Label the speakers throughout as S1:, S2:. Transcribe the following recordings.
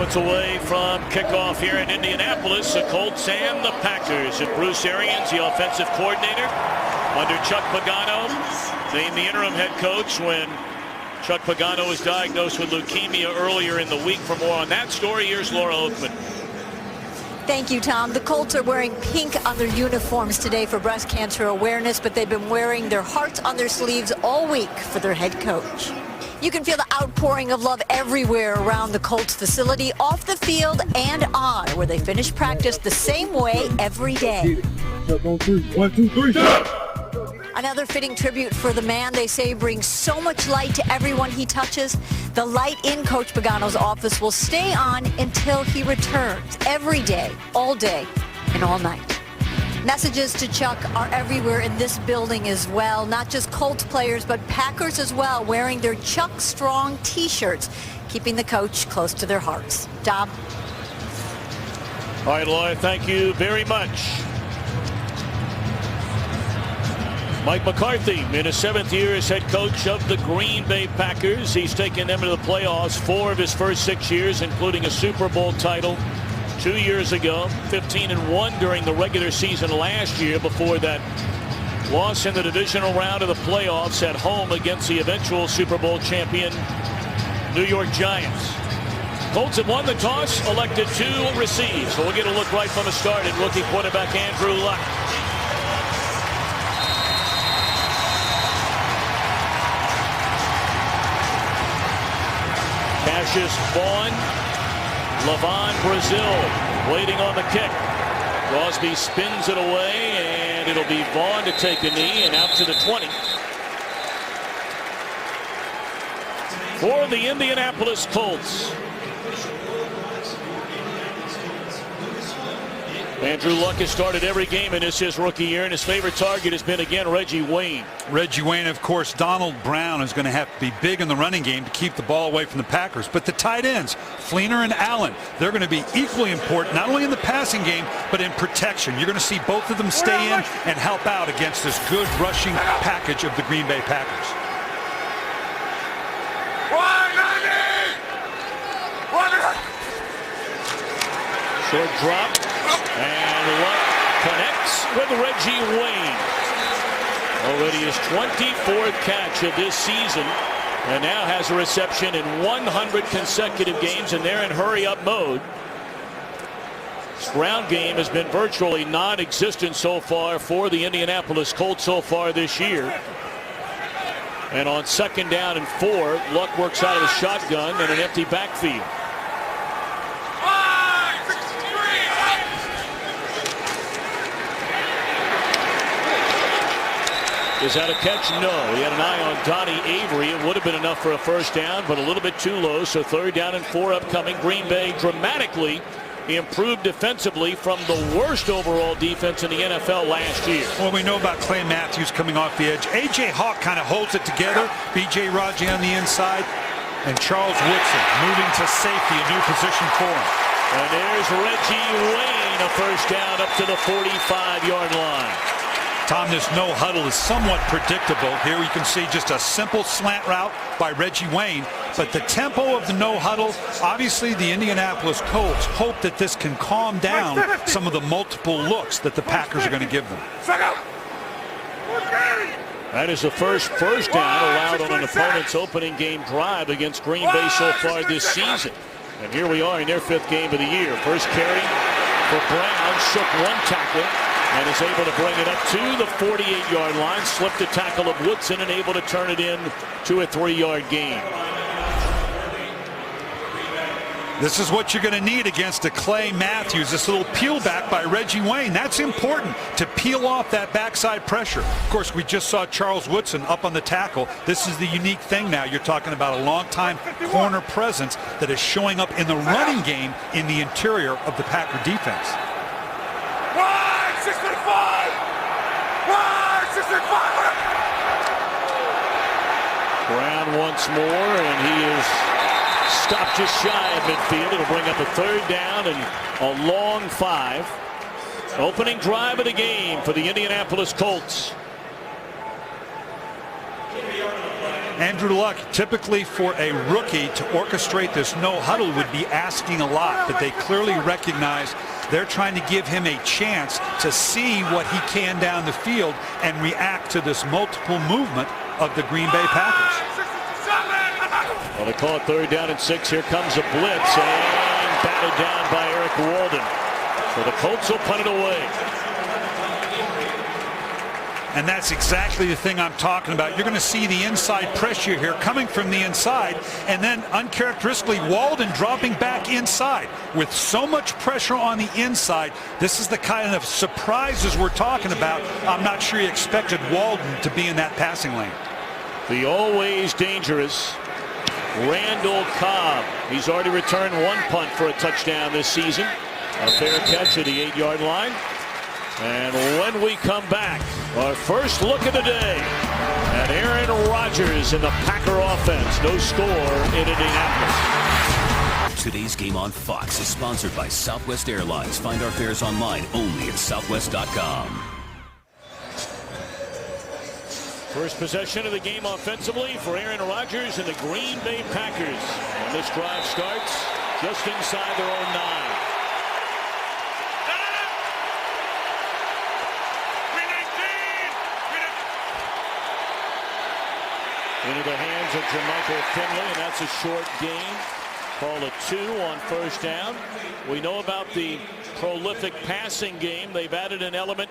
S1: Moments away from kickoff here in Indianapolis, the Colts and the Packers. And Bruce Arians, the offensive coordinator, under Chuck Pagano, named the interim head coach when Chuck Pagano was diagnosed with leukemia earlier in the week. For more on that story, here's Laura Oakman.
S2: Thank you, Tom. The Colts are wearing pink on their uniforms today for breast cancer awareness, but they've been wearing their hearts on their sleeves all week for their head coach. You can feel the outpouring of love everywhere around the Colts facility, off the field and on, where they finish practice the same way every day.
S3: 1, 2, 3.
S2: Another fitting tribute for the man they say brings so much light to everyone he touches. The light in Coach Pagano's office will stay on until he returns, every day, all day, and all night. Messages to Chuck are everywhere in this building as well. Not just Colts players, but Packers as well, wearing their Chuck Strong T-shirts, keeping the coach close to their hearts. Dom.
S1: All right, Laura, thank you very much. Mike McCarthy in his 7th year as head coach of the Green Bay Packers. He's taken them to the playoffs 4 of his first 6 years, including a Super Bowl title 2 years ago, 15-1 during the regular season last year before that loss in the divisional round of the playoffs at home against the eventual Super Bowl champion New York Giants. Colts have won the toss, elected to receive. So we'll get a look right from the start at rookie quarterback Andrew Luck. Cassius Vaughn, Levon Brazil waiting on the kick. Crosby spins it away, and it'll be Vaughn to take a knee and out to the 20. For the Indianapolis Colts, Andrew Luck has started every game in his rookie year, and his favorite target has been, again, Reggie Wayne.
S4: Reggie Wayne, of course. Donald Brown is going to have to be big in the running game to keep the ball away from the Packers. But the tight ends, Fleener and Allen, they're going to be equally important, not only in the passing game, but in protection. You're going to see both of them stay in and help out against this good rushing package of the Green Bay Packers.
S1: Short drop. And Luck connects with Reggie Wayne. Already his 24th catch of this season, and now has a reception in 100 consecutive games, and they're in hurry-up mode. This ground game has been virtually non-existent so far for the Indianapolis Colts so far this year. And on 2nd down and 4, Luck works out of the shotgun and an empty backfield. Is that a catch? No. He had an eye on Donnie Avery. It would have been enough for a first down, but a little bit too low. So 3rd down and 4 upcoming. Green Bay dramatically improved defensively from the worst overall defense in the NFL last year.
S4: Well, we know about Clay Matthews coming off the edge. A.J. Hawk kind of holds it together. B.J. Raji on the inside. And Charles Woodson moving to safety, a new position for him.
S1: And there's Reggie Wayne, a first down up to the 45-yard line.
S4: Tom, this no huddle is somewhat predictable. Here you can see just a simple slant route by Reggie Wayne. But the tempo of the no huddle, obviously the Indianapolis Colts hope that this can calm down some of the multiple looks that the Packers are going to give them.
S1: That is the first down allowed on an opponent's opening game drive against Green Bay so far this season. And here we are in their 5th game of the year. First carry for Brown, shook 1 tackle, and is able to bring it up to the 48-yard line. Slipped a tackle of Woodson and able to turn it in to a 3-yard gain.
S4: This is what you're going to need against a Clay Matthews. This little peel back by Reggie Wayne. That's important to peel off that backside pressure. Of course, we just saw Charles Woodson up on the tackle. This is the unique thing now. You're talking about a long-time corner presence that is showing up in the running game in the interior of the Packer defense.
S3: 6-5!
S1: Brown once more, and he is stopped just shy of midfield. It'll bring up a 3rd down and a long 5. Opening drive of the game for the Indianapolis Colts.
S4: Andrew Luck, typically for a rookie to orchestrate this no huddle would be asking a lot, but they clearly recognize they're trying to give him a chance to see what he can down the field and react to this multiple movement of the Green Bay Packers.
S1: Well, they call it 3rd down and 6. Here comes a blitz and batted down by Eric Walden. So the Colts will punt it away.
S4: And that's exactly the thing I'm talking about. You're going to see the inside pressure here coming from the inside, and then uncharacteristically Walden dropping back inside. With so much pressure on the inside, this is the kind of surprises we're talking about. I'm not sure he expected Walden to be in that passing lane.
S1: The always dangerous Randall Cobb. He's already returned 1 punt for a touchdown this season. A fair catch at the 8-yard line. And when we come back, our first look of the day at Aaron Rodgers and the Packer offense. No score in Indianapolis.
S5: Today's game on Fox is sponsored by Southwest Airlines. Find our fares online only at southwest.com.
S1: First possession of the game offensively for Aaron Rodgers and the Green Bay Packers. And this drive starts just inside their own 9. Into the hands of Jermichael Finley, and that's a short gain. Call it 2 on 1st down. We know about the prolific passing game. They've added an element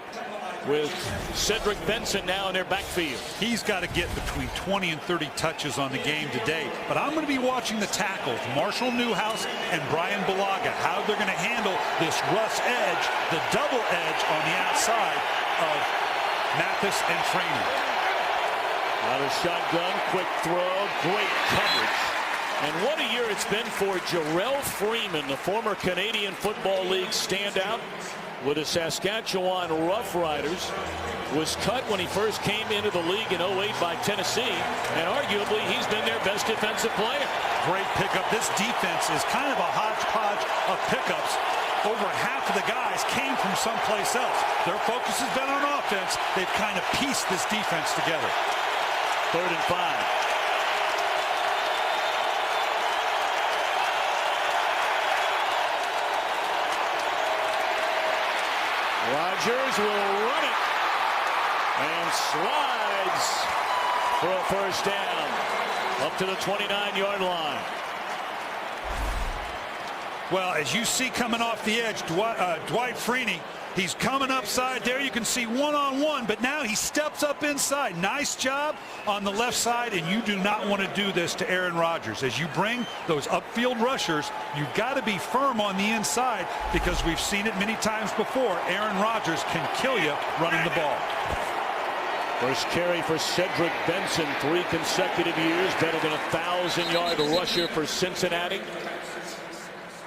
S1: with Cedric Benson now in their backfield.
S4: He's got to get between 20 and 30 touches on the game today. But I'm going to be watching the tackles, Marshall Newhouse and Brian Bulaga, how they're going to handle this Russ edge, the double edge on the outside of Mathis and Freeney.
S1: Out of shotgun, quick throw, great coverage. And what a year it's been for Jarrell Freeman, the former Canadian Football League standout with the Saskatchewan Roughriders. Was cut when he first came into the league in 08 by Tennessee, and arguably he's been their best defensive player.
S4: Great pickup. This defense is kind of a hodgepodge of pickups. Over half of the guys came from someplace else. Their focus has been on offense. They've kind of pieced this defense together.
S1: 3rd and 5. Rodgers will run it and slides for a 1st down up to the 29-yard line.
S4: Well, as you see coming off the edge, Dwight Freeney, he's coming upside there. You can see one-on-one, but now he steps up inside. Nice job on the left side, and you do not want to do this to Aaron Rodgers. As you bring those upfield rushers, you've got to be firm on the inside because we've seen it many times before. Aaron Rodgers can kill you running the ball.
S1: First carry for Cedric Benson, 3 consecutive years, better than a 1,000-yard rusher for Cincinnati.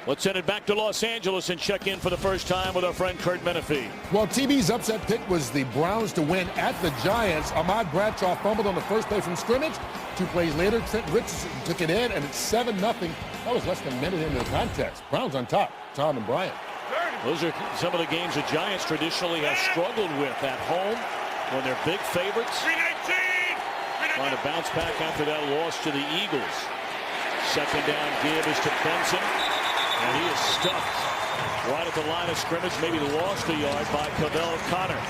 S1: Let's send it back to Los Angeles and check in for the first time with our friend Kurt Menefee.
S6: Well, TB's upset pick was the Browns to win at the Giants. Ahmad Bradshaw fumbled on the first play from scrimmage. 2 plays later, Trent Richardson took it in, and it's 7-0. That was less than a minute into the contest. Browns on top, Tom and Brian.
S1: Those are some of the games the Giants traditionally have struggled with at home when they're big favorites. Trying to bounce back after that loss to the Eagles. 2nd down give is to Benson. And he is stuffed right at the line of scrimmage, maybe lost a yard by Cavell Connor.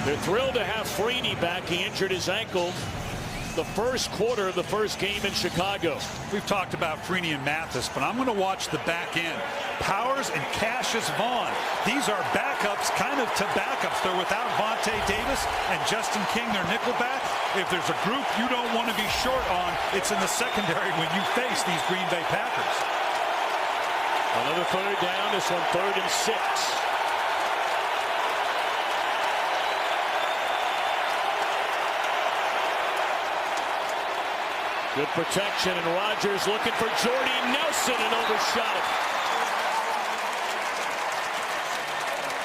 S1: They're thrilled to have Freeney back. He injured his ankle the first quarter of the first game in Chicago.
S4: We've talked about Freeney and Mathis, but I'm going to watch the back end. Powers and Cassius Vaughn. These are backups, kind of to backups. They're without Vontae Davis and Justin King, their nickelback. If there's a group you don't want to be short on, it's in the secondary when you face these Green Bay Packers.
S1: Another 3rd down, this one 3rd and 6. Good protection, and Rodgers looking for Jordy Nelson and overshot it.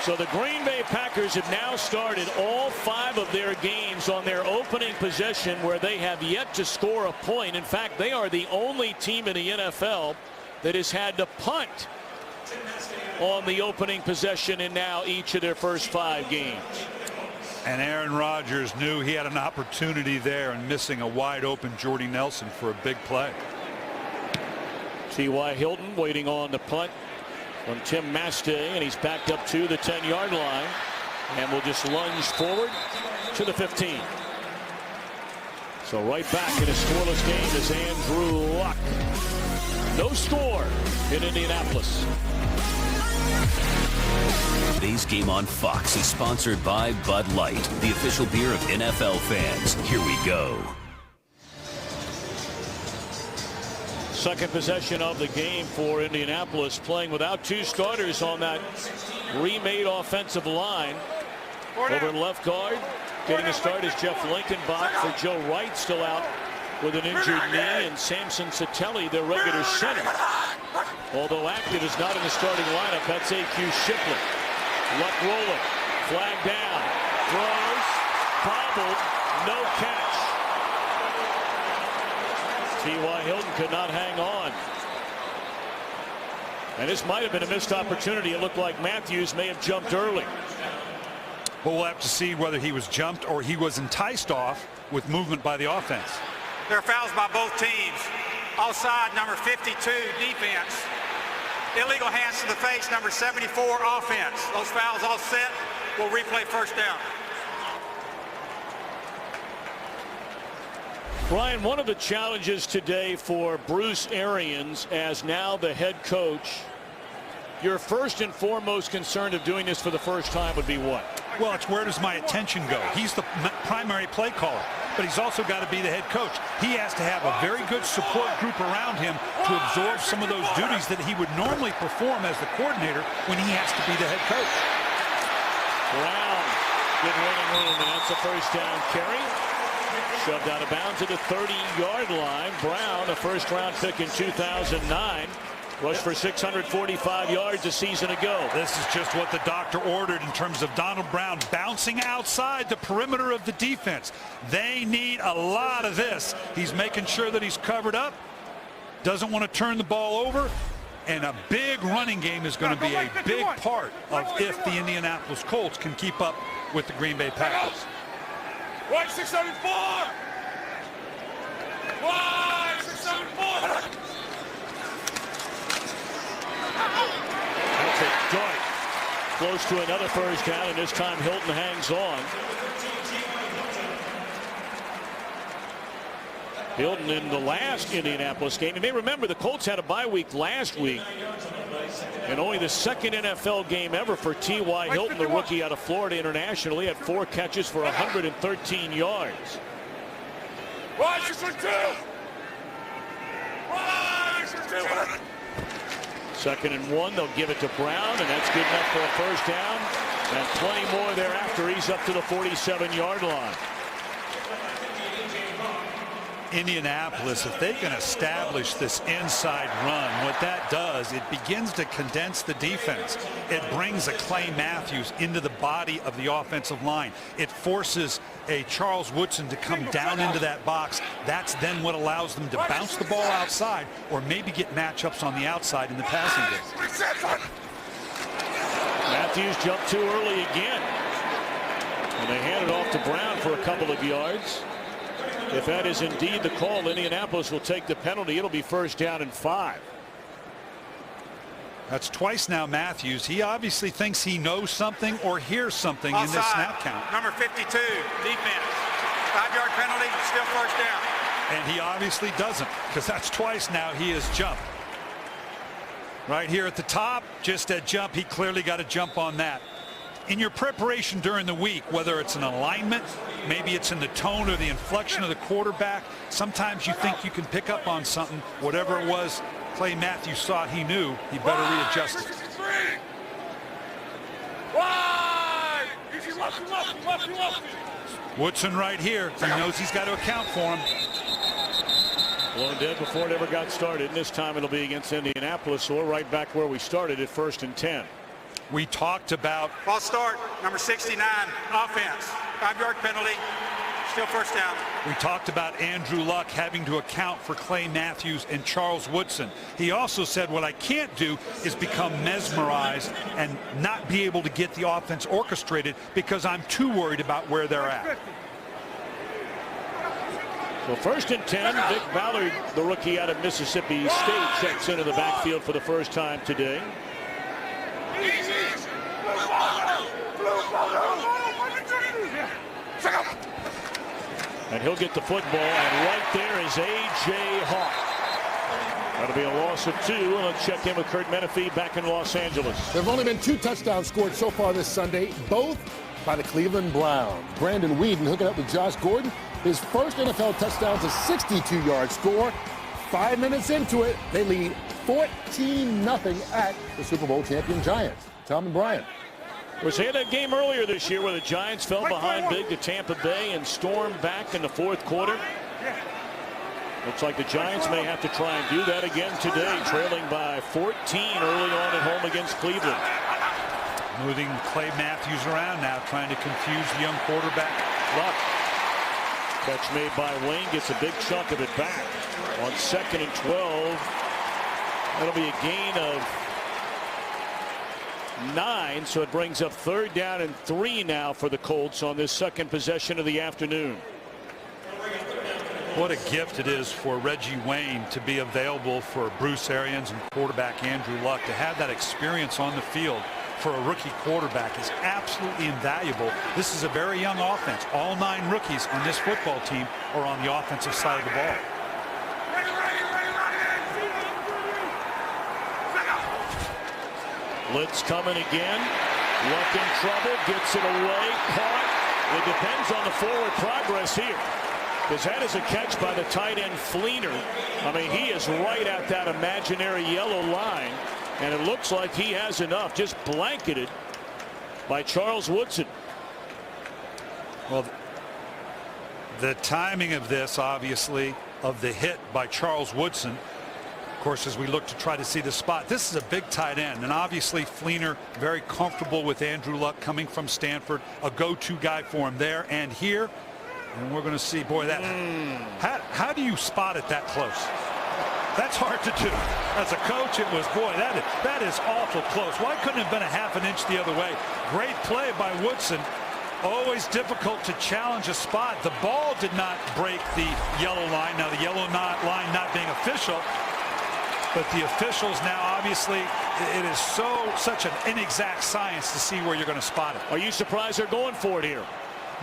S1: So the Green Bay Packers have now started all 5 of their games on their opening possession where they have yet to score a point. In fact, they are the only team in the NFL that has had to punt on the opening possession in now each of their first 5 games.
S4: And Aaron Rodgers knew he had an opportunity there and missing a wide open Jordy Nelson for a big play.
S1: T.Y. Hilton waiting on the punt from Tim Mastay, and he's backed up to the 10-yard line and will just lunge forward to the 15. So right back in a scoreless game is Andrew Luck. No score in Indianapolis.
S5: Today's game on Fox is sponsored by Bud Light, the official beer of NFL fans. Here we go.
S1: Second possession of the game for Indianapolis, playing without two starters on that remade offensive line. Over in left guard, getting a start is Jeff Linkenbach for Joe Wright, still out with an injured knee, and Samson Satelli, their regular center. Although active, is not in the starting lineup. That's A.Q. Shipley. Luck rolling, flag down, throws, bobbled, no catch. T.Y. Hilton could not hang on. And this might have been a missed opportunity. It looked like Matthews may have jumped early.
S4: But we'll have to see whether he was jumped or he was enticed off with movement by the offense.
S7: There are fouls by both teams. Offside, number 52, defense. Illegal hands to the face, number 74, offense. Those fouls all set. We'll replay first down.
S1: Brian, one of the challenges today for Bruce Arians as now the head coach, your first and foremost concern of doing this for the first time would be what?
S4: Well, it's where does my attention go? He's the primary play caller, but he's also got to be the head coach. He has to have a very good support group around him to absorb some of those duties that he would normally perform as the coordinator when he has to be the head coach.
S1: Brown, good running room, and that's a first down carry. Shoved out of bounds at the 30-yard line. Brown, a first-round pick in 2009. Rushed for 645 yards a season ago.
S4: This is just what the doctor ordered in terms of Donald Brown bouncing outside the perimeter of the defense. They need a lot of this. He's making sure that he's covered up, doesn't want to turn the ball over, and a big running game is going to be a big part of if the Indianapolis Colts can keep up with the Green Bay Packers.
S3: Wide 674! Wide 674!
S1: That's a dart. Close to another first down, and this time Hilton hangs on. Hilton in the last Indianapolis game. You may remember the Colts had a bye week last week, and only the second NFL game ever for T.Y. Hilton, the rookie out of Florida International. He had 4 catches for 113 yards.
S3: Wide 612! Wide 612!
S1: Second and 1, they'll give it to Brown, and that's good enough for a first down. And plenty more thereafter. He's up to the 47-yard line.
S4: Indianapolis, if they can establish this inside run, what that does, it begins to condense the defense. It brings a Clay Matthews into the body of the offensive line. It forces a Charles Woodson to come down into that box. That's then what allows them to bounce the ball outside or maybe get matchups on the outside in the passing game.
S1: Matthews jumped too early again, and they hand it off to Brown for a couple of yards. If that is indeed the call, Indianapolis will take the penalty. It'll be first down and 5.
S4: That's twice now Matthews. He obviously thinks he knows something or hears something in this snap count.
S7: Number 52, defense. 5-yard penalty, still first down.
S4: And he obviously doesn't, because that's twice now he has jumped. Right here at the top, just a jump. He clearly got a jump on that. In your preparation during the week, whether it's an alignment, maybe it's in the tone or the inflection of the quarterback, sometimes you think you can pick up on something. Whatever it was Clay Matthews thought he knew, he better readjust it. Woodson right here. He knows he's got to account for him.
S1: Blown dead before it ever got started. And this time it'll be against Indianapolis, so we're right back where we started at 1st and 10.
S4: We talked about
S7: False start, number 69, offense. 5-yard penalty, Still first down.
S4: We talked about Andrew Luck having to account for Clay Matthews and Charles Woodson. He also said, what I can't do is become mesmerized and not be able to get the offense orchestrated because I'm too worried about where they're at.
S1: So 1st and 10, Vic Ballard, the rookie out of Mississippi State, checks into the backfield for the first time today. And he'll get the football, and right there is A.J. Hawk. That'll be a loss of 2, and let's check in with Kurt Menefee back in Los Angeles.
S6: There have only been 2 touchdowns scored so far this Sunday, both by the Cleveland Browns. Brandon Whedon hooking up with Josh Gordon. His first NFL touchdown is a 62-yard score. 5 minutes into it, they lead 14-0 at the Super Bowl champion Giants. Tom and Brian.
S1: They had that game earlier this year where the Giants fell behind big to Tampa Bay and stormed back in the 4th quarter. Looks like the Giants may have to try and do that again today, trailing by 14 early on at home against Cleveland.
S4: Moving Clay Matthews around now, trying to confuse the young quarterback.
S1: Luck. Catch made by Wayne, gets a big chunk of it back. On 2nd and 12, that'll be a gain of 9, so it brings up 3rd down and 3 now for the Colts on this second possession of the afternoon.
S4: What a gift it is for Reggie Wayne to be available for Bruce Arians and quarterback Andrew Luck. To have that experience on the field for a rookie quarterback is absolutely invaluable. This is a very young offense. All 9 rookies on this football team are on the offensive side of the ball.
S1: Blitz coming again. Luck in trouble, gets it away, caught. It depends on the forward progress here, because that is a catch by the tight end Fleener. I mean, he is right at that imaginary yellow line, and it looks like he has enough. Just blanketed by Charles Woodson.
S4: Well, the timing of this, obviously, of the hit by Charles Woodson, of course, as we look to try to see the spot, this is a big tight end, and obviously Fleener very comfortable with Andrew Luck coming from Stanford, a go-to guy for him there and here. And we're going to see, boy, that how do you spot it that close? That's hard to do. As a coach, it was, boy, that is awful close. Why couldn't it have been a half an inch the other way? Great play by Woodson. Always difficult to challenge a spot. The ball did not break the yellow line. Now, the yellow line not being official, but the officials now, obviously, it is such an inexact science to see where you're going to spot it.
S1: Are you surprised they're going for it here?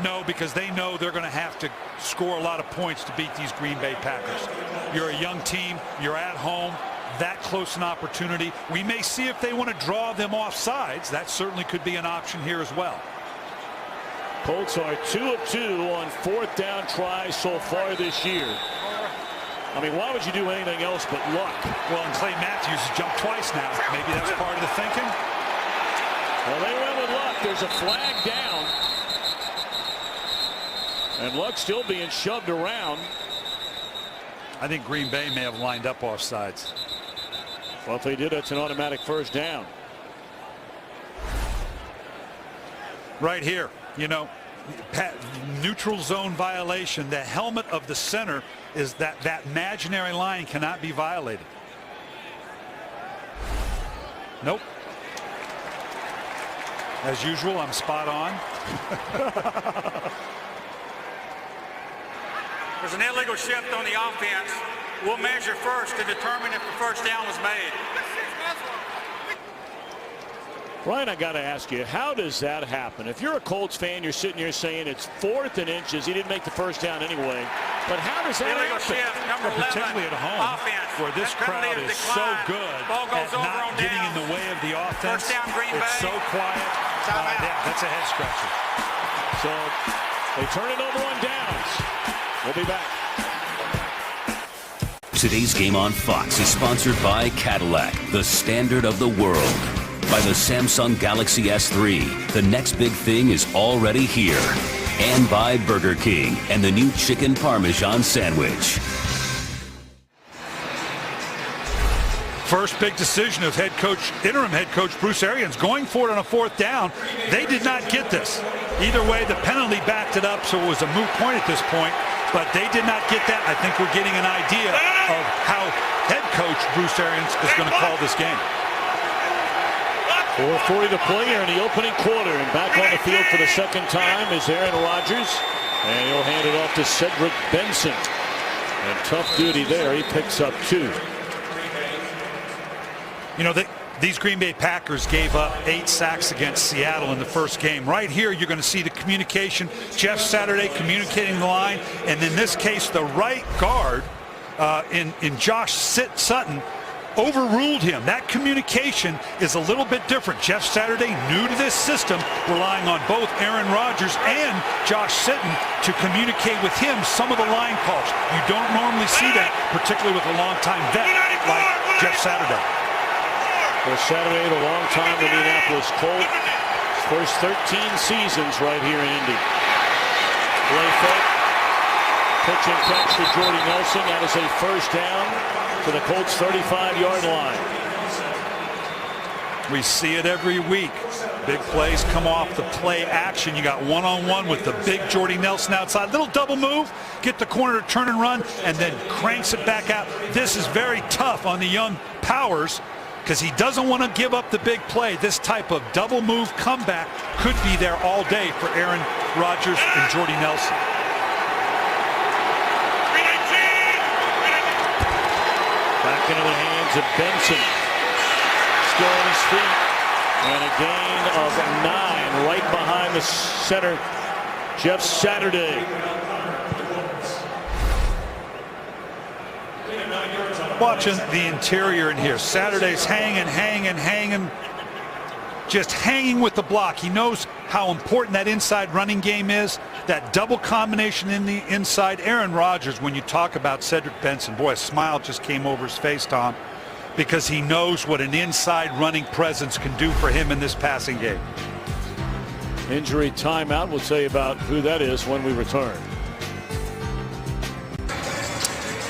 S4: No, because they know they're going to have to score a lot of points to beat these Green Bay Packers. You're a young team. You're at home. That close an opportunity. We may see if they want to draw them off sides. That certainly could be an option here as well.
S1: Colts are 2 of 2 on 4th down tries so far this year. I mean, why would you do anything else but Luck?
S4: Well, and Clay Matthews has jumped twice now. Maybe that's part of the thinking.
S1: Well, they went with Luck. There's a flag down. And Luck still being shoved around.
S4: I think Green Bay may have lined up offsides.
S1: Well, if they did, that's an automatic 1st down.
S4: Right here, you know, neutral zone violation. The helmet of the center is that imaginary line cannot be violated. Nope. As usual, I'm spot on.
S7: There's an illegal shift on the offense. We'll measure first to determine if the first down was made.
S1: Brian, I got to ask you, how does that happen? If you're a Colts fan, you're sitting here saying it's 4th and inches. He didn't make the first down anyway. But how does that
S7: illegal
S1: happen?
S7: shift, number 11,
S4: particularly at home,
S7: offense.
S4: where this crowd is so good at not getting in the way of the offense.
S7: First down, Green Bay.
S4: It's so quiet. Yeah, that's a head scratcher.
S1: So they turn it over on downs. We'll be back.
S5: Today's game on Fox is sponsored by Cadillac, the standard of the world. By the Samsung Galaxy S3, the next big thing is already here. And by Burger King and the new Chicken Parmesan Sandwich.
S4: First big decision of interim head coach Bruce Arians going for it on a 4th down. They did not get this. Either way, the penalty backed it up, so it was a moot point at this point. But they did not get that. I think we're getting an idea of how head coach Bruce Arians is going to call this game.
S1: 4:40 to play here in the opening quarter, and back on the field for the second time is Aaron Rodgers, and he'll hand it off to Cedric Benson. And tough duty there. He picks up 2.
S4: You know, these Green Bay Packers gave up 8 sacks against Seattle in the first game. Right here, you're going to see the communication. Jeff Saturday communicating the line. And in this case, the right guard in Josh Sutton overruled him. That communication is a little bit different. Jeff Saturday, new to this system, relying on both Aaron Rodgers and Josh Sutton to communicate with him some of the line calls. You don't normally see that, particularly with a longtime vet like Jeff Saturday.
S1: For Saturday, the longtime Indianapolis Colts, first 13 seasons right here in Indy. Play fake, pitch and catch to Jordy Nelson. That is a first down to the Colts' 35-yard line.
S4: We see it every week. Big plays come off the play action. You got one-on-one with the big Jordy Nelson outside. Little double move, get the corner to turn and run, and then cranks it back out. This is very tough on the young Powers, because he doesn't want to give up the big play. This type of double move comeback could be there all day for Aaron Rodgers and Jordy Nelson.
S1: Back into the hands of Benson. Still on his feet. And a gain of 9 right behind the center, Jeff Saturday.
S4: Watching the interior in here. Saturday's hanging, just hanging with the block. He knows how important that inside running game is. That double combination in the inside. Aaron Rodgers, when you talk about Cedric Benson, boy, a smile just came over his face, Tom, because he knows what an inside running presence can do for him in this passing game.
S1: Injury timeout. We'll tell you about who that is when we return.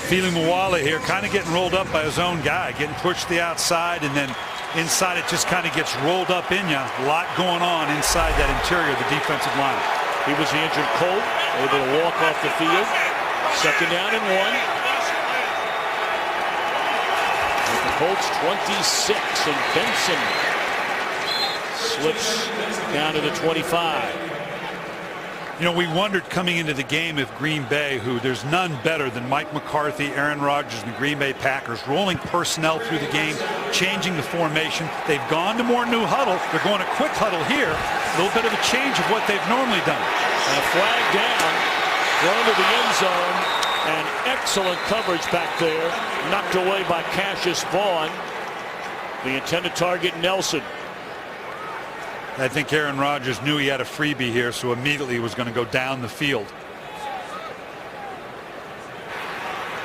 S4: Feeling Muwala here, kind of getting rolled up by his own guy, getting pushed to the outside, and then inside it just kind of gets rolled up in you. A lot going on inside that interior of the defensive line.
S1: He was the injured Colt, able to walk off the field. Second down and 1. With the Colts 26, and Benson slips down to the 25.
S4: You know, we wondered coming into the game if Green Bay, who there's none better than Mike McCarthy, Aaron Rodgers, and the Green Bay Packers, rolling personnel through the game, changing the formation. They've gone to more new huddle. They're going to quick huddle here. A little bit of a change of what they've normally done.
S1: And a flag down, thrown to the end zone, and excellent coverage back there, knocked away by Cassius Vaughn. The intended target, Nelson.
S4: I think Aaron Rodgers knew he had a freebie here, so immediately he was going to go down the field.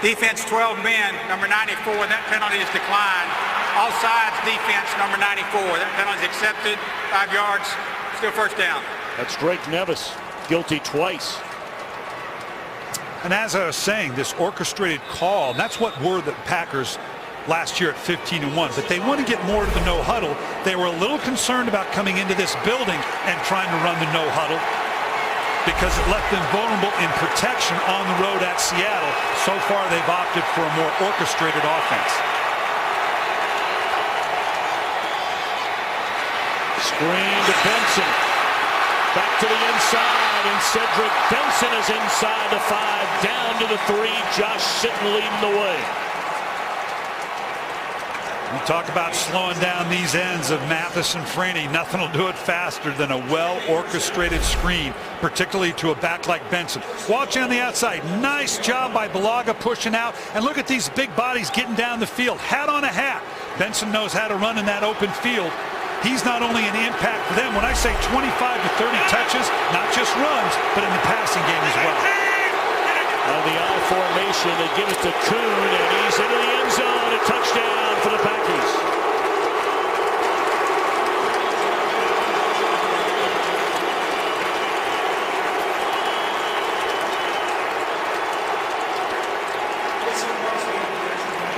S7: Defense 12 men, number 94. That penalty is declined. Offsides defense, number 94. That penalty is accepted. 5 yards. Still first down.
S1: That's Drake Nevis, guilty twice.
S4: And as I was saying, this orchestrated call, and that's what were the Packers last year at 15-1, but they want to get more to the no huddle. They were a little concerned about coming into this building and trying to run the no huddle because it left them vulnerable in protection on the road at Seattle. So far, they've opted for a more orchestrated offense.
S1: Screen to Benson. Back to the inside, and Cedric Benson is inside the 5, down to the 3. Josh Sitton leading the way.
S4: We talk about slowing down these ends of Mathis and Freeney. Nothing will do it faster than a well-orchestrated screen, particularly to a back like Benson. Watching on the outside. Nice job by Balaga pushing out. And look at these big bodies getting down the field. Hat on a hat. Benson knows how to run in that open field. He's not only an impact for them. When I say 25 to 30 touches, not just runs, but in the passing game as well.
S1: On the I formation, they give it to Kuhn, and he's into the end zone. A touchdown for the Packers.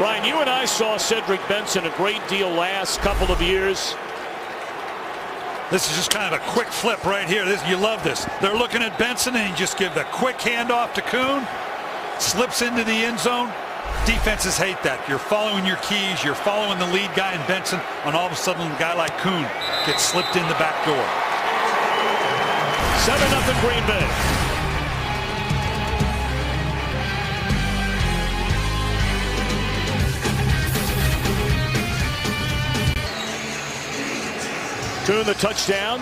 S1: Ryan, you and I saw Cedric Benson a great deal last couple of years.
S4: This is just kind of a quick flip right here. You love this. They're looking at Benson, and he just gives a quick handoff to Kuhn. Slips into the end zone. Defenses hate that. You're following your keys. You're following the lead guy in Benson, and all of a sudden a guy like Kuhn gets slipped in the back door.
S1: 7-0 Green Bay. Kuhn the touchdown.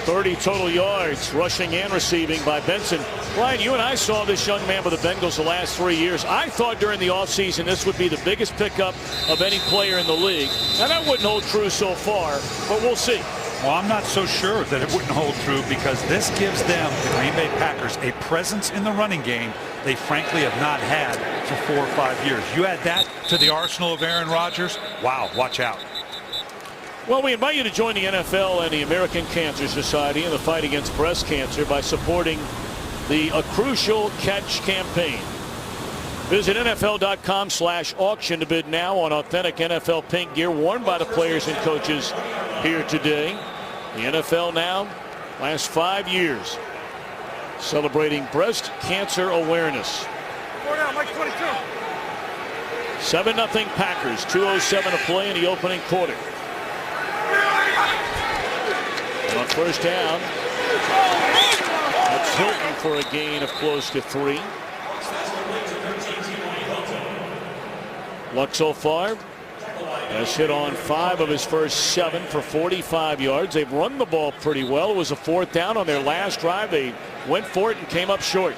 S1: 30 total yards, rushing and receiving by Benson. Ryan, you and I saw this young man with the Bengals the last 3 years. I thought during the offseason this would be the biggest pickup of any player in the league. And that wouldn't hold true so far, but we'll see.
S4: Well, I'm not so sure that it wouldn't hold true, because this gives them, the Green Bay Packers, a presence in the running game they frankly have not had for 4 or 5 years. You add that to the arsenal of Aaron Rodgers, wow, watch out.
S1: Well, we invite you to join the NFL and the American Cancer Society in the fight against breast cancer by supporting the A Crucial Catch campaign. Visit NFL.com/auction to bid now on authentic NFL pink gear worn by the players and coaches here today. The NFL now, last 5 years, celebrating breast cancer awareness. 7-0 Packers, 2:07 to play in the opening quarter. On first down, that's Hilton for a gain of close to 3. Luck so far has hit on 5 of his first 7 for 45 yards. They've run the ball pretty well. It was a 4th down on their last drive. They went for it and came up short.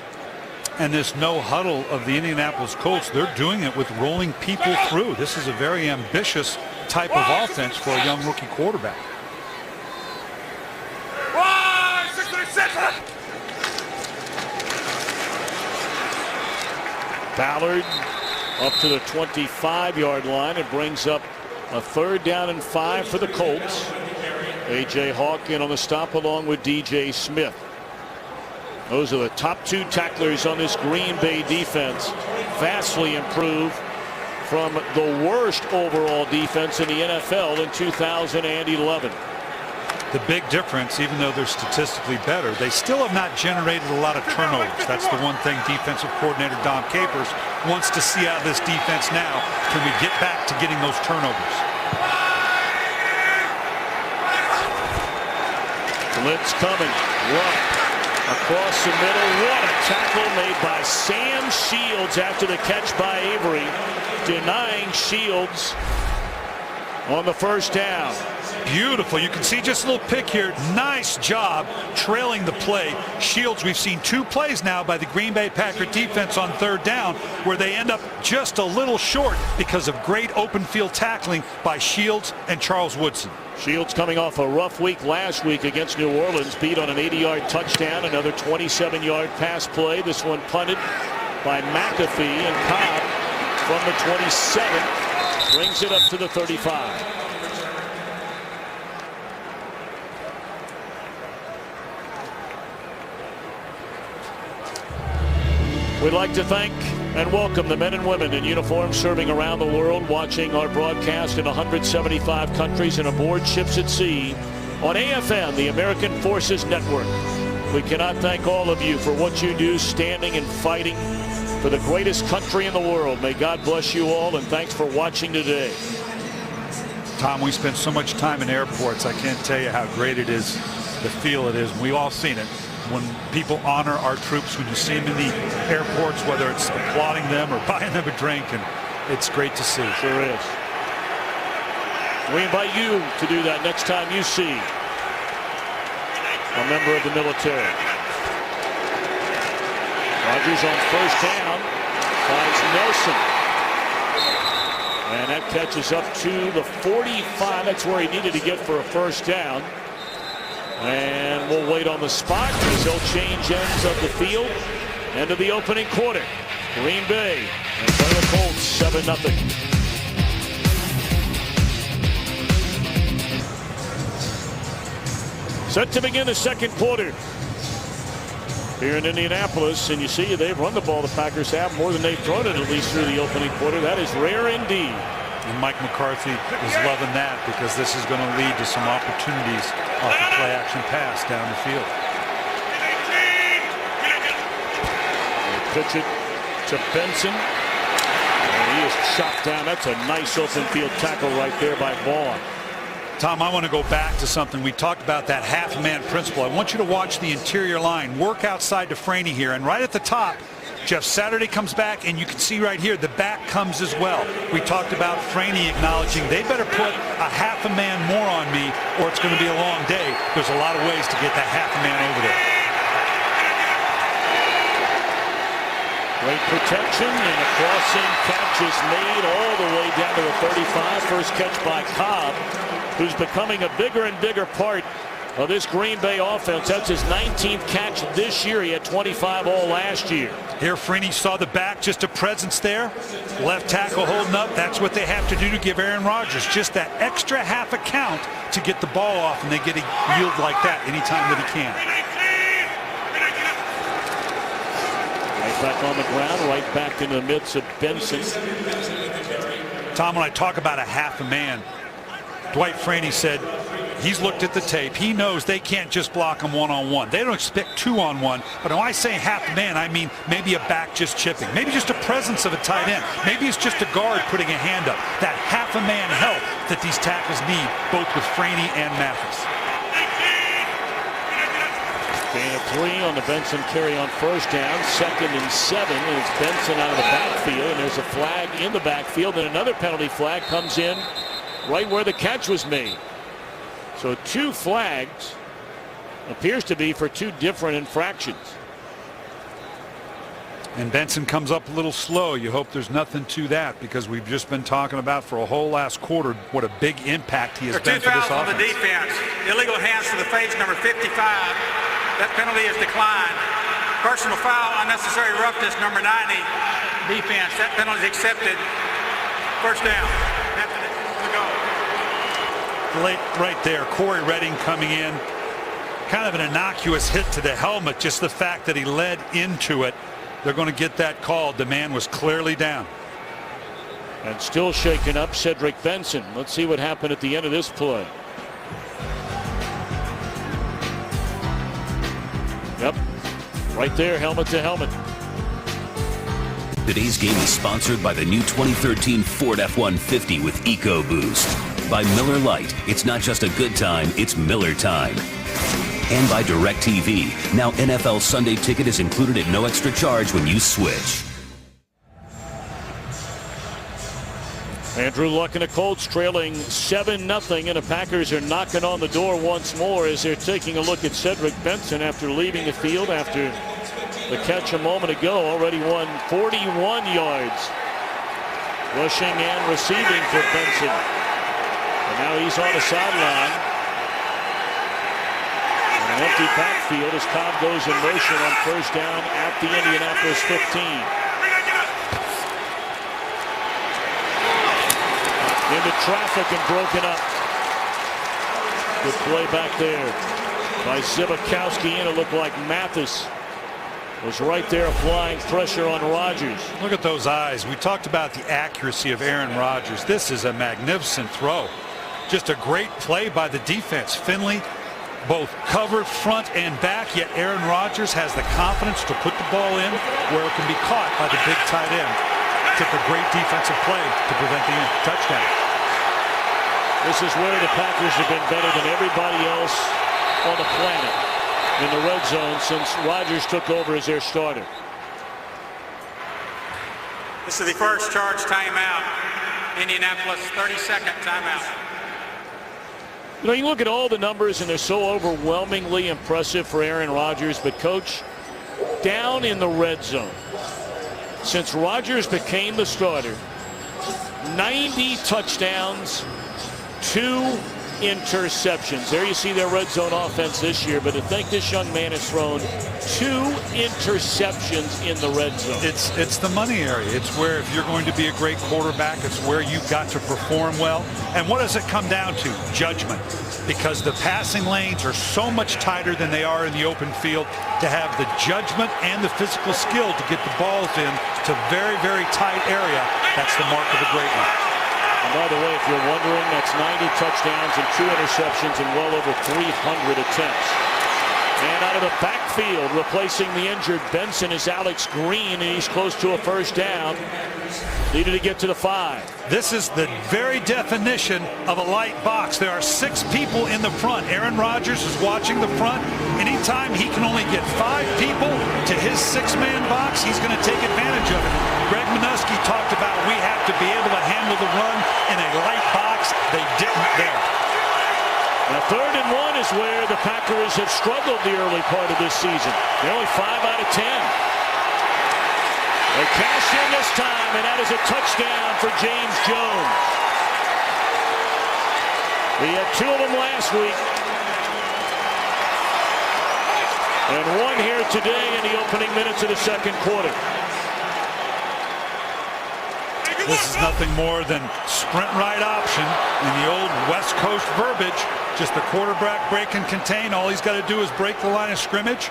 S4: And this no huddle of the Indianapolis Colts, they're doing it with rolling people through. This is a very ambitious type of offense for a young rookie quarterback.
S1: Ballard up to the 25-yard line. It brings up a 3rd down and 5 for the Colts. A.J. Hawk in on the stop along with D.J. Smith. Those are the top 2 tacklers on this Green Bay defense. Vastly improved from the worst overall defense in the NFL in 2011.
S4: The big difference, even though they're statistically better, they still have not generated a lot of turnovers. That's the one thing defensive coordinator Dom Capers wants to see out of this defense now. Can we get back to getting those turnovers?
S1: Blitz coming. Rupp across the middle. What a tackle made by Sam Shields after the catch by Avery, denying Shields on the first down.
S4: Beautiful. You can see just a little pick here. Nice job trailing the play. Shields, we've seen 2 plays now by the Green Bay Packer defense on 3rd down where they end up just a little short because of great open field tackling by Shields and Charles Woodson.
S1: Shields coming off a rough week last week against New Orleans, beat on an 80-yard touchdown, another 27-yard pass play. This one punted by McAfee, and Cobb from the 27 brings it up to the 35. We'd like to thank and welcome the men and women in uniform serving around the world, watching our broadcast in 175 countries and aboard ships at sea on AFN, the American Forces Network. We cannot thank all of you for what you do, standing and fighting for the greatest country in the world. May God bless you all, and thanks for watching today.
S4: Tom, we spend so much time in airports. I can't tell you how great it is, the feel it is. We've all seen it. When people honor our troops, when you see them in the airports, whether it's applauding them or buying them a drink, and it's great to see.
S1: Sure is. We invite you to do that next time you see a member of the military. Rodgers on first down finds Nelson. And that catches up to the 45. That's where he needed to get for a first down. And we'll wait on the spot as they'll change ends of the field. End of the opening quarter. Green Bay and the Colts 7-0. Set to begin the second quarter. here in Indianapolis, and you see they've run the ball. The Packers have more than they've thrown it, at least through the opening quarter. That is rare indeed.
S4: And Mike McCarthy is loving that because this is going to lead to some opportunities off the play action pass down the field.
S1: They pitch it to Benson. And he is chopped down. That's a nice open field tackle right there by Vaughn.
S4: Tom, I want to go back to something. We talked about that half-man principle. I want you to watch the interior line, work outside to Franey here, and right at the top, Jeff Saturday comes back, and you can see right here, the back comes as well. We talked about Franey acknowledging they better put a half a man more on me, or it's going to be a long day. There's a lot of ways to get that half a man over there.
S1: Great protection, and a crossing catch is made all the way down to the 35. First catch by Cobb, who's becoming a bigger and bigger part of this Green Bay offense. That's his 19th catch this year. He had 25 all last year.
S4: Here, Freeney saw the back, just a presence there. Left tackle holding up. That's what they have to do to give Aaron Rodgers just that extra half a count to get the ball off, and they get a yield like that anytime that he can.
S1: Right back on the ground, right back in the midst of Benson.
S4: Tom, when I talk about a half a man, Dwight Freeney said he's looked at the tape. He knows they can't just block him one-on-one. They don't expect two-on-one. But when I say half man, I mean maybe a back just chipping. Maybe just a presence of a tight end. Maybe it's just a guard putting a hand up. That half a man help that these tackles need, both with Freeney and Mathis.
S1: Gain of 3 on the Benson carry on first down. 2nd and 7. And it's Benson out of the backfield. And there's a flag in the backfield. And another penalty flag comes in right where the catch was made. So 2 flags, appears to be for 2 different infractions.
S4: And Benson comes up a little slow. You hope there's nothing to that, because we've just been talking about for a whole last quarter what a big impact he has been for this offense.
S7: 2 fouls on the defense. Illegal hands to the face, number 55. That penalty is declined. Personal foul, unnecessary roughness, number 90. Defense, that penalty is accepted. First down. After the goal.
S4: Right there, Corey Redding coming in. Kind of an innocuous hit to the helmet, just the fact that he led into it. They're going to get that called. The man was clearly down.
S1: And still shaken up, Cedric Benson. Let's see what happened at the end of this play. Yep, right there, helmet to helmet.
S5: Today's game is sponsored by the new 2013 Ford F-150 with EcoBoost. By Miller Lite, it's not just a good time, it's Miller time. And by DirecTV, now NFL Sunday Ticket is included at no extra charge when you switch.
S1: Andrew Luck and the Colts trailing 7-0, and the Packers are knocking on the door once more as they're taking a look at Cedric Benson after leaving the field after the catch a moment ago. Already won 41 yards rushing and receiving for Benson. And now he's on the sideline. An empty backfield as Cobb goes in motion on first down at the Indianapolis 15. Into traffic and broken up. Good play back there by Zibikowski, and it looked like Mathis was right there applying pressure on Rodgers.
S4: Look at those eyes. We talked about the accuracy of Aaron Rodgers. This is a magnificent throw. Just a great play by the defense. Finley both covered front and back, yet Aaron Rodgers has the confidence to put the ball in where it can be caught by the big tight end. Took a great defensive play to prevent the touchdown.
S1: This is where the Packers have been better than everybody else on the planet in the red zone since Rodgers took over as their starter.
S7: This is the first charge timeout. Indianapolis, 30-second timeout.
S1: You know, you look at all the numbers and they're so overwhelmingly impressive for Aaron Rodgers, but coach, down in the red zone, since Rodgers became the starter, 90 touchdowns, 2 interceptions. There you see their red zone offense this year, but to think this young man has thrown 2 interceptions in the red zone.
S4: It's the money area. It's where if you're going to be a great quarterback, it's where you've got to perform well. And what does it come down to? Judgment. Because the passing lanes are so much tighter than they are in the open field. To have the judgment and the physical skill to get the balls in to very, very tight area, that's the mark of a great one.
S1: And by the way, if you're wondering, that's 90 touchdowns and 2 interceptions and well over 300 attempts. And out of the backfield, replacing the injured Benson is Alex Green, and he's close to a first down. Needed to get to the 5.
S4: This is the very definition of a light box. There are 6 people in the front. Aaron Rodgers is watching the front. Anytime he can only get 5 people to his 6-man box, he's going to take advantage of it. Greg Minuski talked about we have to be able to handle the run in a light box. They didn't there.
S1: Now 3rd and 1 is where the Packers have struggled the early part of this season. They're only 5 out of 10. They cash in this time, and that is a touchdown for James Jones. He had 2 of them last week. And 1 here today in the opening minutes of the 2nd quarter.
S4: This is nothing more than sprint right option in the old West Coast verbiage. Just the quarterback break and contain. All he's got to do is break the line of scrimmage.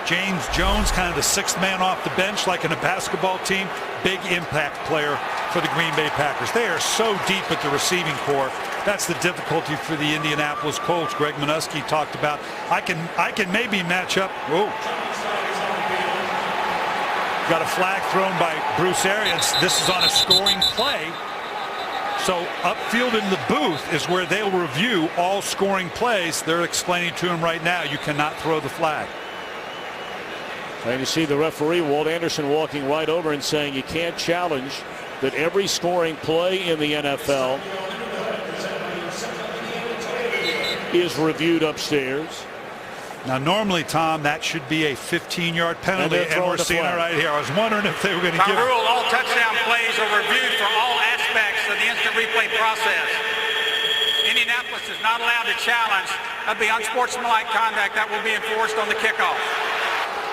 S4: James Jones, kind of the 6th man off the bench like in a basketball team. Big impact player for the Green Bay Packers. They are so deep at the receiving corps. That's the difficulty for the Indianapolis Colts. Greg Minuski talked about, I can maybe match up. Whoa. Got a flag thrown by Bruce Arians. This is on a scoring play. So upfield in the booth is where they'll review all scoring plays. They're explaining to him right now, you cannot throw the flag.
S1: And you see the referee, Walt Anderson, walking right over and saying you can't challenge that every scoring play in the NFL is reviewed upstairs.
S4: Now, normally, Tom, that should be a 15-yard penalty, and we're seeing it right here. I was wondering if they were going to give it.
S7: By rule, all touchdown plays are reviewed for all aspects of the instant replay process. Indianapolis is not allowed to challenge. That'd be unsportsmanlike conduct that will be enforced on the kickoff.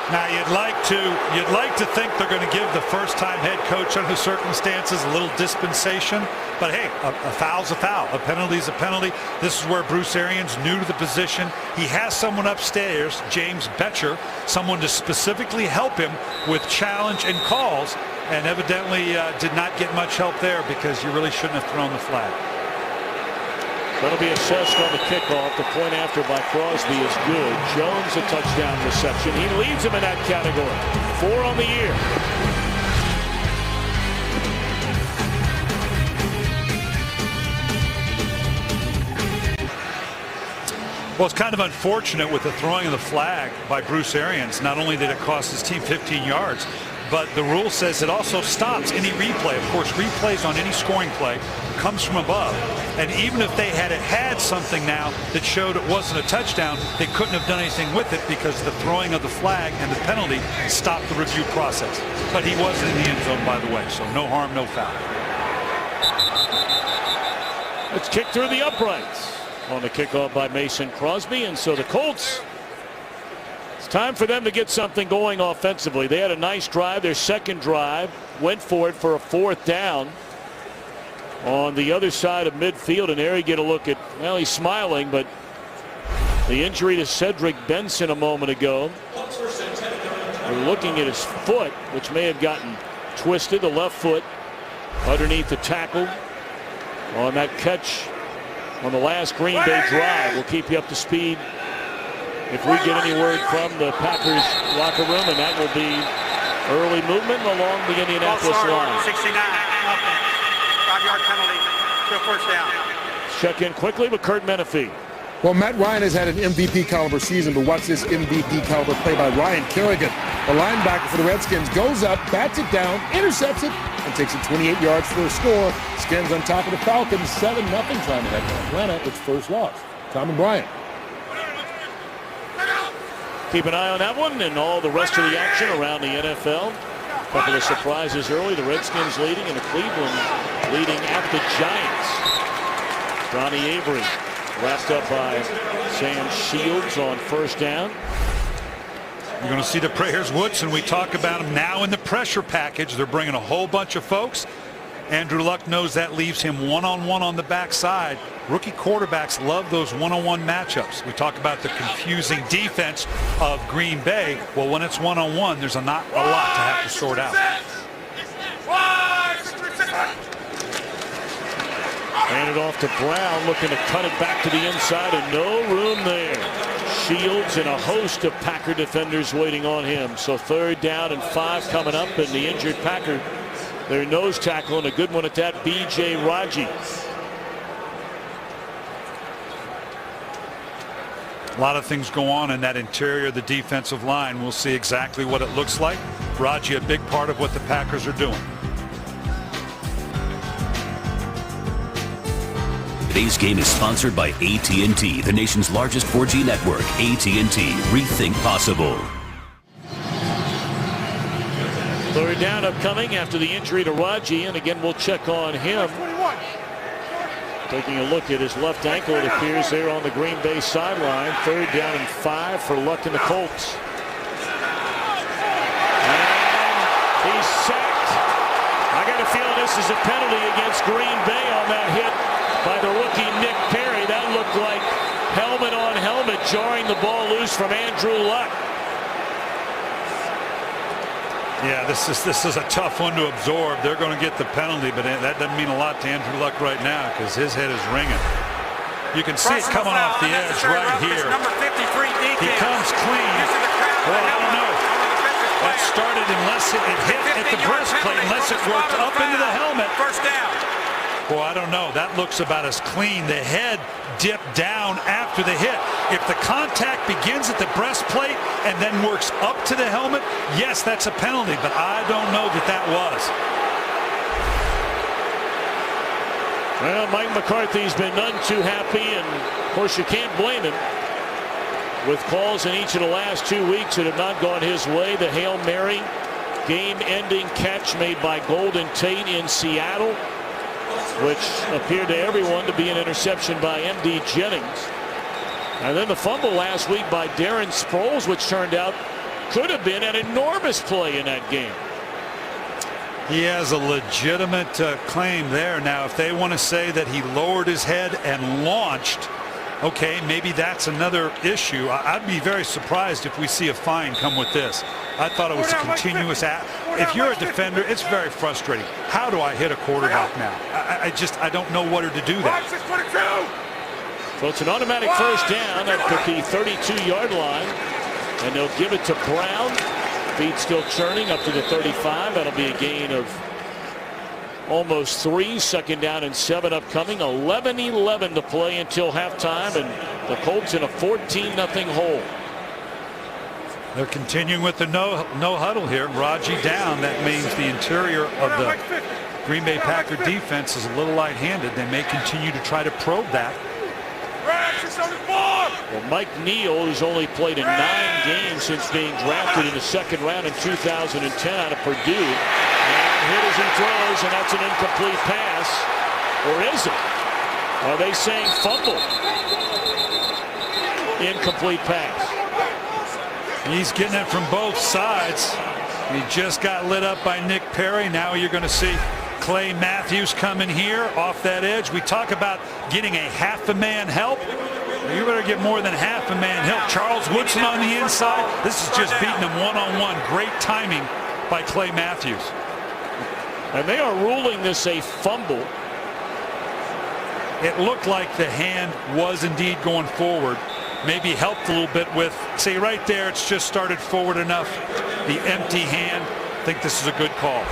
S4: Now, you'd like to think they're going to give the first-time head coach under the circumstances a little dispensation. But hey, a foul's a foul. A penalty's a penalty. This is where Bruce Arians, new to the position, he has someone upstairs, James Betcher, someone to specifically help him with challenge and calls, and evidently did not get much help there because you really shouldn't have thrown the flag.
S1: That'll be assessed on the kickoff. The point after by Crosby is good. Jones a touchdown reception. He leads him in that category. 4 on the year.
S4: Well, it's kind of unfortunate with the throwing of the flag by Bruce Arians. Not only did it cost his team 15 yards, but the rule says it also stops any replay. Of course, replays on any scoring play comes from above. And even if they had something now that showed it wasn't a touchdown, they couldn't have done anything with it because the throwing of the flag and the penalty stopped the review process. But he wasn't in the end zone, by the way, so no harm, no foul.
S1: It's kicked through the uprights on the kickoff by Mason Crosby, and so the Colts, it's time for them to get something going offensively. They had a nice drive, their second drive, went for it for a 4th down on the other side of midfield, and there you get a look at, well, he's smiling, but the injury to Cedric Benson a moment ago. We're looking at his foot, which may have gotten twisted, the left foot underneath the tackle on that catch on the last Green Bay drive. We'll keep you up to speed if we get any word from the Packers locker room, and that will be early movement along the Indianapolis line.
S7: 69, offense. 5-yard penalty, still first down.
S1: Check in quickly with Kurt Menefee.
S6: Well, Matt Ryan has had an MVP caliber season, but watch this MVP caliber play by Ryan Kerrigan. The linebacker for the Redskins goes up, bats it down, intercepts it, and takes it 28 yards for a score. Skins on top of the Falcons, 7-0, trying to head to Atlanta, its first loss. Tom and Brian.
S1: Keep an eye on that one and all the rest of the action around the NFL. A couple of surprises early. The Redskins leading and the Cleveland leading at the Giants. Johnny Avery Wrapped up by Sam Shields on first down.
S4: You're going to see the prayers Woodson. We talk about him now in the pressure package. They're bringing a whole bunch of folks. Andrew Luck knows that leaves him one-on-one on the backside. Rookie quarterbacks love those one-on-one matchups. We talk about the confusing defense of Green Bay. Well, when it's one-on-one, there's not a lot to have to sort out.
S1: Hand it off to Brown, looking to cut it back to the inside, and no room there. Shields and a host of Packer defenders waiting on him. So 3rd down and 5 coming up, and the injured Packer, their nose tackle, and a good one at that, B.J. Raji.
S4: A lot of things go on in that interior of the defensive line. We'll see exactly what it looks like. Raji, a big part of what the Packers are doing.
S5: Today's game is sponsored by AT&T, the nation's largest 4G network. AT&T, rethink possible.
S1: 3rd down upcoming after the injury to Raji, and again we'll check on him. Taking a look at his left ankle, it appears there on the Green Bay sideline. 3rd down and 5 for Luck and the Colts. And he's sacked. I got a feeling this is a penalty against Green Bay on that hit by the rookie Nick Perry. That looked like helmet on helmet, jarring the ball loose from Andrew Luck.
S4: Yeah, this is a tough one to absorb. They're going to get the penalty, but that doesn't mean a lot to Andrew Luck right now because his head is ringing. You can see it coming off the edge right here. He comes clean. Well, I don't know. That started unless it hit at the breastplate, unless it worked up into the helmet.
S7: First down.
S4: Well, I don't know. That looks about as clean. The head dipped down after the hit. If the contact begins at the breastplate and then works up to the helmet, yes, that's a penalty, but I don't know that that was.
S1: Well, Mike McCarthy's been none too happy, and of course you can't blame him. With calls in each of the last 2 weeks that have not gone his way. The Hail Mary game-ending catch made by Golden Tate in Seattle, which appeared to everyone to be an interception by M.D. Jennings. And then the fumble last week by Darren Sproles, which turned out could have been an enormous play in that game.
S4: He has a legitimate claim there. Now, if they want to say that he lowered his head and launched, okay, maybe that's another issue. I'd be very surprised if we see a fine come with this. I thought it was a continuous if you're a defender, it's very frustrating. How do I hit a quarterback now? I don't know what to do that.
S1: So it's an automatic first down at the 32-yard line, and they'll give it to Brown. Feet still churning up to the 35. That'll be a gain of almost 3. 2nd down and 7 upcoming. 11-11 to play until halftime, and the Colts in a 14-0 hole.
S4: They're continuing with the no huddle here. Raji down. That means the interior of the Green Bay Packer defense is a little light-handed. They may continue to try to probe that.
S1: Well, Mike Neal, who's only played in 9 games since being drafted in the 2nd round in 2010 out of Purdue, and hit as he throws, and that's an incomplete pass. Or is it? Are they saying fumble? Incomplete pass.
S4: He's getting it from both sides. He just got lit up by Nick Perry. Now you're going to see Clay Matthews coming here off that edge. We talk about getting a half-a-man help. You better get more than half-a-man help. Charles Woodson on the inside. This is just beating him one-on-one. Great timing by Clay Matthews.
S1: And they are ruling this a fumble.
S4: It looked like the hand was indeed going forward. Maybe helped a little bit with, see right there, it's just started forward enough. The empty hand. I think this is a good call.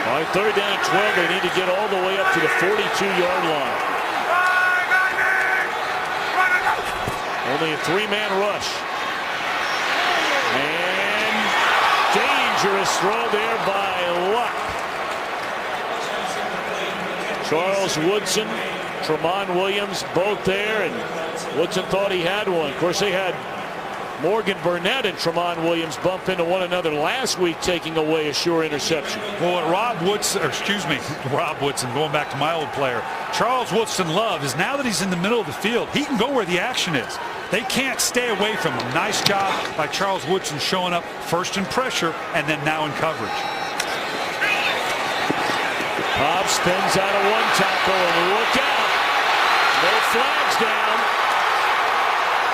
S1: All right, 3rd down and 12. They need to get all the way up to the 42-yard line. Only a 3-man rush. And dangerous throw there by Luck. Charles Woodson, Tramon Williams, both there, and Woodson thought he had one. Of course, they had Morgan Burnett and Tramon Williams bump into one another last week, taking away a sure interception.
S4: Well, what Rob Woodson, going back to my old player, Charles Woodson Love, is now that he's in the middle of the field, he can go where the action is. They can't stay away from him. Nice job by Charles Woodson showing up first in pressure and then now in coverage.
S1: Cobb spins out of one tackle, and look out. No flags down.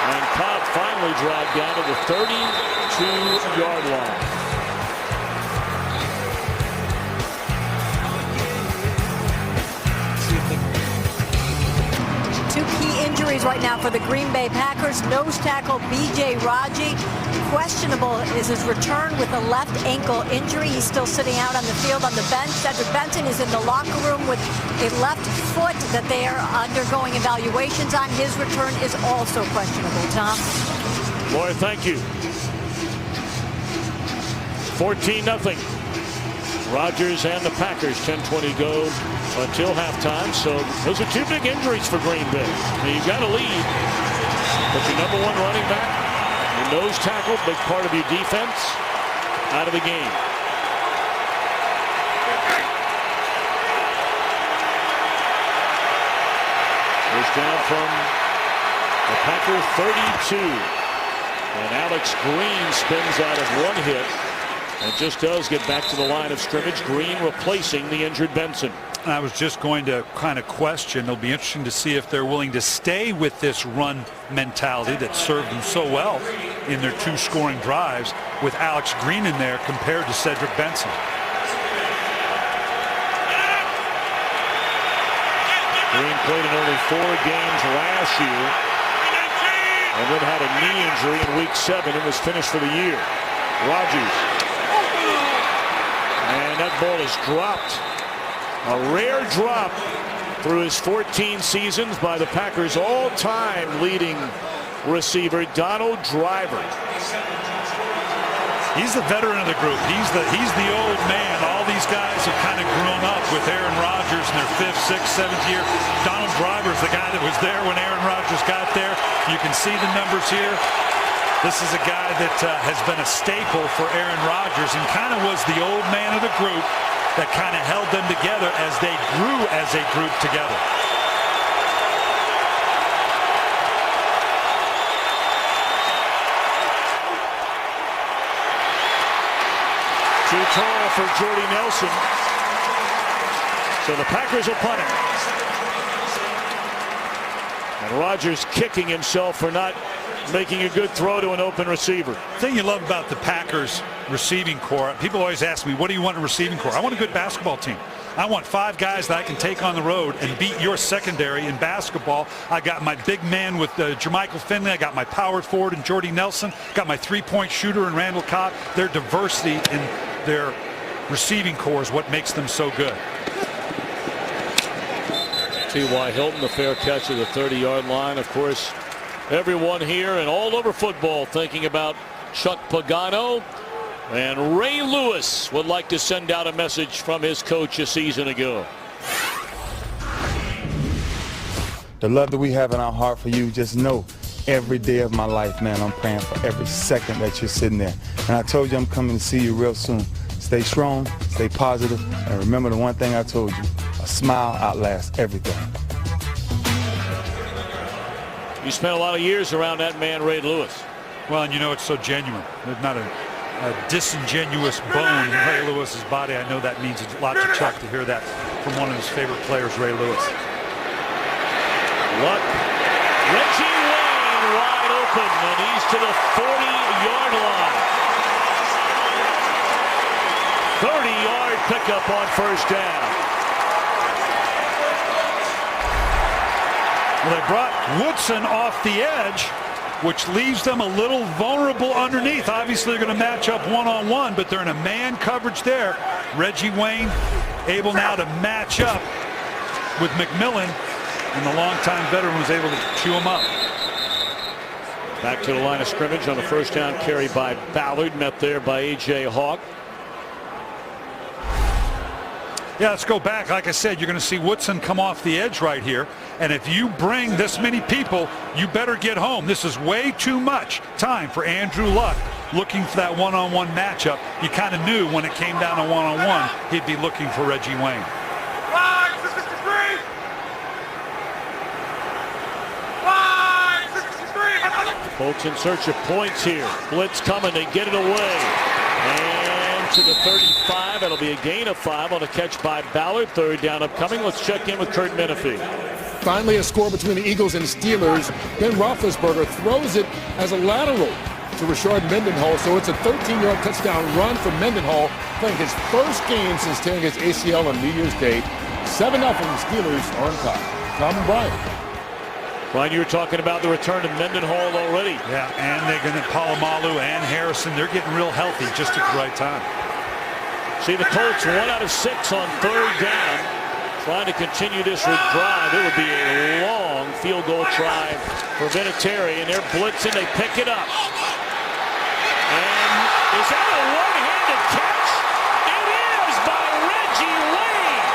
S1: And Cobb finally dragged down to the 32-yard line.
S2: Two key injuries right now for the Green Bay Packers. Nose tackle B.J. Raji. Questionable is his return with a left ankle injury. He's still sitting out on the field on the bench. Cedric Benson is in the locker room with a left foot that they are undergoing evaluations on. His return is also questionable. Tom?
S1: Boy, thank you. 14-0. Rodgers and the Packers. 10:20 go until halftime. So those are two big injuries for Green Bay. Now, you've got to lead, but your number one running back, your nose tackle, big part of your defense, out of the game. First down from the Packer 32. And Alex Green spins out of one hit and just does get back to the line of scrimmage. Green replacing the injured Benson.
S4: I was just going to kind of question. It'll be interesting to see if they're willing to stay with this run mentality that served them so well in their two scoring drives with Alex Green in there compared to Cedric Benson.
S1: Green played in only 4 games last year and then had a knee injury in week 7 and was finished for the year. Rodgers. And that ball is dropped. A rare drop through his 14 seasons by the Packers' all-time leading receiver, Donald Driver.
S4: He's the veteran of the group. He's the old man. All these guys have kind of grown up with Aaron Rodgers in their 5th, 6th, 7th year. Donald Driver's the guy that was there when Aaron Rodgers got there. You can see the numbers here. This is a guy that has been a staple for Aaron Rodgers and kind of was the old man of the group that kind of held them together as they grew as a group together.
S1: Too tall for Jordy Nelson. So the Packers will punt it. And Rodgers kicking himself for not making a good throw to an open receiver.
S4: The thing you love about the Packers receiving core, people always ask me, what do you want in a receiving core? I want a good basketball team. I want 5 guys that I can take on the road and beat your secondary in basketball. I got my big man with Jermichael Finley. I got my power forward in Jordy Nelson. Got my 3-point shooter in Randall Cobb. Their diversity in their receiving core is what makes them so good.
S1: T.Y. Hilton, the fair catch of the 30-yard line. Of course, everyone here and all over football thinking about Chuck Pagano. And Ray Lewis would like to send out a message from his coach a season ago.
S8: The love that we have in our heart for you, just know every day of my life, man, I'm praying for every second that you're sitting there. And I told you I'm coming to see you real soon. Stay strong, stay positive, and remember the one thing I told you, a smile outlasts everything.
S1: You spent a lot of years around that man, Ray Lewis.
S4: Well, and you know it's so genuine. There's not a disingenuous bone in Ray Lewis's body. I know that means a lot to Chuck to hear that from one of his favorite players, Ray Lewis.
S1: What? Reggie Wayne wide open, and he's to the 40-yard line. 30-yard pickup on first down.
S4: Well, they brought Woodson off the edge, which leaves them a little vulnerable underneath. Obviously, they're going to match up one-on-one, but they're in a man coverage there. Reggie Wayne able now to match up with McMillan, and the longtime veteran was able to chew him up.
S1: Back to the line of scrimmage on the first down carry by Ballard, met there by A.J. Hawk.
S4: Yeah, let's go back. Like I said, you're going to see Woodson come off the edge right here. And if you bring this many people, you better get home. This is way too much time for Andrew Luck looking for that one-on-one matchup. You kind of knew when it came down to one-on-one, he'd be looking for Reggie Wayne.
S1: Colts in search of points here. Blitz coming, they get it away. And to the 35, it'll be a gain of 5 on a catch by Ballard. Third down upcoming. Let's check in with Kurt Menefee.
S6: Finally a score between the Eagles and Steelers. Ben Roethlisberger throws it as a lateral to Rashard Mendenhall, so it's a 13-yard touchdown run for Mendenhall, playing his first game since tearing his ACL on New Year's Day. 7-0 Steelers on top. Tom and Brian.
S1: Brian, you were talking about the return of Mendenhall already.
S4: Yeah, and they're going to Palomalu and Harrison. They're getting real healthy just at the right time.
S1: See the Colts 1 out of 6 on third down. Trying to continue this drive. It would be a long field goal try for Vinatieri, and they're blitzing. They pick it up. And is that a one-handed catch? It is by Reggie Wayne.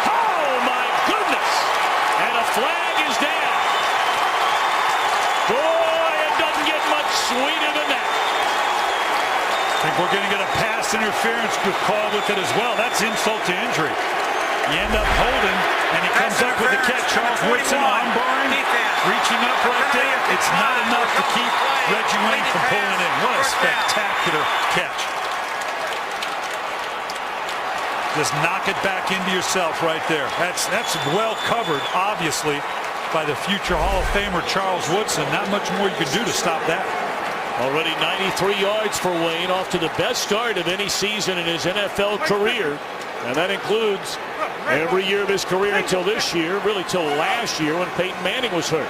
S1: Oh, my goodness. And a flag is down. Boy, it doesn't get much sweeter than that.
S4: I think we're going to get a pass interference call with it as well. That's insult to injury. You end up holding, and he comes up with the catch. Charles Woodson armbarring, reaching up right there. It's not enough to keep Reggie Wayne from pulling in. What a spectacular catch. Just knock it back into yourself right there. That's well covered, obviously, by the future Hall of Famer Charles Woodson. Not much more you can do to stop that.
S1: Already 93 yards for Wayne, off to the best start of any season in his NFL career. And that includes every year of his career until this year, really till last year when Peyton Manning was hurt.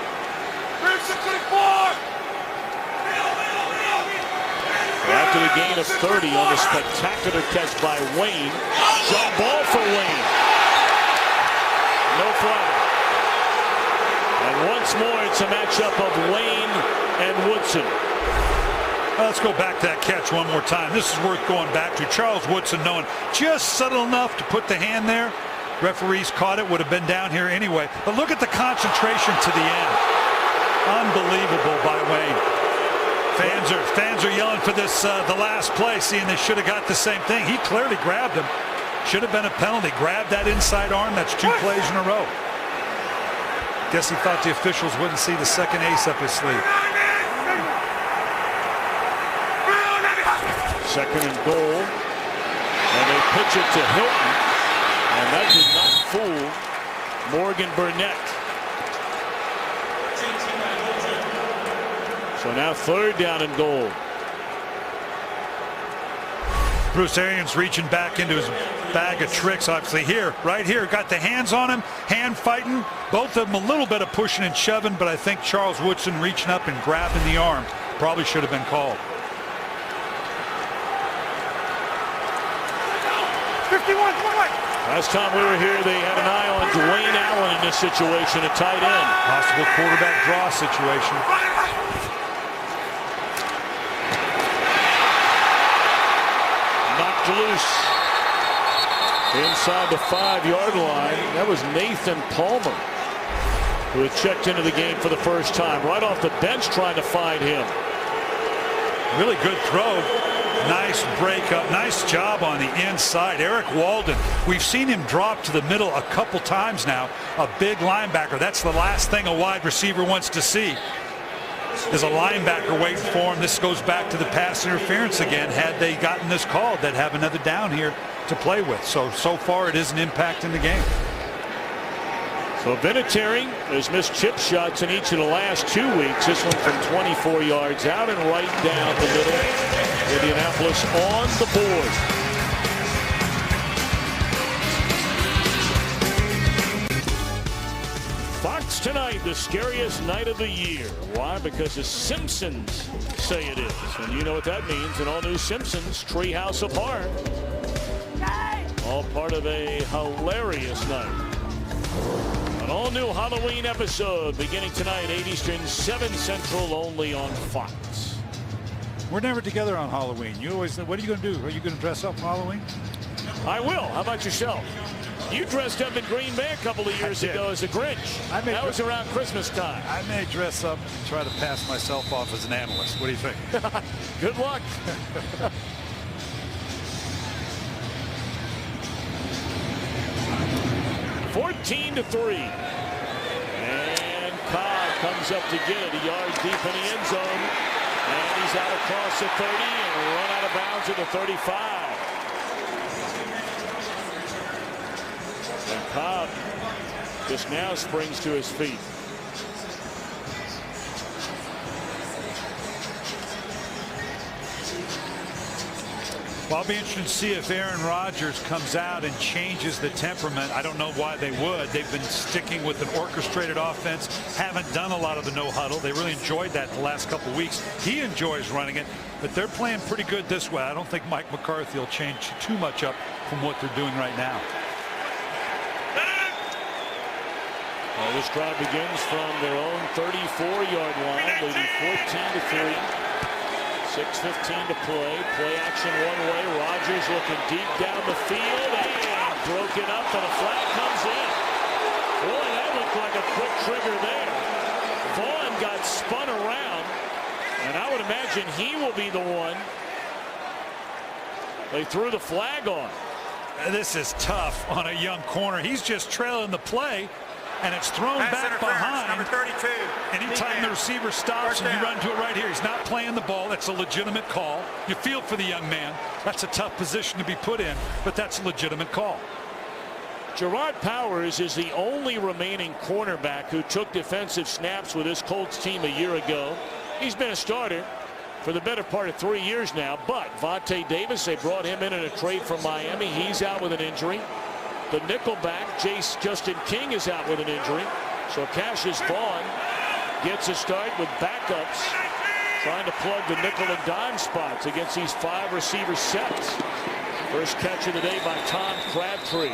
S1: After the gain of 30 on the spectacular catch by Wayne, jump ball for Wayne. No flag. And once more, it's a matchup of Wayne and Woodson.
S4: Let's go back to that catch one more time. This is worth going back to. Charles Woodson knowing just subtle enough to put the hand there. Referees caught it, would have been down here anyway. But look at the concentration to the end. Unbelievable by Wayne. Fans are yelling for this the last play, seeing they should have got the same thing. He clearly grabbed him. Should have been a penalty. Grabbed that inside arm. That's 2 plays in a row. Guess he thought the officials wouldn't see the second ace up his sleeve.
S1: Second and goal, and they pitch it to Hilton, and that did not fool Morgan Burnett. So now third down and goal.
S4: Bruce Arians reaching back into his bag of tricks. Obviously here, right here, got the hands on him, hand fighting. Both of them a little bit of pushing and shoving, but I think Charles Woodson reaching up and grabbing the arm probably should have been called.
S3: 51,
S1: Last time we were here, they had an eye on Dwayne Allen in this situation, a tight end.
S4: Possible quarterback draw situation.
S1: Knocked loose inside the 5-yard line. That was Nathan Palmer, who had checked into the game for the first time. Right off the bench trying to find him.
S4: Really good throw. Nice breakup. Nice job on the inside. Eric Walden, we've seen him drop to the middle a couple times now. A big linebacker. That's the last thing a wide receiver wants to see. There's a linebacker waiting for him. This goes back to the pass interference again. Had they gotten this called, they'd have another down here to play with. So far it isn't impacting the game.
S1: So Vinatieri has missed chip shots in each of the last 2 weeks. This one from 24 yards out and right down the middle. Indianapolis on the board. Fox tonight, the scariest night of the year. Why? Because the Simpsons say it is. And you know what that means. An all-new Simpsons Treehouse of Horror. All part of a hilarious night. An all-new Halloween episode beginning tonight, 8 Eastern, 7 Central, only on Fox.
S4: We're never together on Halloween. You always, what are you going to do? Are you going to dress up for Halloween?
S1: I will. How about yourself? You dressed up in Green Bay a couple of years ago as a Grinch. That was around Christmas time.
S4: I may dress up and try to pass myself off as an analyst. What do you think?
S1: Good luck. (14-3). And Cobb comes up to get it a yard deep in the end zone. And he's out across the 30 and run out of bounds at the 35. And Cobb just now springs to his feet.
S4: Well, I'll be interested to see if Aaron Rodgers comes out and changes the temperament. I don't know why they would. They've been sticking with an orchestrated offense, haven't done a lot of the no huddle. They really enjoyed that the last couple of weeks. He enjoys running it, but they're playing pretty good this way. I don't think Mike McCarthy will change too much up from what they're doing right now.
S1: Well, this drive begins from their own 34-yard line, leading 14-3. 6:15 to play. Play action one way. Rodgers looking deep down the field and broken up, and a flag comes in. Boy, that looked like a quick trigger there. Vaughn got spun around, and I would imagine he will be the one they threw the flag on.
S4: This is tough on a young corner. He's just trailing the play, and it's thrown back behind.
S7: Number 32.
S4: Anytime the receiver stops and you run to it right here, he's not playing the ball. That's a legitimate call. You feel for the young man. That's a tough position to be put in, but that's a legitimate call.
S1: Gerard Powers is the only remaining cornerback who took defensive snaps with this Colts team a year ago. He's been a starter for the better part of 3 years now, but Vontae Davis, they brought him in a trade from Miami. He's out with an injury. The nickelback, Justin King, is out with an injury. So Cassius Vaughn gets a start with backups, trying to plug the nickel and dime spots against these 5 receiver sets. First catch of the day by Tom Crabtree.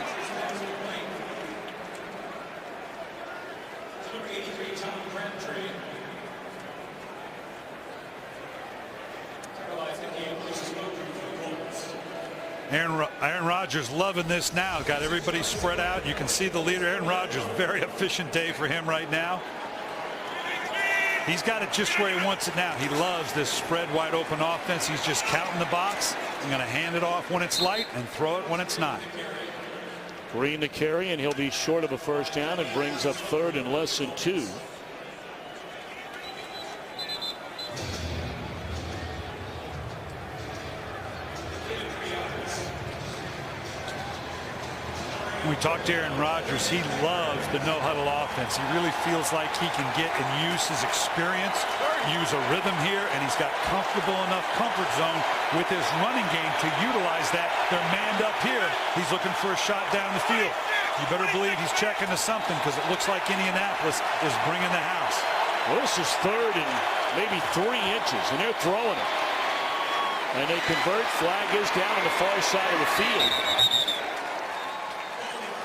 S4: Aaron Rodgers loving this now. Got everybody spread out. You can see the leader, Aaron Rodgers. Very efficient day for him right now. He's got it just where he wants it now. He loves this spread wide open offense. He's just counting the box. I'm going to hand it off when it's light and throw it when it's not.
S1: Green to carry, and he'll be short of a first down. It brings up 3rd and less than 2.
S4: When we talked to Aaron Rodgers, he loves the no-huddle offense. He really feels like he can get and use his experience, use a rhythm here, and he's got comfortable enough comfort zone with his running game to utilize that. They're manned up here. He's looking for a shot down the field. You better believe he's checking to something, because it looks like Indianapolis is bringing the house.
S1: Well, this is 3rd and maybe 3 inches, and they're throwing it. And they convert. Flag is down on the far side of the field.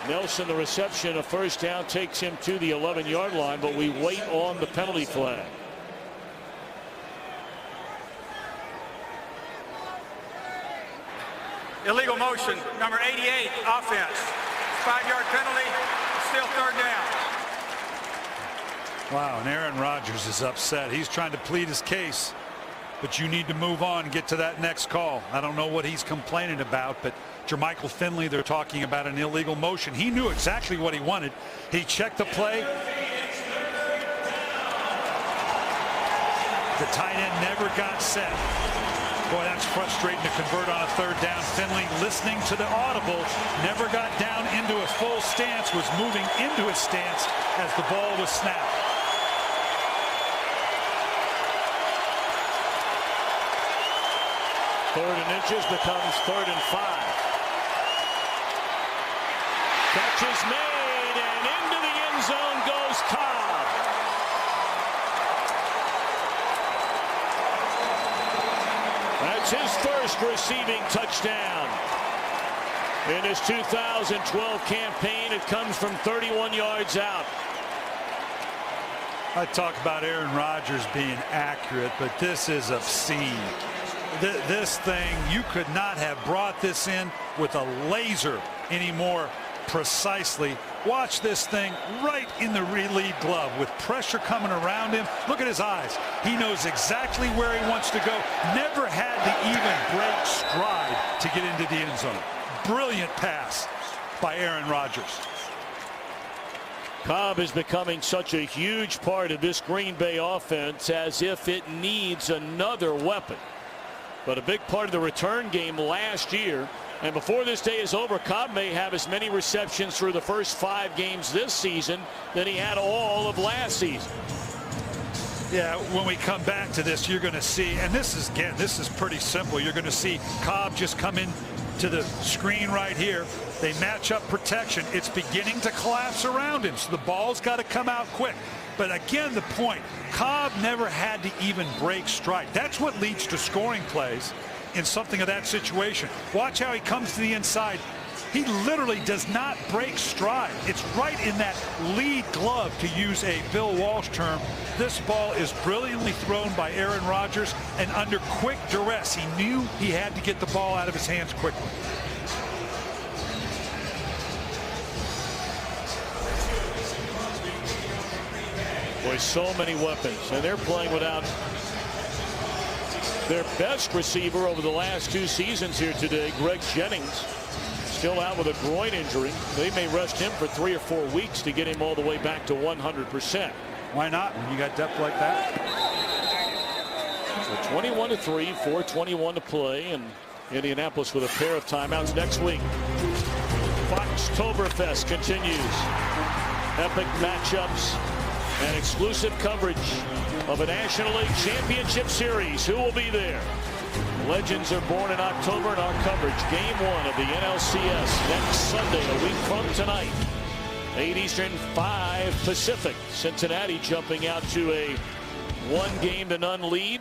S1: Nelson, the reception, a first down, takes him to the 11-yard line, but we wait on the penalty flag.
S7: Illegal motion, number 88, offense. 5-yard penalty, still 3rd down.
S4: Wow, and Aaron Rodgers is upset. He's trying to plead his case, but you need to move on and get to that next call. I don't know what he's complaining about, but Jermichael Finley, they're talking about an illegal motion. He knew exactly what he wanted. He checked the play. The tight end never got set. Boy, that's frustrating to convert on a 3rd down. Finley, listening to the audible, never got down into a full stance, was moving into his stance as the ball was snapped.
S1: Third and inches becomes 3rd and 5. Catch is made, and into the end zone goes Cobb. That's his first receiving touchdown in his 2012 campaign. It comes from 31 yards out.
S4: I talk about Aaron Rodgers being accurate, but this is obscene. This thing, you could not have brought this in with a laser any more precisely. Watch this thing right in the lead glove with pressure coming around him. Look at his eyes. He knows exactly where he wants to go. Never had to even break stride to get into the end zone. Brilliant pass by Aaron Rodgers.
S1: Cobb is becoming such a huge part of this Green Bay offense, as if it needs another weapon. But a big part of the return game last year. And before this day is over, Cobb may have as many receptions through the first 5 games this season than he had all of last season.
S4: Yeah, when we come back to this, you're going to see, and this is pretty simple. You're going to see Cobb just come in to the screen right here. They match up protection. It's beginning to collapse around him, so the ball's got to come out quick. But again, the point, Cobb never had to even break stride. That's what leads to scoring plays in something of that situation. Watch how he comes to the inside. He literally does not break stride. It's right in that lead glove, to use a Bill Walsh term. This ball is brilliantly thrown by Aaron Rodgers, and under quick duress, he knew he had to get the ball out of his hands quickly.
S1: Boy, so many weapons, and they're playing without their best receiver over the last 2 seasons here today. Greg Jennings still out with a groin injury. They may rest him for 3 or 4 weeks to get him all the way back to 100%.
S4: Why not when you got depth like that?
S1: So 21-3, 4:21 to play, and Indianapolis with a pair of timeouts next week. Foxtoberfest continues. Epic matchups and exclusive coverage of a National League Championship Series. Who will be there? Legends are born in October, and our coverage, Game 1 of the NLCS, next Sunday, a week from tonight. 8 Eastern, 5 Pacific. Cincinnati jumping out to a 1-0 lead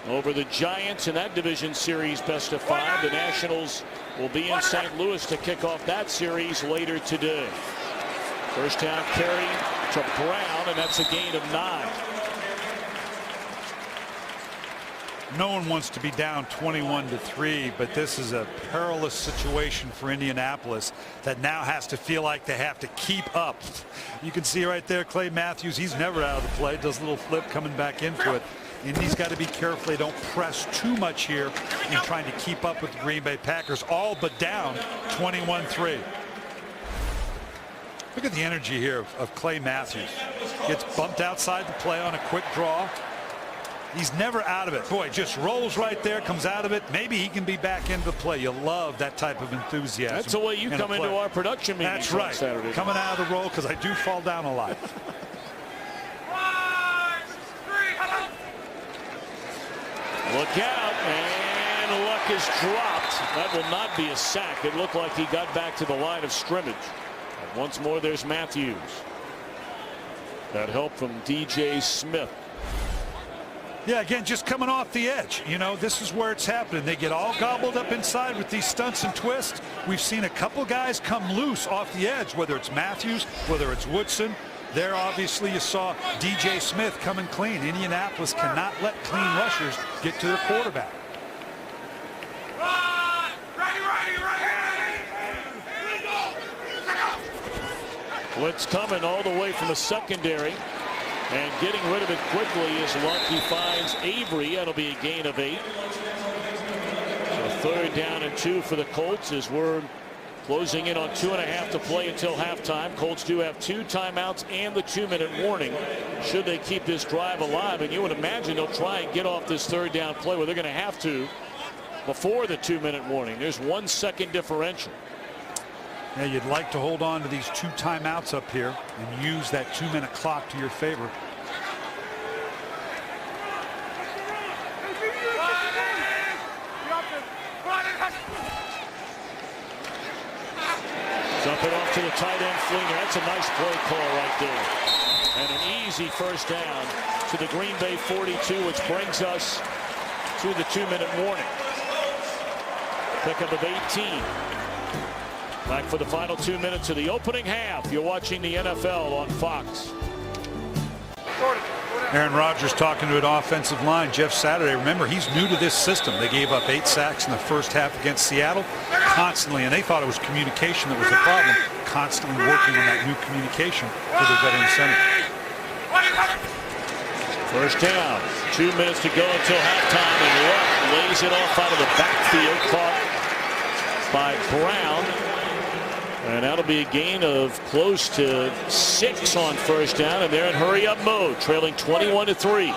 S1: over the Giants in that division series best of 5. The Nationals will be in St. Louis to kick off that series later today. First down carry to Brown, and that's a gain of 9.
S4: No one wants to be down 21-3, but this is a perilous situation for Indianapolis that now has to feel like they have to keep up. You can see right there Clay Matthews, he's never out of the play, does a little flip coming back into it. Indy's got to be careful they don't press too much here in trying to keep up with the Green Bay Packers, all but down 21-3. Look at the energy here of Clay Matthews. Gets bumped outside the play on a quick draw. He's never out of it. Boy, just rolls right there, comes out of it. Maybe he can be back into the play. You love that type of enthusiasm.
S1: That's the way you come into our production meetings.
S4: That's right.
S1: On Saturday.
S4: Coming out of the roll, because I do fall down a lot.
S1: Look out, and luck is dropped. That will not be a sack. It looked like he got back to the line of scrimmage. And once more, there's Matthews. That help from DJ Smith.
S4: Yeah, again, just coming off the edge. You know, this is where it's happening. They get all gobbled up inside with these stunts and twists. We've seen a couple guys come loose off the edge, whether it's Matthews, whether it's Woodson. There, obviously, you saw DJ Smith coming clean. Indianapolis cannot let clean rushers get to the quarterback.
S1: Blitz coming all the way from the secondary. And getting rid of it quickly is Luck. He finds Avery. That'll be a gain of 8. So 3rd down and 2 for the Colts as we're closing in on 2.5 to play until halftime. Colts do have 2 timeouts and the 2-minute warning should they keep this drive alive. And you would imagine they'll try and get off this 3rd down play where they're going to have to before the 2-minute warning. There's 1 second differential.
S4: Yeah, you'd like to hold on to these 2 timeouts up here and use that 2-minute clock to your favor.
S1: Dump it off to the tight end, Flinger. That's a nice play call right there. And an easy first down to the Green Bay 42, which brings us to the 2-minute warning. Pickup of 18. Back for the final 2 minutes of the opening half. You're watching the NFL on Fox.
S4: Aaron Rodgers talking to an offensive line. Jeff Saturday, remember, he's new to this system. They gave up 8 sacks in the first half against Seattle. constantly, and they thought it was communication that was the problem, constantly working on that new communication for the veteran center.
S1: First down, 2 minutes to go until halftime, and Luck lays it off out of the backfield, caught by Brown. And that'll be a gain of close to 6 on first down, and they're in hurry-up mode, trailing 21-3.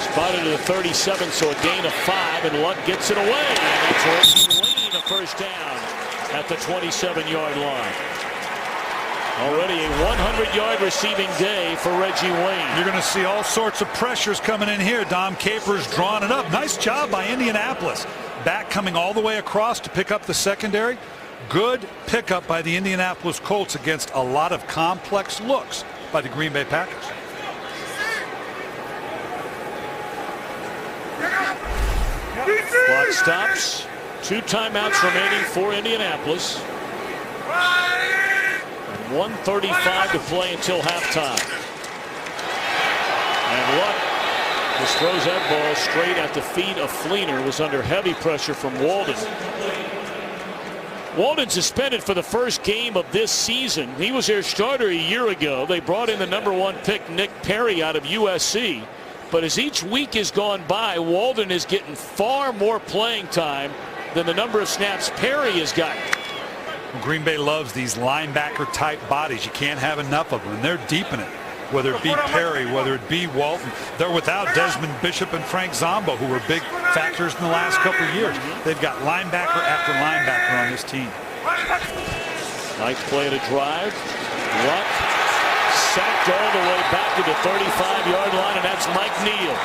S1: Spotted at the 37, so a gain of 5, and Luck gets it away. And that's Reggie Wayne, a first down at the 27-yard line. Already a 100-yard receiving day for Reggie Wayne.
S4: You're going to see all sorts of pressures coming in here. Dom Capers drawing it up. Nice job by Indianapolis. Back coming all the way across to pick up the secondary. Good pickup by the Indianapolis Colts against a lot of complex looks by the Green Bay Packers.
S1: Clock stops. 2 timeouts remaining for Indianapolis. 1:35 to play until halftime. And Luck just throws that ball straight at the feet of Fleener. Was under heavy pressure from Walden. Walden suspended for the first game of this season. He was their starter a year ago. They brought in the #1 pick Nick Perry out of USC. But as each week has gone by, Walden is getting far more playing time than the number of snaps Perry has gotten.
S4: Green Bay loves these linebacker type bodies. You can't have enough of them, and they're deep in it. Whether it be Perry, whether it be Walton, they're without Desmond Bishop and Frank Zombo, who were big factors in the last couple of years. They've got linebacker after linebacker on this team.
S1: Nice play to drive. Luck sacked all the way back to the 35-yard line, and that's Mike Neal.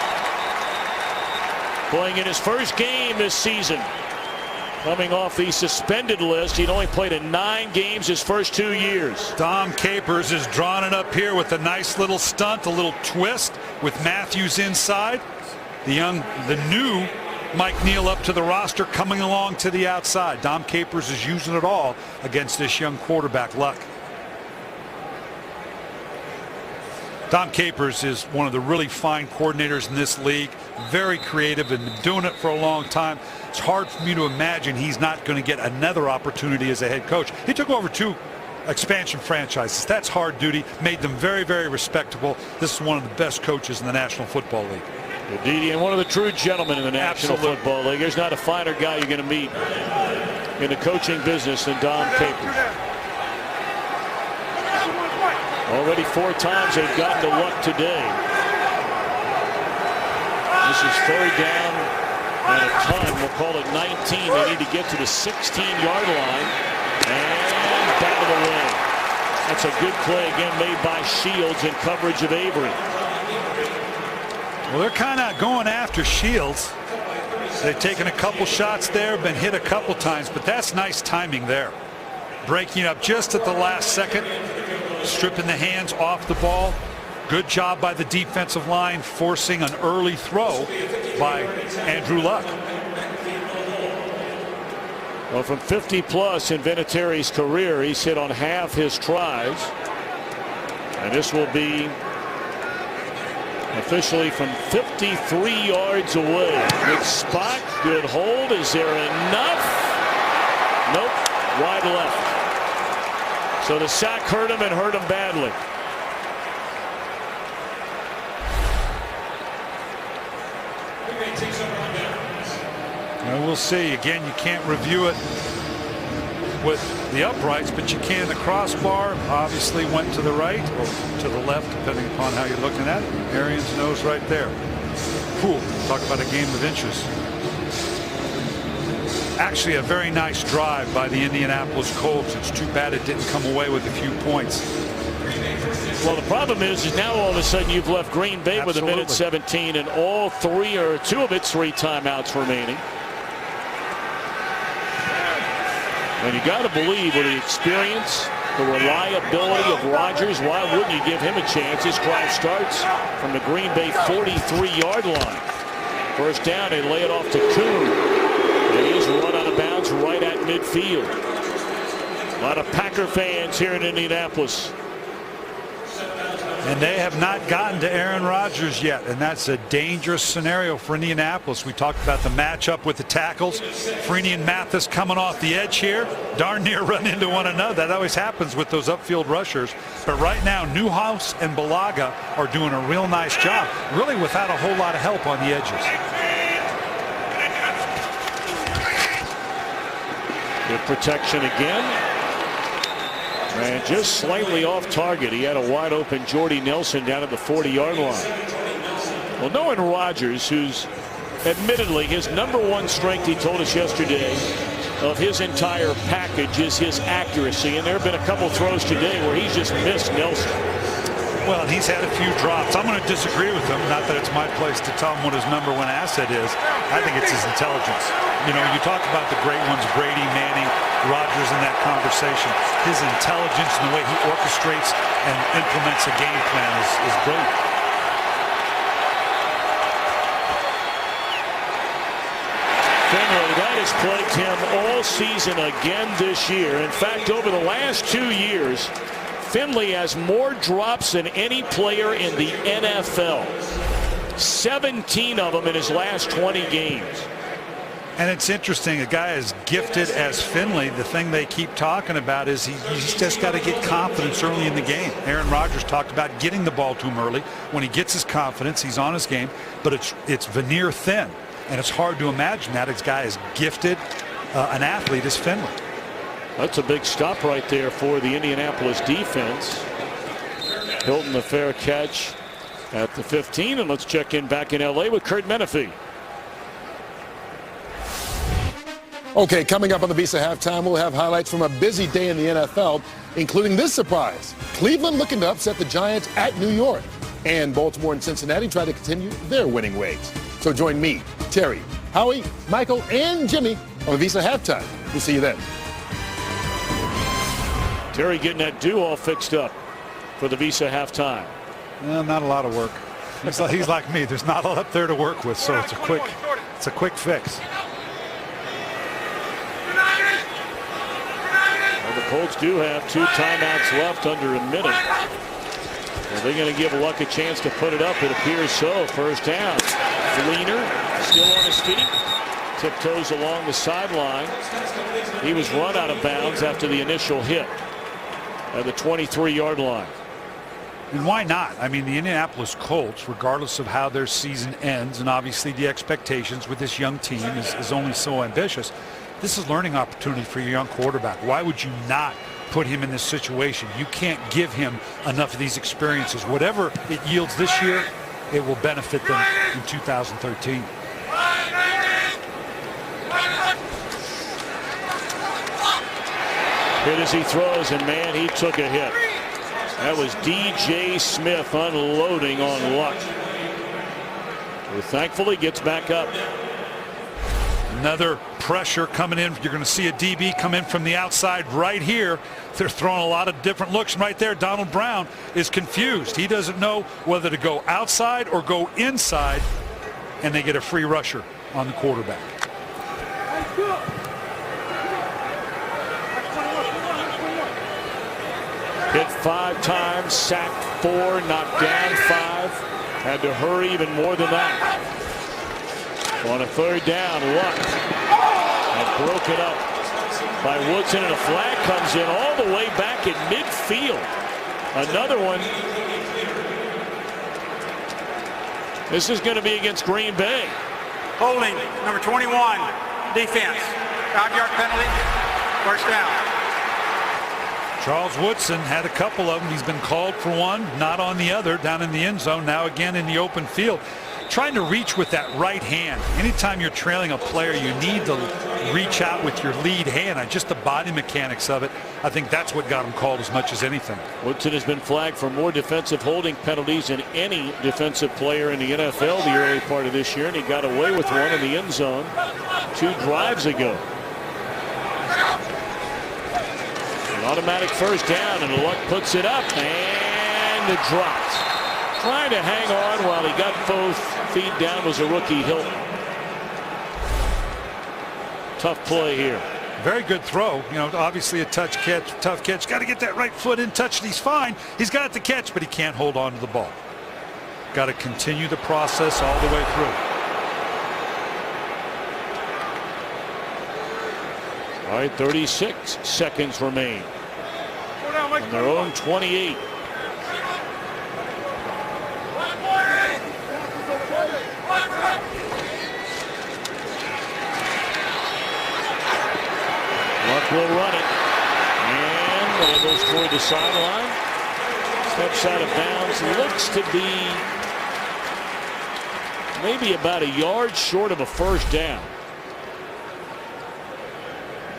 S1: Playing in his first game this season. Coming off the suspended list, he'd only played in 9 games his first 2 years.
S4: Dom Capers is drawing it up here with a nice little stunt, a little twist with Matthews inside. The new Mike Neal up to the roster, coming along to the outside. Dom Capers is using it all against this young quarterback, Luck. Dom Capers is one of the really fine coordinators in this league. Very creative and been doing it for a long time. It's hard for me to imagine he's not going to get another opportunity as a head coach. He took over 2 expansion franchises. That's hard duty. Made them very, very respectable. This is one of the best coaches in the National Football League.
S1: Didi, and one of the true gentlemen in the National Football League. There's not a finer guy you're going to meet in the coaching business than Dom Capers. Already 4 times they've gotten to Luck today. This is 3rd down and a ton. We'll call it 19. They need to get to the 16-yard line. And out of the way. That's a good play again made by Shields in coverage of Avery.
S4: Well, they're kind of going after Shields. They've taken a couple shots there, been hit a couple times, but that's nice timing there. Breaking up just at the last second. Stripping the hands off the ball. Good job by the defensive line, forcing an early throw by Andrew Luck.
S1: Well, from 50+ in Vinatieri's career, he's hit on half his tries. And this will be officially from 53 yards away. Good spot, good hold. Is there enough? Nope, wide left. So the sack hurt him and hurt him badly.
S4: And we'll see. Again, you can't review it with the uprights, but you can the crossbar. Obviously went to the right or to the left, depending upon how you're looking at it. Arians knows right there. Cool. Talk about a game of inches. Actually a very nice drive by the Indianapolis Colts. It's too bad it didn't come away with a few points.
S1: Well, the problem is now all of a sudden you've left Green Bay with a minute 17 and all 3 or 2 of its 3 timeouts remaining. And you got to believe with the experience, the reliability of Rodgers, why wouldn't you give him a chance? This drive starts from the Green Bay 43-yard line. First down, they lay it off to Kuhn. And he's run out of bounds right at midfield. A lot of Packer fans here in Indianapolis.
S4: And they have not gotten to Aaron Rodgers yet, and that's a dangerous scenario for Indianapolis. We talked about the matchup with the tackles. Freeney and Mathis coming off the edge here, darn near run into one another. That always happens with those upfield rushers. But right now, Newhouse and Balaga are doing a real nice job, really without a whole lot of help on the edges.
S1: Good protection again. And just slightly off target. He had a wide open Jordy Nelson down at the 40-yard line. Well, knowing Rodgers, who's admittedly his #1 strength, he told us yesterday, of his entire package is his accuracy. And there have been a couple throws today where he's just missed Nelson.
S4: Well, and he's had a few drops. I'm going to disagree with him. Not that it's my place to tell him what his #1 asset is. I think it's his intelligence. You know, you talk about the great ones, Brady, Manning, Rodgers in that conversation. His intelligence and the way he orchestrates and implements a game plan is brilliant.
S1: Finley, that has plagued him all season again this year. In fact, over the last 2 years, Finley has more drops than any player in the NFL. 17 of them in his last 20 games.
S4: And it's interesting, a guy as gifted as Finley, the thing they keep talking about is he's just got to get confidence early in the game. Aaron Rodgers talked about getting the ball to him early. When he gets his confidence, he's on his game, but it's veneer thin. And it's hard to imagine that a guy as gifted an athlete as Finley.
S1: That's a big stop right there for the Indianapolis defense. Hilton the fair catch at the 15, and let's check in back in LA with Kurt Menefee.
S6: Okay, coming up on the Visa Halftime, we'll have highlights from a busy day in the NFL, including this surprise. Cleveland looking to upset the Giants at New York. And Baltimore and Cincinnati try to continue their winning ways. So join me, Terry, Howie, Michael, and Jimmy on the Visa Halftime. We'll see you then.
S1: Terry getting that do all fixed up for the Visa Halftime.
S4: Well, not a lot of work. He's like me. There's not a lot up there to work with, so it's a quick fix.
S1: Well, the Colts do have 2 timeouts left under a minute. Are they going to give Luck a chance to put it up? It appears so. First down. Fleener still on his feet. Tiptoes along the sideline. He was run out of bounds after the initial hit at the 23-yard line.
S4: And why not? I mean, the Indianapolis Colts, regardless of how their season ends, and obviously the expectations with this young team is only so ambitious, this is a learning opportunity for your young quarterback. Why would you not put him in this situation? You can't give him enough of these experiences. Whatever it yields this year, it will benefit them in 2013.
S1: Hit as he throws, and man, he took a hit. That was DJ Smith unloading on Luck, who thankfully gets back up.
S4: Another pressure coming in. You're going to see a DB come in from the outside right here. They're throwing a lot of different looks right there. Donald Brown is confused. He doesn't know whether to go outside or go inside, and they get a free rusher on the quarterback.
S1: Hit 5 times, sacked 4, knocked down 5. Had to hurry even more than that. On a 3rd down, Luck and broken up by Woodson, and a flag comes in all the way back in midfield. Another one. This is going to be against Green Bay.
S7: Holding, number 21, defense. 5-yard penalty, first down.
S4: Charles Woodson had a couple of them. He's been called for one, not on the other, down in the end zone, now again in the open field. Trying to reach with that right hand. Anytime you're trailing a player, you need to reach out with your lead hand. Just the body mechanics of it, I think that's what got him called as much as anything.
S1: Woodson has been flagged for more defensive holding penalties than any defensive player in the NFL the early part of this year, and he got away with one in the end zone 2 drives ago. An automatic first down, and Luck puts it up, and it drops. Trying to hang on while he got both feet down was a rookie, Hilton. Tough play here.
S4: Very good throw. You know, obviously a tough catch. Got to get that right foot in touch, and he's fine. He's got the catch, but he can't hold on to the ball. Got to continue the process all the way through.
S1: All right, 36 seconds remain on their own 28. Luck will run it, and it goes toward the sideline. Steps out of bounds. Looks to be maybe about a yard short of a first down.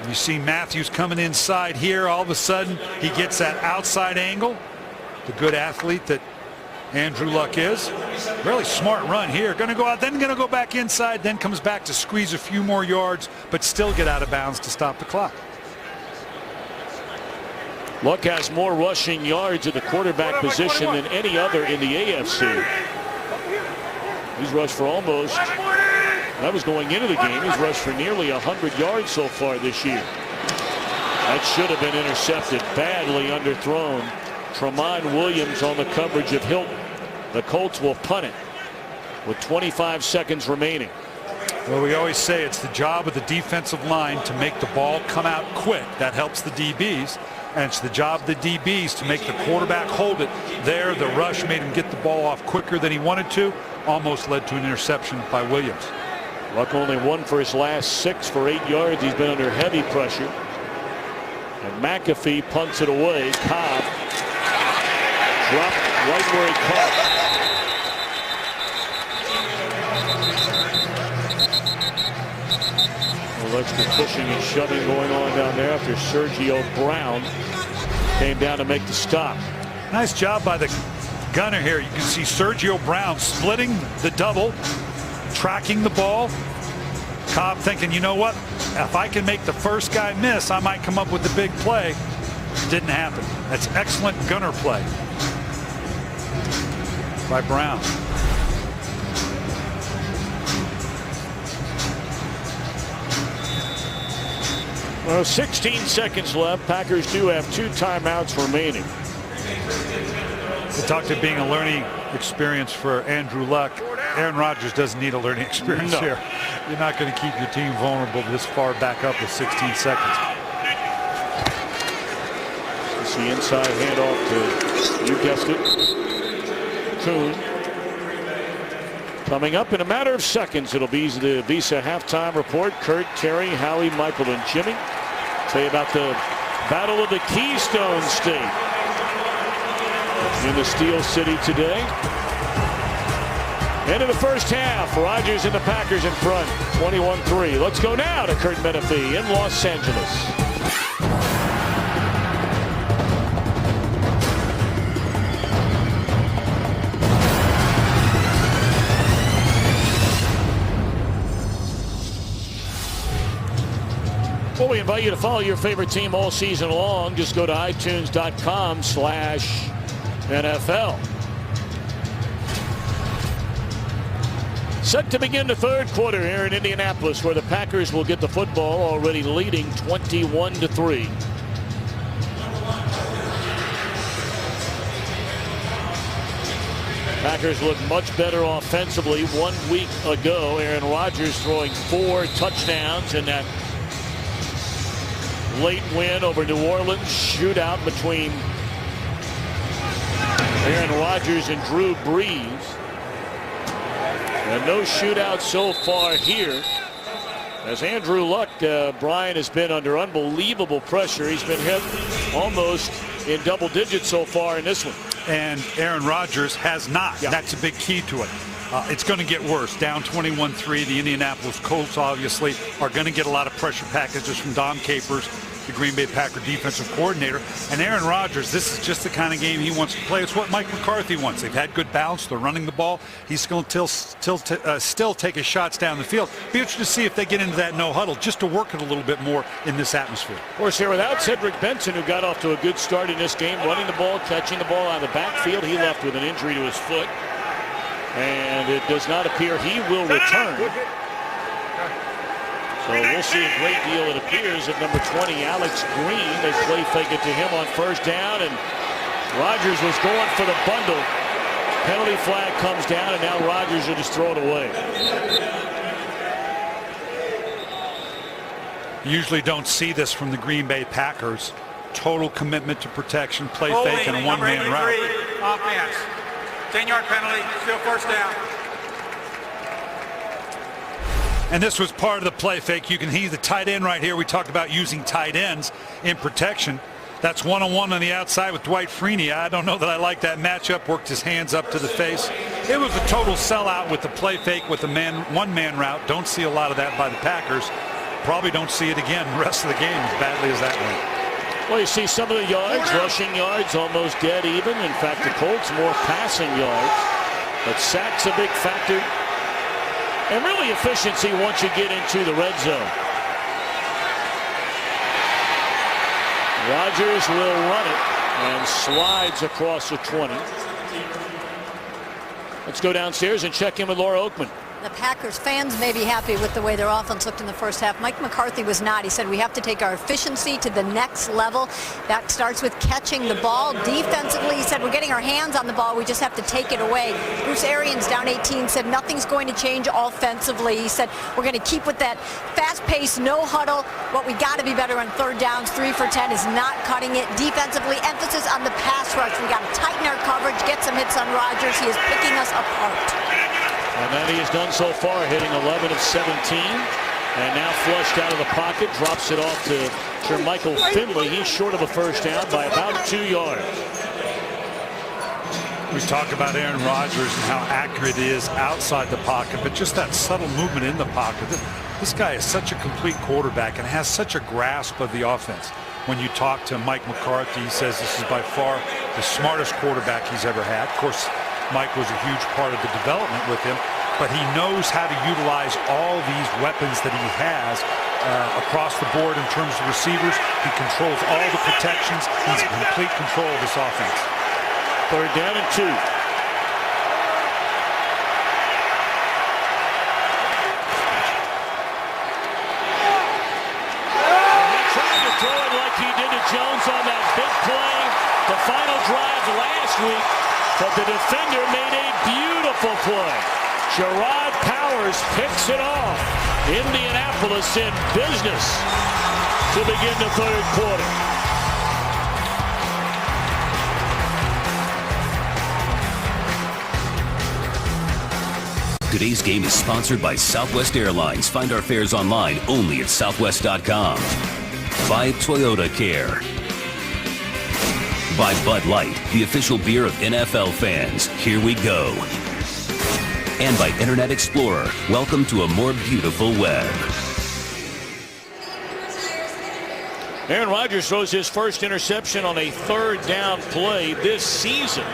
S4: You see Matthews coming inside here. All of a sudden, he gets that outside angle. The good athlete that Andrew Luck is. Really smart run here. Going to go out, then going to go back inside, then comes back to squeeze a few more yards, but still get out of bounds to stop the clock.
S1: Luck has more rushing yards at the quarterback position than any other in the AFC. He's rushed for almost, that was going into the game, he's rushed for nearly 100 yards so far this year. That should have been intercepted, badly underthrown. Tramon Williams on the coverage of Hilton. The Colts will punt it with 25 seconds remaining.
S4: Well, we always say it's the job of the defensive line to make the ball come out quick. That helps the DBs. And it's the job of the DBs to make the quarterback hold it. There, the rush made him get the ball off quicker than he wanted to. Almost led to an interception by Williams.
S1: Luck only one for his last 6 for 8 yards. He's been under heavy pressure. And McAfee punts it away. Cobb dropped right where he caught. Extra pushing and shoving going on down there after Sergio Brown came down to make the stop.
S4: Nice job by the gunner here. You can see Sergio Brown splitting the double, tracking the ball. Cobb thinking, you know what, if I can make the first guy miss, I might come up with the big play. Didn't happen. That's excellent gunner play by Brown.
S1: Well, 16 seconds left. Packers do have 2 timeouts remaining.
S4: We talked about being a learning experience for Andrew Luck. Aaron Rodgers doesn't need a learning experience here. You're not going to keep your team vulnerable this far back up with 16 seconds.
S1: It's the inside handoff to, you guessed it, Kuhn. Coming up in a matter of seconds, it'll be the Visa halftime report. Kurt, Terry, Howie, Michael, and Jimmy. Tell you about the Battle of the Keystone State in the Steel City today. End of the first half. Rodgers and the Packers in front, 21-3. Let's go now to Kurt Menefee in Los Angeles. Well, we invite you to follow your favorite team all season long. Just go to iTunes.com/NFL. Set to begin the third quarter here in Indianapolis, where the Packers will get the football, already leading 21-3. Packers look much better offensively 1 week ago. Aaron Rodgers throwing 4 touchdowns in that late win over New Orleans. Shootout between Aaron Rodgers and Drew Brees. And no shootout so far here. As Andrew Luck, Brian, has been under unbelievable pressure. He's been hit almost in double digits so far in this one.
S4: And Aaron Rodgers has not. Yeah. That's a big key to it. It's going to get worse. Down 21-3. The Indianapolis Colts obviously are going to get a lot of pressure packages from Dom Capers, the Green Bay Packer defensive coordinator. And Aaron Rodgers, this is just the kind of game he wants to play. It's what Mike McCarthy wants. They've had good balance. They're running the ball. He's going to still take his shots down the field. Be interested to see if they get into that no huddle just to work it a little bit more in this atmosphere.
S1: Of course, here without Cedric Benson, who got off to a good start in this game, running the ball, catching the ball out of the backfield. He left with an injury to his foot. And it does not appear he will return. So we'll see a great deal, it appears, of number 20, Alex Green. They play fake it to him on first down, and Rodgers was going for the bundle. Penalty flag comes down, and now Rodgers will just throw it away.
S4: Usually don't see this from the Green Bay Packers. Total commitment to protection, play fake, and a one-man route.
S7: Offense. 10-yard penalty, still first down.
S4: And this was part of the play fake. You can see the tight end right here. We talked about using tight ends in protection. That's one-on-one on the outside with Dwight Freeney. I don't know that I like that matchup. Worked his hands up to the face. It was a total sellout with the play fake with the one-man route. Don't see a lot of that by the Packers. Probably don't see it again the rest of the game as badly as that went.
S1: Well, you see some of the yards, rushing yards, almost dead even. In fact, the Colts more passing yards. But sacks a big factor. And really efficiency once you get into the red zone. Rodgers will run it and slides across the 20. Let's go downstairs and check in with Laura Oakman.
S2: The Packers fans may be happy with the way their offense looked in the first half. Mike McCarthy was not. He said we have to take our efficiency to the next level. That starts with catching the ball. Defensively, he said we're getting our hands on the ball. We just have to take it away. Bruce Arians, down 18, said nothing's going to change offensively. He said we're going to keep with that fast-paced, no huddle. What we got to be better on third downs. 3 for 10 is not cutting it. Defensively, emphasis on the pass rush. We got to tighten our coverage, get some hits on Rodgers. He is picking us apart.
S1: And that he has done so far, hitting 11 of 17. And now flushed out of the pocket, drops it off to Jermichael Finley. He's short of a first down by about 2 yards.
S4: We talk about Aaron Rodgers and how accurate he is outside the pocket, but just that subtle movement in the pocket. This guy is such a complete quarterback and has such a grasp of the offense. When you talk to Mike McCarthy, he says this is by far the smartest quarterback he's ever had. Of course, Mike was a huge part of the development with him, but he knows how to utilize all these weapons that he has across the board in terms of receivers. He controls all the protections. He's in complete control of this offense.
S1: Third down and 2. Throw it like he did to Jones on that big play, the final drive last week, but the defender made a beautiful play. Gerard Powers picks it off. Indianapolis in business to begin the third quarter.
S5: Today's game is sponsored by Southwest Airlines. Find our fares online only at southwest.com. By Toyota Care. By Bud Light, the official beer of NFL fans. Here we go. And by Internet Explorer. Welcome to a more beautiful web.
S1: Aaron Rodgers throws his first interception on a third down play this season.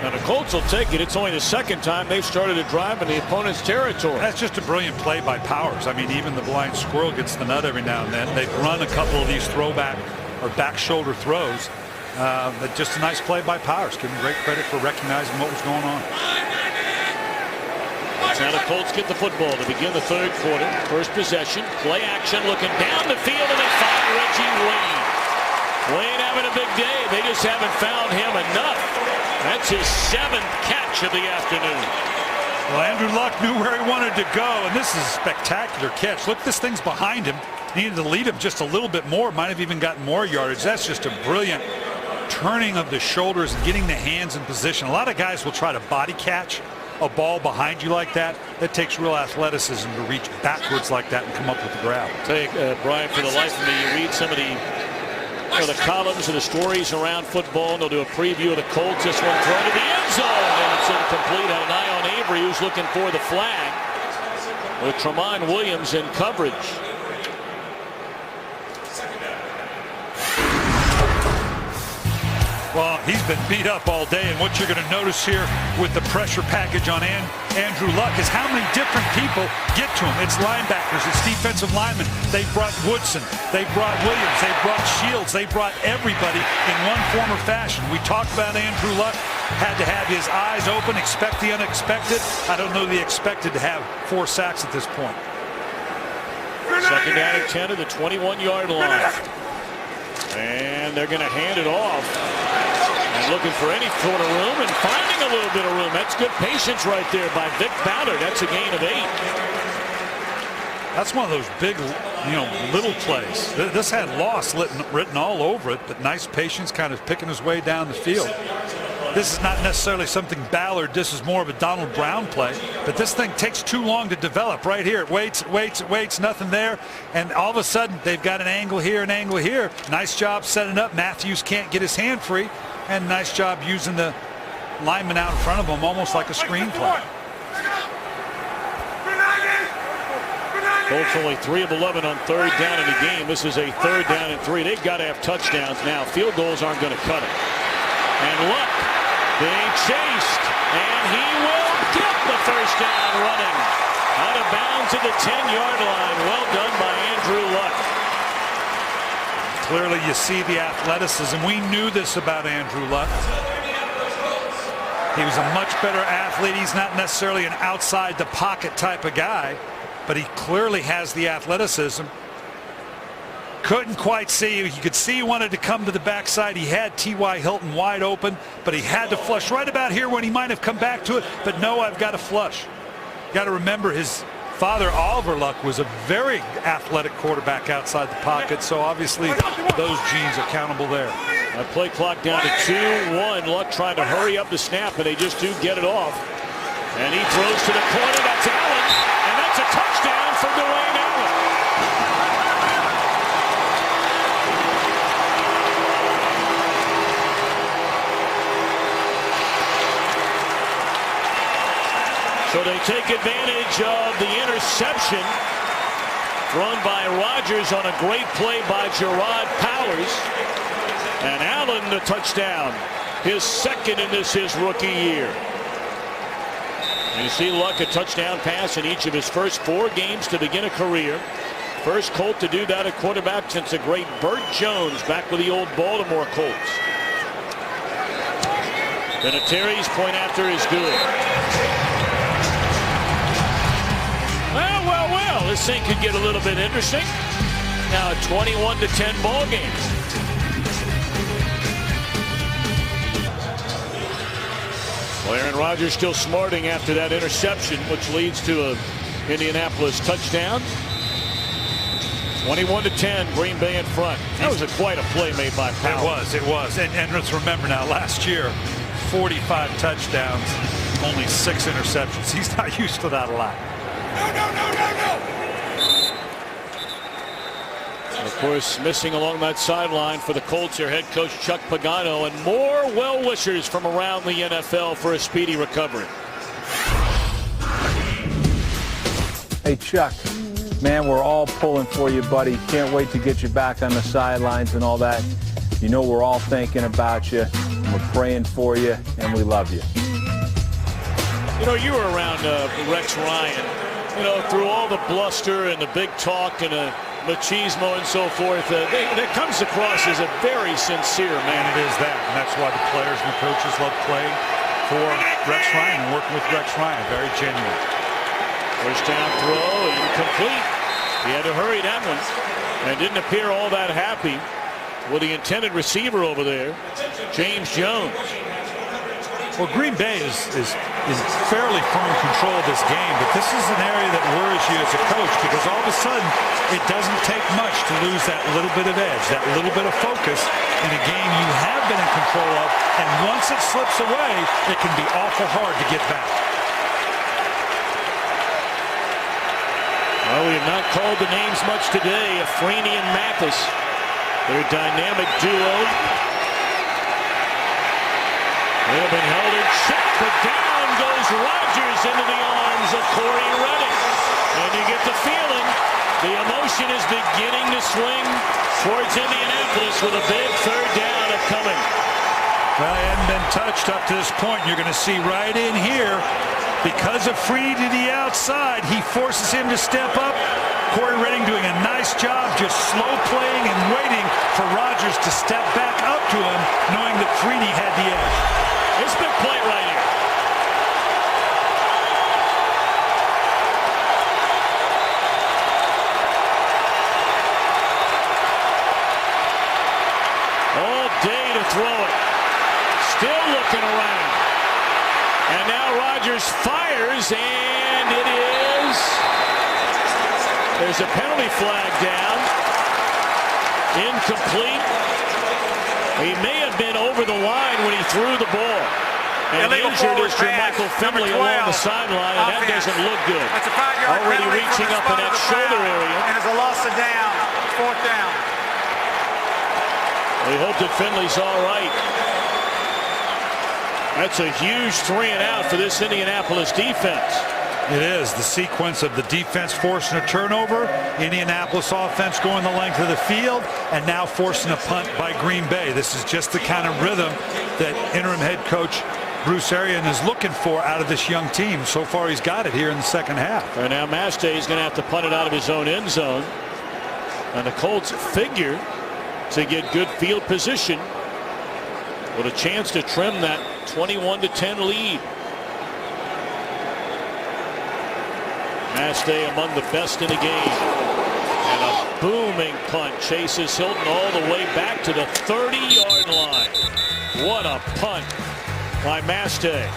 S1: Now the Colts will take it. It's only the second time they've started a drive in the opponent's territory.
S4: That's just a brilliant play by Powers. I mean, even the blind squirrel gets the nut every now and then. They've run a couple of these throwback or back shoulder throws. But just a nice play by Powers. Give him great credit for recognizing what was going on.
S1: Now the Colts get the football to begin the third quarter. First possession, play action, looking down the field, and they find Reggie Wayne. Wayne having a big day. They just haven't found him enough. That's his 7th catch of the afternoon.
S4: Well, Andrew Luck knew where he wanted to go, and this is a spectacular catch. Look, this thing's behind him. Needed to lead him just a little bit more. Might have even gotten more yardage. That's just a brilliant turning of the shoulders and getting the hands in position. A lot of guys will try to body catch a ball behind you like that. That takes real athleticism to reach backwards like that and come up with the grab.
S1: Brian, for the life of me, you read some of the columns and the stories around football, and they'll do a preview of the Colts. This one thrown to the end zone, and it's incomplete. Had an eye on Avery, who's looking for the flag, with Tramon Williams in coverage.
S4: Well, he's been beat up all day, and what you're going to notice here with the pressure package on Andrew Luck is how many different people get to him. It's linebackers, it's defensive linemen. They brought Woodson, they brought Williams, they brought Shields, they brought everybody in one form or fashion. We talked about Andrew Luck, had to have his eyes open, expect the unexpected. I don't know that he expected to have 4 sacks at this point.
S1: Second down and 10 at the 21-yard line. And they're going to hand it off. And looking for any sort of room and finding a little bit of room. That's good patience right there by Vic Ballard. That's a gain of 8.
S4: That's one of those big, little plays. This had loss written all over it, but nice patience, kind of picking his way down the field. This is not necessarily something Ballard. This is more of a Donald Brown play. But this thing takes too long to develop. Right here, it waits, nothing there. And all of a sudden, they've got an angle here, an angle here. Nice job setting up. Matthews can't get his hand free. And nice job using the lineman out in front of him, almost like a screen play.
S1: Colts only 3 of 11 on third down in the game. This is a 3rd down and 3. They've got to have touchdowns now. Field goals aren't going to cut it. And Luck being chased, and he will get the first down running out of bounds at the 10-yard line. Well done by Andrew Luck.
S4: Clearly you see the athleticism. We knew this about Andrew Luck. He was a much better athlete. He's not necessarily an outside the pocket type of guy, but he clearly has the athleticism. Couldn't quite see. You could see he wanted to come to the backside. He had T.Y. Hilton wide open, but he had to flush right about here when he might have come back to it. But no, I've got to flush. Got to remember his father, Oliver Luck, was a very athletic quarterback outside the pocket, so obviously those genes are countable there.
S1: A play clock down to 2-1. Luck trying to hurry up the snap, and they just do get it off. And he throws to the corner. That's Allen, and that's a touchdown for Dwayne Allen. So they take advantage of the interception thrown by Rodgers on a great play by Gerard Powers. And Allen the touchdown. His second in his rookie year. And you see Luck a touchdown pass in each of his first 4 games to begin a career. First Colt to do that at quarterback since the great Burt Jones back with the old Baltimore Colts. Vinatieri's point after is good. Well, this thing could get a little bit interesting. Now a 21-10 ball game. Well, Aaron Rodgers still smarting after that interception, which leads to a Indianapolis touchdown. 21-10, Green Bay in front. That was quite a play made by Powers.
S4: It was. And let's remember now, last year, 45 touchdowns, only 6 interceptions. He's not used to that a lot.
S1: Of course, missing along that sideline for the Colts, their head coach Chuck Pagano, and more well-wishers from around the NFL for a speedy recovery.
S9: Hey, Chuck, man, we're all pulling for you, buddy. Can't wait to get you back on the sidelines and all that. You know we're all thinking about you, and we're praying for you, and we love you.
S1: You know, you were around Rex Ryan. You know, through all the bluster and the big talk and machismo and so forth, that comes across as a very sincere man.
S4: It is that, and that's why the players and the coaches love playing for Rex Ryan and working with Rex Ryan. Very genuine.
S1: First down throw, incomplete. He had to hurry that one, and didn't appear all that happy with the intended receiver over there, James Jones.
S4: Well, Green Bay is fairly firm control of this game, but this is an area that worries you as a coach because all of a sudden it doesn't take much to lose that little bit of edge, that little bit of focus in a game you have been in control of, and once it slips away, it can be awful hard to get back.
S1: Well, we have not called the names much today. Efraini and Mathis, their dynamic duo. They have been held in check, but down goes Rodgers into the arms of Corey Redding. And you get the feeling the emotion is beginning to swing towards Indianapolis with a big 3rd down upcoming.
S4: Well, he hadn't been touched up to this point. You're going to see right in here, because of free to the outside, he forces him to step up. Corey Redding doing a nice job just slow playing and waiting for Rodgers to step back up to him, knowing that Freeney had the edge.
S1: This big play right here. throw it. Still looking around. And now Rodgers fires, and it is. There's a penalty flag down. Incomplete. He may have been over the line when he threw the ball. And injured is Michael Finley along the sideline, and that doesn't look good.
S7: That's a 5-yard
S1: already
S7: penalty
S1: reaching up in that shoulder area.
S7: And it's a loss of down. 4th down.
S1: We hope that Finley's all right. That's a huge 3 and out for this Indianapolis defense.
S4: It is. The sequence of the defense forcing a turnover, Indianapolis offense going the length of the field, and now forcing a punt by Green Bay. This is just the kind of rhythm that interim head coach Bruce Arians is looking for out of this young team. So far, he's got it here in the second half.
S1: And now Mastay is going to have to punt it out of his own end zone. And the Colts figure to get good field position with a chance to trim that 21-10 lead. Mastay among the best in the game. And a booming punt chases Hilton all the way back to the 30-yard line. What a punt by Mastay.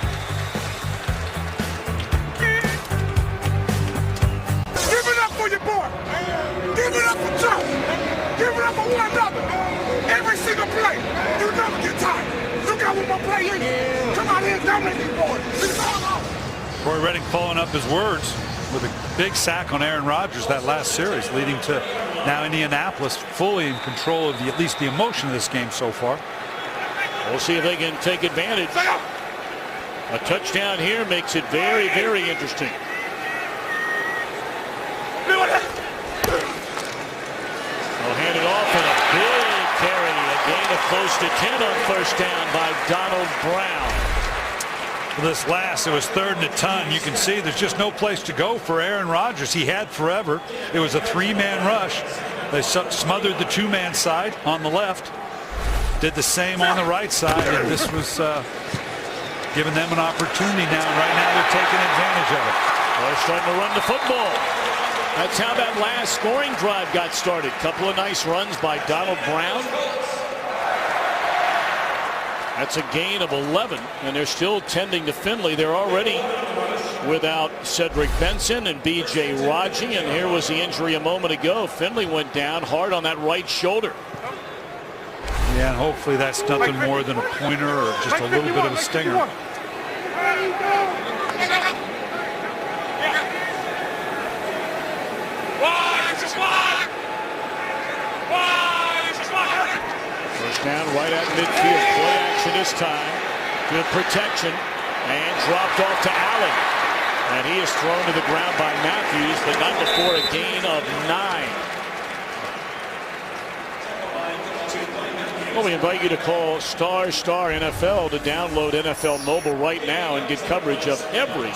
S3: Give it up for your boy. Give it up for Chuck. Give it up for one another. Every single play. You never get tired. Look out what my play is. Come out here and dominate these boys. It's all out.
S4: Roy Redding following up his words with a big sack on Aaron Rodgers that last series, leading to now Indianapolis fully in control of at least the emotion of this game so far.
S1: We'll see if they can take advantage. A touchdown here makes it very, very interesting. They'll hand it off and a big carry. A gain of close to 10 on first down by Donald Brown.
S4: This last, it was 3rd and a ton. You can see there's just no place to go for Aaron Rodgers. He had forever. It was a 3-man rush. They smothered the 2-man side on the left. Did the same on the right side, and this was giving them an opportunity now. And right now they're taking advantage of it.
S1: They're starting to run the football. That's how that last scoring drive got started. Couple of nice runs by Donald Brown. That's a gain of 11, and they're still tending to Finley. They're already without Cedric Benson and B.J. Raji, and here was the injury a moment ago. Finley went down hard on that right shoulder.
S4: Yeah, and hopefully that's nothing more than a pointer or just a little bit of a stinger.
S1: First down right at midfield. Play action this time. Good protection. And dropped off to Allen. And he is thrown to the ground by Matthews, but not before a gain of 9. Well, we invite you to call Star NFL to download NFL Mobile right now and get coverage of every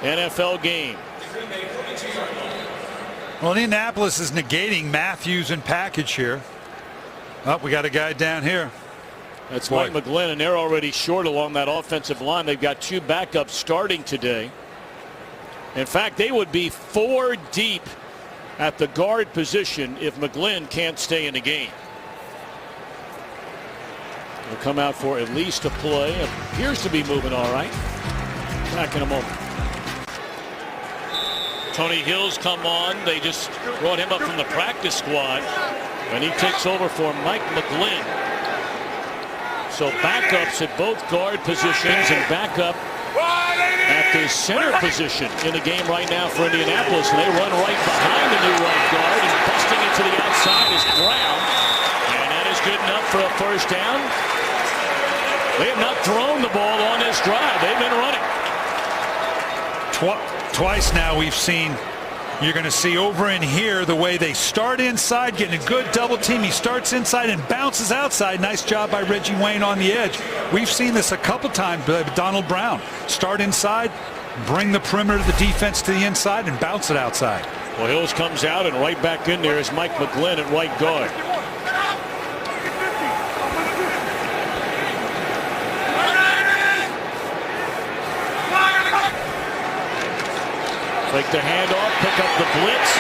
S1: NFL game.
S4: Well, Indianapolis is negating Matthews and package here. Oh, we got a guy down here.
S1: That's Mike McGlynn, and they're already short along that offensive line. They've got 2 backups starting today. In fact, they would be 4 deep at the guard position if McGlynn can't stay in the game. Will come out for at least a play. Appears to be moving all right. Back in a moment. Tony Hill's come on. They just brought him up from the practice squad. And he takes over for Mike McGlynn. So backups at both guard positions and backup at the center position in the game right now for Indianapolis. And they run right behind the new right guard. And busting it to the outside is Brown. And that is good enough for a first down. They have not thrown the ball on this drive. They've been running.
S4: Twice now we've seen, you're going to see over in here the way they start inside, getting a good double team. He starts inside and bounces outside. Nice job by Reggie Wayne on the edge. We've seen this a couple times by Donald Brown. Start inside, bring the perimeter of the defense to the inside, and bounce it outside.
S1: Well, Hills comes out, and right back in there is Mike McGlynn at right guard. Take the handoff, pick up the blitz.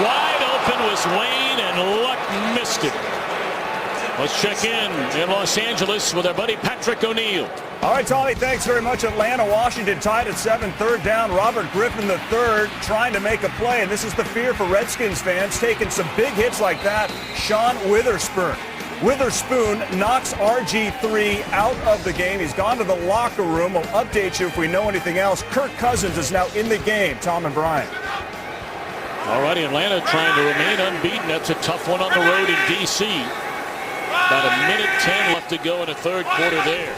S1: Wide open was Wayne, and Luck missed it. Let's check in Los Angeles with our buddy Patrick O'Neill.
S10: All right, Tommy, thanks very much. Atlanta, Washington tied at 7, third down. Robert Griffin III trying to make a play, and this is the fear for Redskins fans, taking some big hits like that. Sean Witherspoon knocks RG3 out of the game. He's gone to the locker room. We'll update you if we know anything else. Kirk Cousins is now in the game. Tom and Brian.
S1: All righty, Atlanta trying to remain unbeaten. That's a tough one on the road in D.C. About a minute 10 left to go in the third quarter there.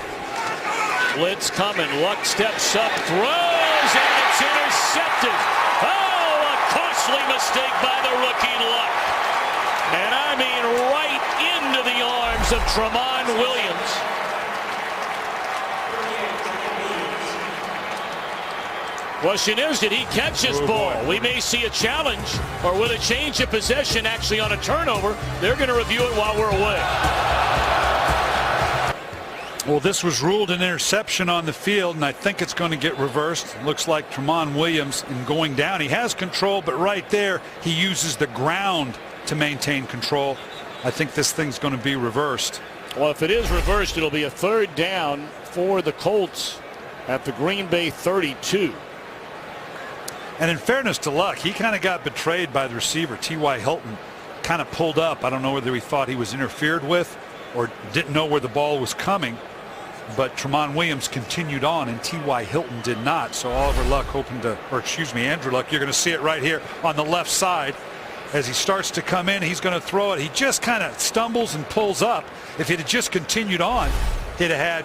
S1: Blitz coming. Luck steps up, throws, and it's intercepted. Oh, a costly mistake by the rookie Luck. And I mean right into the arms of Tramon Williams. Question is, did he catch his ball? We may see a challenge, or will it change of possession actually on a turnover? They're going to review it while we're away.
S4: Well, this was ruled an interception on the field, and I think it's going to get reversed. Looks like Tramon Williams in going down. He has control, but right there he uses the ground to maintain control. I think this thing's going to be reversed.
S1: Well, if it is reversed, it'll be a third down for the Colts at the Green Bay 32.
S4: And in fairness to Luck, he kind of got betrayed by the receiver. T.Y. Hilton kind of pulled up. I don't know whether he thought he was interfered with or didn't know where the ball was coming. But Tramon Williams continued on, and T.Y. Hilton did not. So Andrew Luck, you're going to see it right here on the left side. As he starts to come in, he's going to throw it. He just kind of stumbles and pulls up. If it had just continued on, he'd have had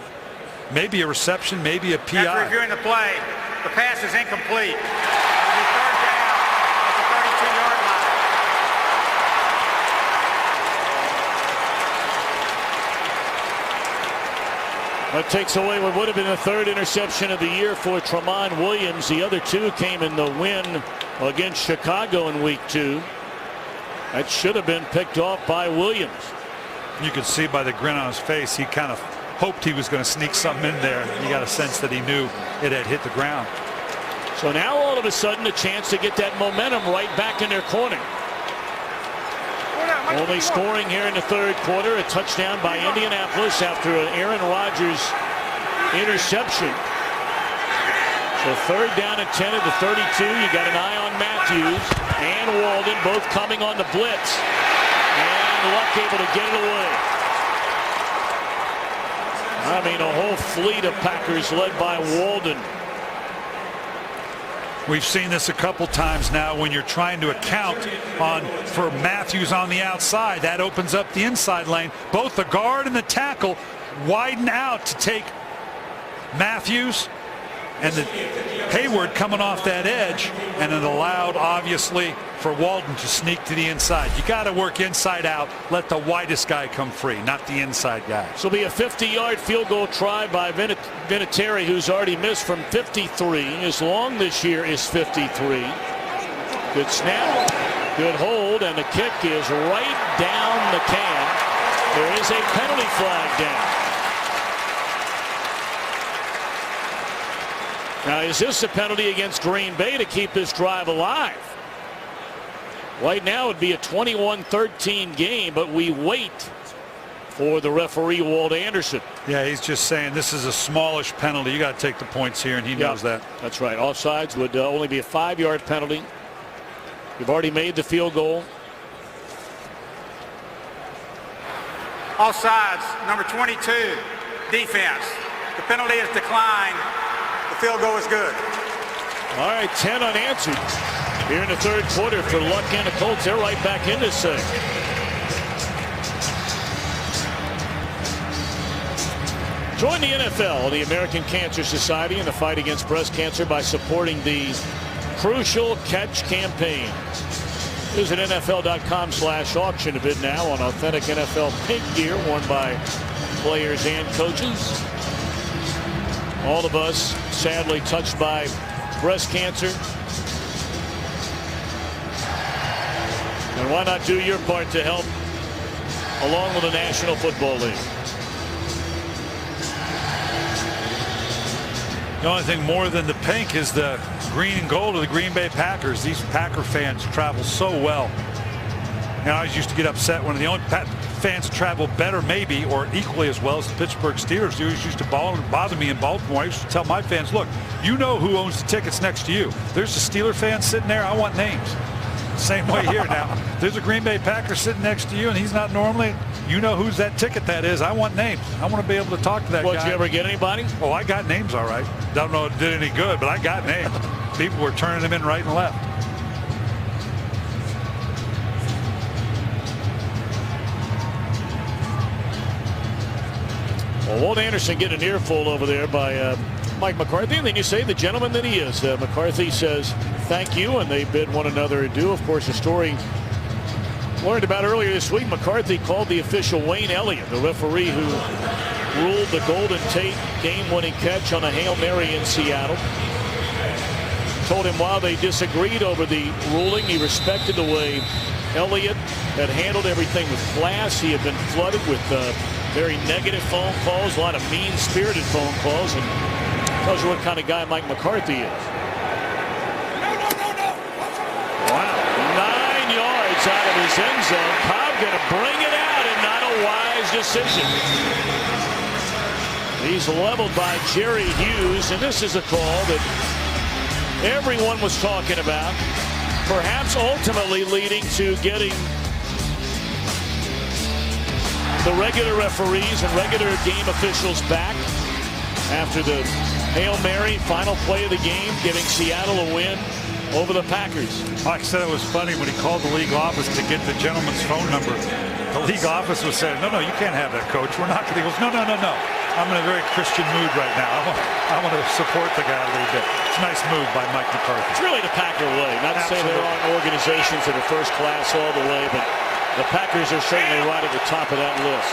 S4: maybe a reception, maybe a PI.
S7: After reviewing the play, the pass is incomplete. It'll be third down at the 32-yard line.
S1: That takes away what would have been the third interception of the year for Tramon Williams. The other two came in the win against Chicago in week 2. That should have been picked off by Williams.
S4: You could see by the grin on his face, he kind of hoped he was going to sneak something in there. You got a sense that he knew it had hit the ground.
S1: So now all of a sudden a chance to get that momentum right back in their corner. Only scoring here in the third quarter, a touchdown by Indianapolis after an Aaron Rodgers interception. So third down at 10 at the 32. You got an eye on Matthews and Walden, both coming on the blitz. And Luck able to get it away. I mean, a whole fleet of Packers led by Walden.
S4: We've seen this a couple times now when you're trying to account for Matthews on the outside. That opens up the inside lane. Both the guard and the tackle widen out to take Matthews and the Hayward coming off that edge, and it allowed obviously for Walden to sneak to the inside. You got to work inside out, let the widest guy come free, not the inside guy.
S1: This will be a 50-yard field goal try by Vinatieri, who's already missed from 53. His long this year is 53. Good snap, good hold, and the kick is right down the can. There is a penalty flag down. Now, is this a penalty against Green Bay to keep this drive alive? Right now it would be a 21-13 game, but we wait for the referee, Walt Anderson.
S4: Yeah, he's just saying this is a smallish penalty. You got to take the points here, and he knows that.
S1: That's right. Offsides would only be a 5-yard penalty. You've already made the field goal.
S7: Offsides, number 22, defense. The penalty is declined. The field goal is good.
S1: All right, 10 unanswered here in the third quarter for Luck and the Colts. They're right back in this thing. Join the NFL, the American Cancer Society, in the fight against breast cancer by supporting the Crucial Catch campaign. Visit NFL.com/auction to bid now on authentic NFL pink gear worn by players and coaches. All of us sadly touched by breast cancer. And why not do your part to help along with the National Football League?
S4: The only thing more than the pink is the green and gold of the Green Bay Packers. These Packer fans travel so well. And I always used to get upset when the only fans travel better maybe or equally as well as the Pittsburgh Steelers do. It used to bother me in Baltimore. I used to tell my fans, look, you know who owns the tickets next to you. There's a Steeler fan sitting there. I want names. Same way here now. There's a Green Bay Packer sitting next to you, and he's not normally. You know whose that ticket that is. I want names. I want to be able to talk to that guy.
S1: Did you ever get anybody?
S4: Oh, I got names all right. Don't know if it did any good, but I got names. People were turning them in right and left.
S1: Well, Walt Anderson getting an earful over there by Mike McCarthy, and then you say the gentleman that he is. McCarthy says thank you, and they bid one another adieu. Of course, a story learned about earlier this week. McCarthy called the official Wayne Elliott, the referee who ruled the Golden Tate game-winning catch on a Hail Mary in Seattle. Told him while they disagreed over the ruling, he respected the way Elliott had handled everything with class. He had been flooded with very negative phone calls, a lot of mean-spirited phone calls, and tells you what kind of guy Mike McCarthy is. Wow, 9 yards out of his end zone. Cobb going to bring it out, and not a wise decision. He's leveled by Jerry Hughes, and this is a call that everyone was talking about, perhaps ultimately leading to getting the regular referees and regular game officials back after the Hail Mary final play of the game, giving Seattle a win over the Packers.
S4: Like I said, it was funny when he called the league office to get the gentleman's phone number. The league office was saying, no, you can't have that, coach. We're not going to. He goes, no. I'm in a very Christian mood right now. I want to support the guy a little bit. It's a nice move by Mike McCarthy.
S1: It's really the Packer way. Not to say there aren't organizations that are first class all the way, but the Packers are certainly right at the top of that list.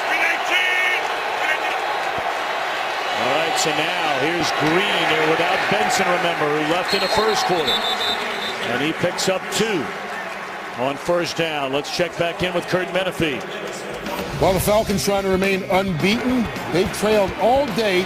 S1: All right, so now here's Green there without Benson, remember, who left in the first quarter. And he picks up 2 on first down. Let's check back in with Kurt Menefee.
S6: While the Falcons trying to remain unbeaten, they trailed all day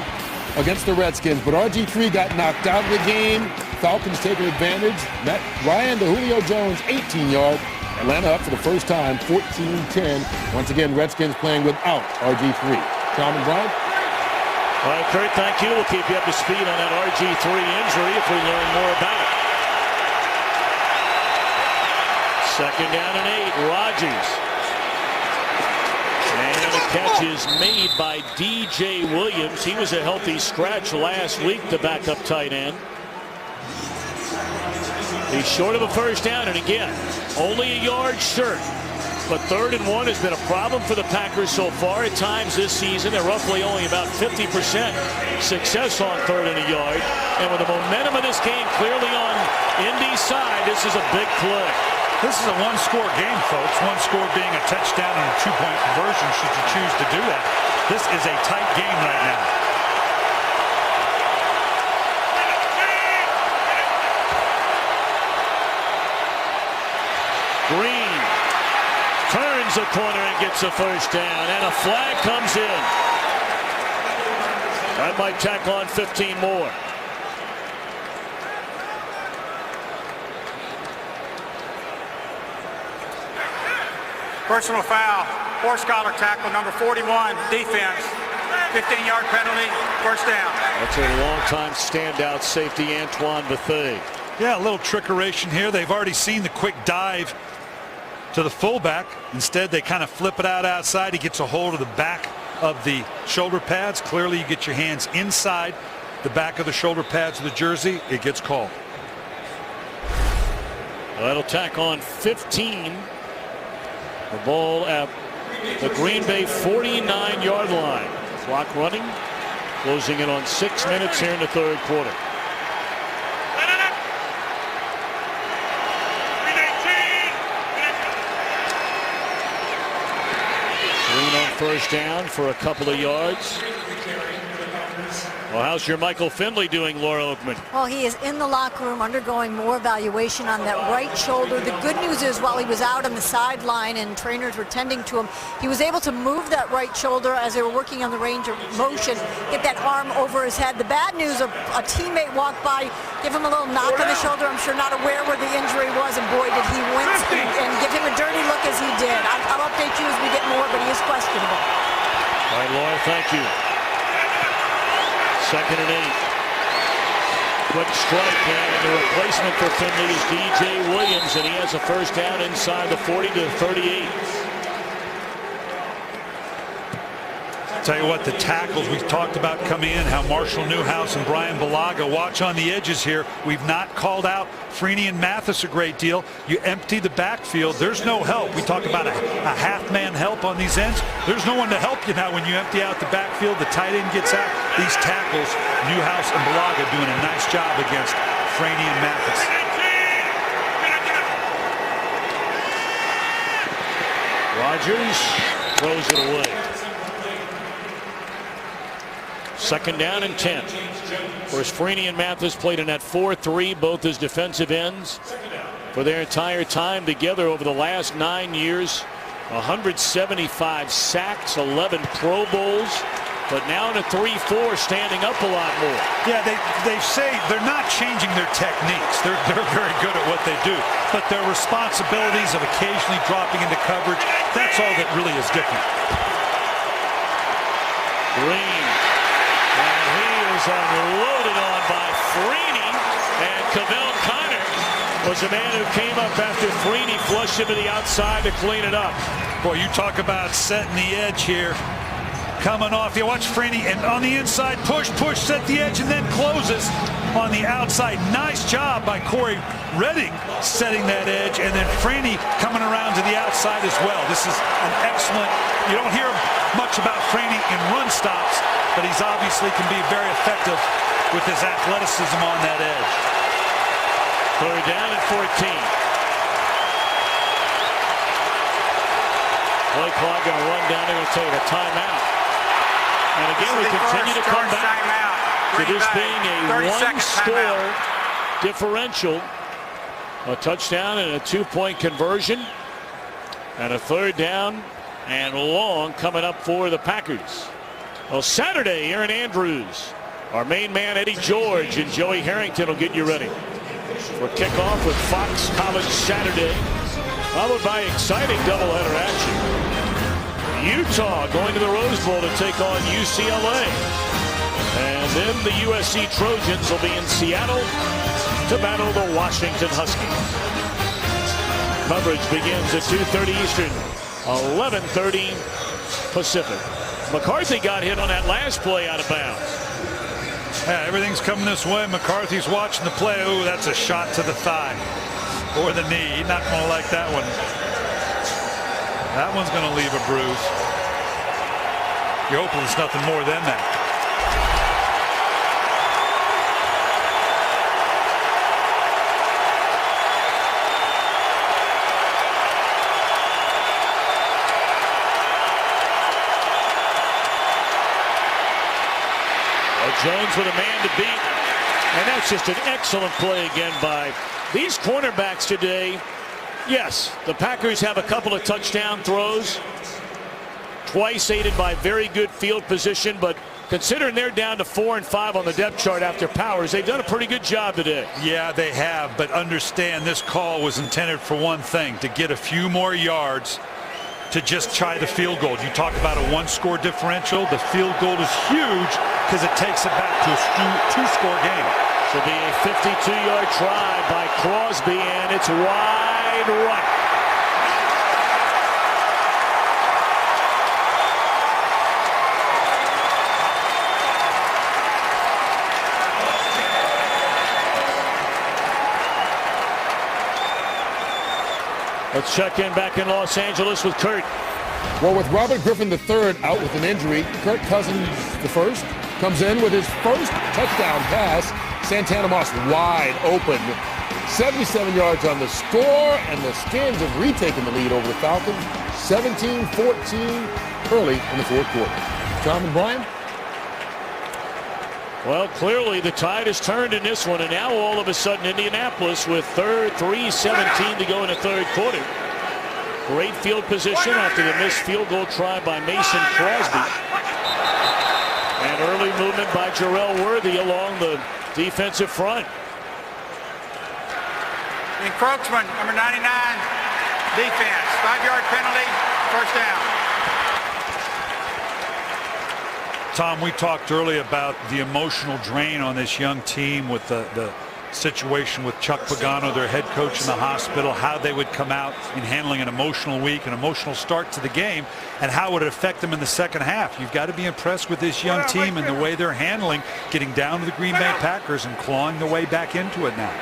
S6: against the Redskins, but RG3 got knocked out of the game. Falcons taking advantage. Matt Ryan to Julio Jones, 18-yard. Atlanta up for the first time, 14-10. Once again, Redskins playing without RG3. Tom and Brian?
S1: All right, Kurt, thank you. We'll keep you up to speed on that RG3 injury if we learn more about it. Second down and 8, Rodgers. And the catch is made by DJ Williams. He was a healthy scratch last week, the backup tight end. He's short of a first down, and again, only a yard short. But 3rd and 1 has been a problem for the Packers so far. At times this season, they're roughly only about 50% success on 3rd and a yard. And with the momentum of this game clearly on Indy's side, this is a big play.
S4: This is a one-score game, folks. One score being a touchdown and a 2-point conversion should you choose to do that. This is a tight game right now.
S1: Green turns the corner and gets a first down, and a flag comes in. That might tack on 15 more.
S7: Personal foul, horse collar tackle, number 41, defense. 15-yard penalty, first down.
S1: That's a long-time standout safety, Antoine Bethea.
S4: Yeah, a little trickeration here. They've already seen the quick dive to the fullback. Instead, they kind of flip it out outside. He gets a hold of the back of the shoulder pads. Clearly, you get your hands inside the back of the shoulder pads of the jersey. It gets called.
S1: Well, that'll tack on 15. The ball at the Green Bay 49-yard line. Clock running, closing in on 6 minutes here in the 3rd quarter. Green on first down for a couple of yards. Well, how's your Michael Finley doing, Laura Oakman?
S2: Well, he is in the locker room undergoing more evaluation on that right shoulder. The good news is while he was out on the sideline and trainers were tending to him, he was able to move that right shoulder as they were working on the range of motion, get that arm over his head. The bad news, a teammate walked by, give him a little knock on the shoulder. I'm sure not aware where the injury was, and boy, did he wince and give him a dirty look as he did. I'll update you as we get more, but he is quite
S1: right, Laura, thank you. 2nd and 8. Quick strike, and the replacement for Finley is DJ Williams, and he has a first down inside the 40 to 38.
S4: Tell you what, the tackles we've talked about coming in, how Marshall Newhouse and Brian Balaga watch on the edges here. We've not called out Freeney and Mathis a great deal. You empty the backfield. There's no help. We talk about a half-man help on these ends. There's no one to help you now when you empty out the backfield. The tight end gets out. These tackles, Newhouse and Balaga doing a nice job against Freeney and Mathis.
S1: Rodgers throws it away. 2nd down and 10. Of course, Freeney and Mathis played in that 4-3, both as defensive ends for their entire time together over the last 9 years. 175 sacks, 11 Pro Bowls, but now in a 3-4, standing up a lot more.
S4: Yeah, they say they're not changing their techniques. They're very good at what they do, but their responsibilities of occasionally dropping into coverage, that's all that really is different.
S1: Green. Unloaded on by Freeney, and Cavell Connor was a man who came up after Freeney flushed him to the outside to clean it up.
S4: Boy, you talk about setting the edge here. Coming off, you watch Freeney, and on the inside, push, set the edge, and then closes on the outside. Nice job by Corey Redding setting that edge, and then Freeney coming around to the outside as well. This is an excellent, you don't hear much about Freeney in run stops, but he's obviously can be very effective with his athleticism on that edge.
S1: 3rd down and 14. Play clock going to run down. They're going to take a timeout. And again, we continue to come back to this being a one-score differential. A touchdown and a 2-point conversion. And a 3rd down and long coming up for the Packers. Well, Saturday, Aaron Andrews, our main man Eddie George, and Joey Harrington will get you ready for kickoff with Fox College Saturday, followed by exciting doubleheader action. Utah going to the Rose Bowl to take on UCLA. And then the USC Trojans will be in Seattle to battle the Washington Huskies. Coverage begins at 2:30 Eastern, 11:30 Pacific. McCarthy got hit on that last play out of bounds.
S4: Yeah, everything's coming this way. McCarthy's watching the play. Ooh, that's a shot to the thigh or the knee. He's not going to like that one. That one's going to leave a bruise. You're hoping it's nothing more than that.
S1: Jones with a man to beat, and that's just an excellent play again by these cornerbacks today. Yes, the Packers have a couple of touchdown throws, twice aided by very good field position, but considering they're down to 4 and 5 on the depth chart after Powers, they've done a pretty good job today.
S4: Yeah, they have, but understand this call was intended for one thing, to get a few more yards to just try the field goal. You talk about a one-score differential. The field goal is huge because it takes it back to a two-score game.
S1: Should be a 52-yard try by Crosby, and it's wide right. Let's check in back in Los Angeles with Kurt.
S6: Well, with Robert Griffin III out with an injury, Kirk Cousins I comes in with his first touchdown pass. Santana Moss wide open. 77 yards on the score, and the Skins have retaken the lead over the Falcons. 17-14 early in the fourth quarter. Tom and Brian?
S1: Well, clearly the tide has turned in this one, and now all of a sudden Indianapolis with 3:17 to go in the third quarter. Great field position after the missed field goal try by Mason Crosby. And early movement by Jarrell Worthy along the defensive front.
S7: Encroachment, number 99, defense. 5-yard penalty, first down.
S4: Tom, we talked earlier about the emotional drain on this young team with the situation with Chuck Pagano, their head coach in the hospital, how they would come out in handling an emotional week, an emotional start to the game, and how would it affect them in the second half. You've got to be impressed with this young team and the way they're handling getting down to the Green Bay Packers and clawing their way back into it now.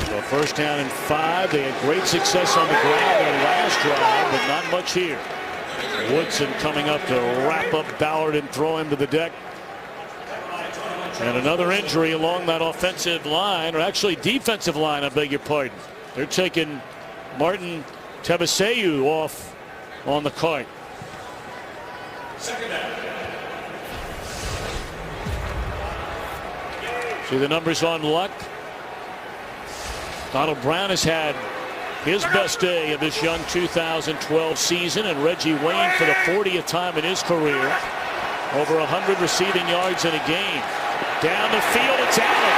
S1: So first down and 5. They had great success on the ground their last drive, but not much here. Woodson coming up to wrap up Ballard and throw him to the deck. And another injury along that offensive line, or actually defensive line, I beg your pardon. They're taking Martin Tebeseu off on the cart. See the numbers on Luck. Donald Brown has had his best day of this young 2012 season, and Reggie Wayne for the 40th time in his career. Over 100 receiving yards in a game. Down the field, it's Allen.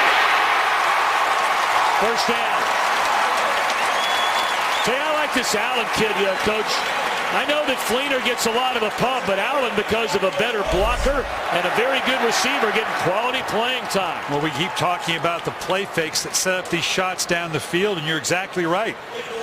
S1: First down. Hey, I like this Allen kid, Coach. I know that Fleener gets a lot of a pub, but Allen, because of a better blocker and a very good receiver, getting quality playing time.
S4: Well, we keep talking about the play fakes that set up these shots down the field, and you're exactly right.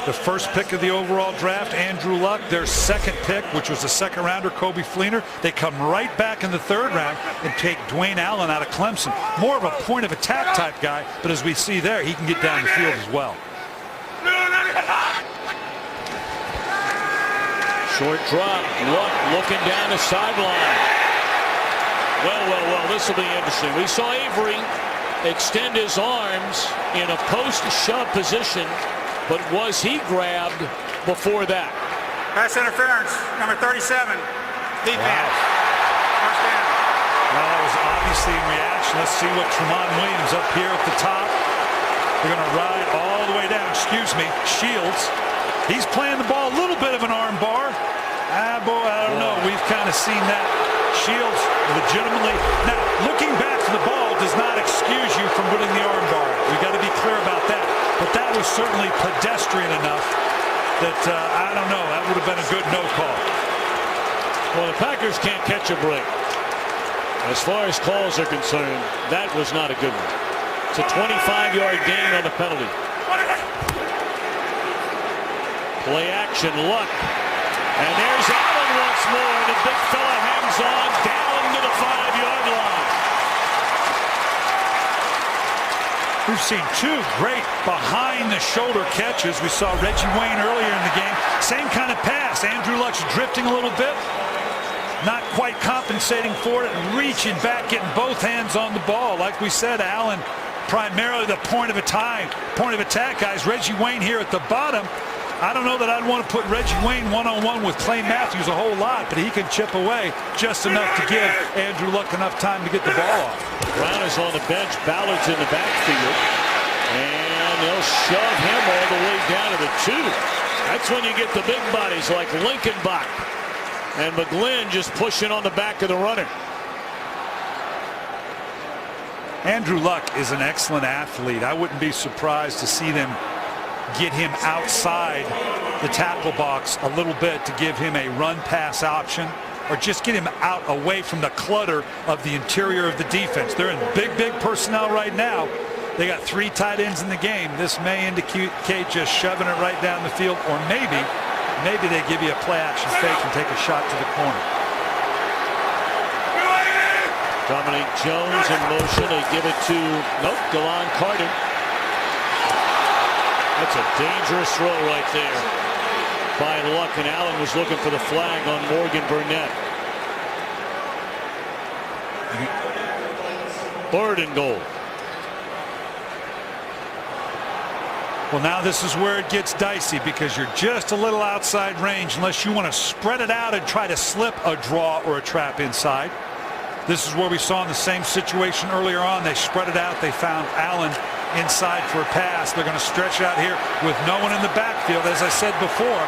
S4: The first pick of the overall draft, Andrew Luck. Their second pick, which was the second rounder, Kobe Fleener. They come right back in the third round and take Dwayne Allen out of Clemson. More of a point of attack type guy, but as we see there, he can get down the field as well.
S1: Short drop. Luck looking down the sideline. Well, this will be interesting. We saw Avery extend his arms in a post-shove position, but was he grabbed before that?
S7: Pass interference, number 37, defense. First down.
S4: Well, that was obviously in reaction. Let's see what Tramon Williams up here at the top. They're going to ride all the way down. Shields. He's playing the ball a little bit of an arm bar. Boy, I don't know. We've kind of seen that. Shields legitimately. Now, looking back to the ball does not excuse you from putting the arm bar. We've got to be clear about that. But that was certainly pedestrian enough that, I don't know, that would have been a good no call.
S1: Well, the Packers can't catch a break. As far as calls are concerned, that was not a good one. It's a 25-yard gain on the penalty. Play action, Luck. And there's Allen once more. The big fella hangs on down to the 5-yard line.
S4: We've seen two great behind-the-shoulder catches. We saw Reggie Wayne earlier in the game. Same kind of pass. Andrew Luck's drifting a little bit. Not quite compensating for it. Reaching back, getting both hands on the ball. Like we said, Allen primarily the point of attack guys. Reggie Wayne here at the bottom. I don't know that I'd want to put Reggie Wayne one-on-one with Clay Matthews a whole lot, but he can chip away just enough to give Andrew Luck enough time to get the ball off.
S1: Brown is on the bench. Ballard's in the backfield. And they'll shove him all the way down to the 2. That's when you get the big bodies like Linkenbach and McGlynn just pushing on the back of the runner.
S4: Andrew Luck is an excellent athlete. I wouldn't be surprised to see them get him outside the tackle box a little bit to give him a run-pass option, or just get him out away from the clutter of the interior of the defense. They're in big personnel right now. They got 3 tight ends in the game. This may indicate just shoving it right down the field, or maybe they give you a play-action fake and take a shot to the corner.
S1: Dominic Jones in motion. They give it to DeLon Carter. That's a dangerous throw right there by Luck, and Allen was looking for the flag on Morgan Burnett. 3rd and goal.
S4: Well, now this is where it gets dicey, because you're just a little outside range unless you want to spread it out and try to slip a draw or a trap inside. This is where we saw in the same situation earlier on. They spread it out. They found Allen inside for a pass. They're going to stretch out here with no one in the backfield. As I said before,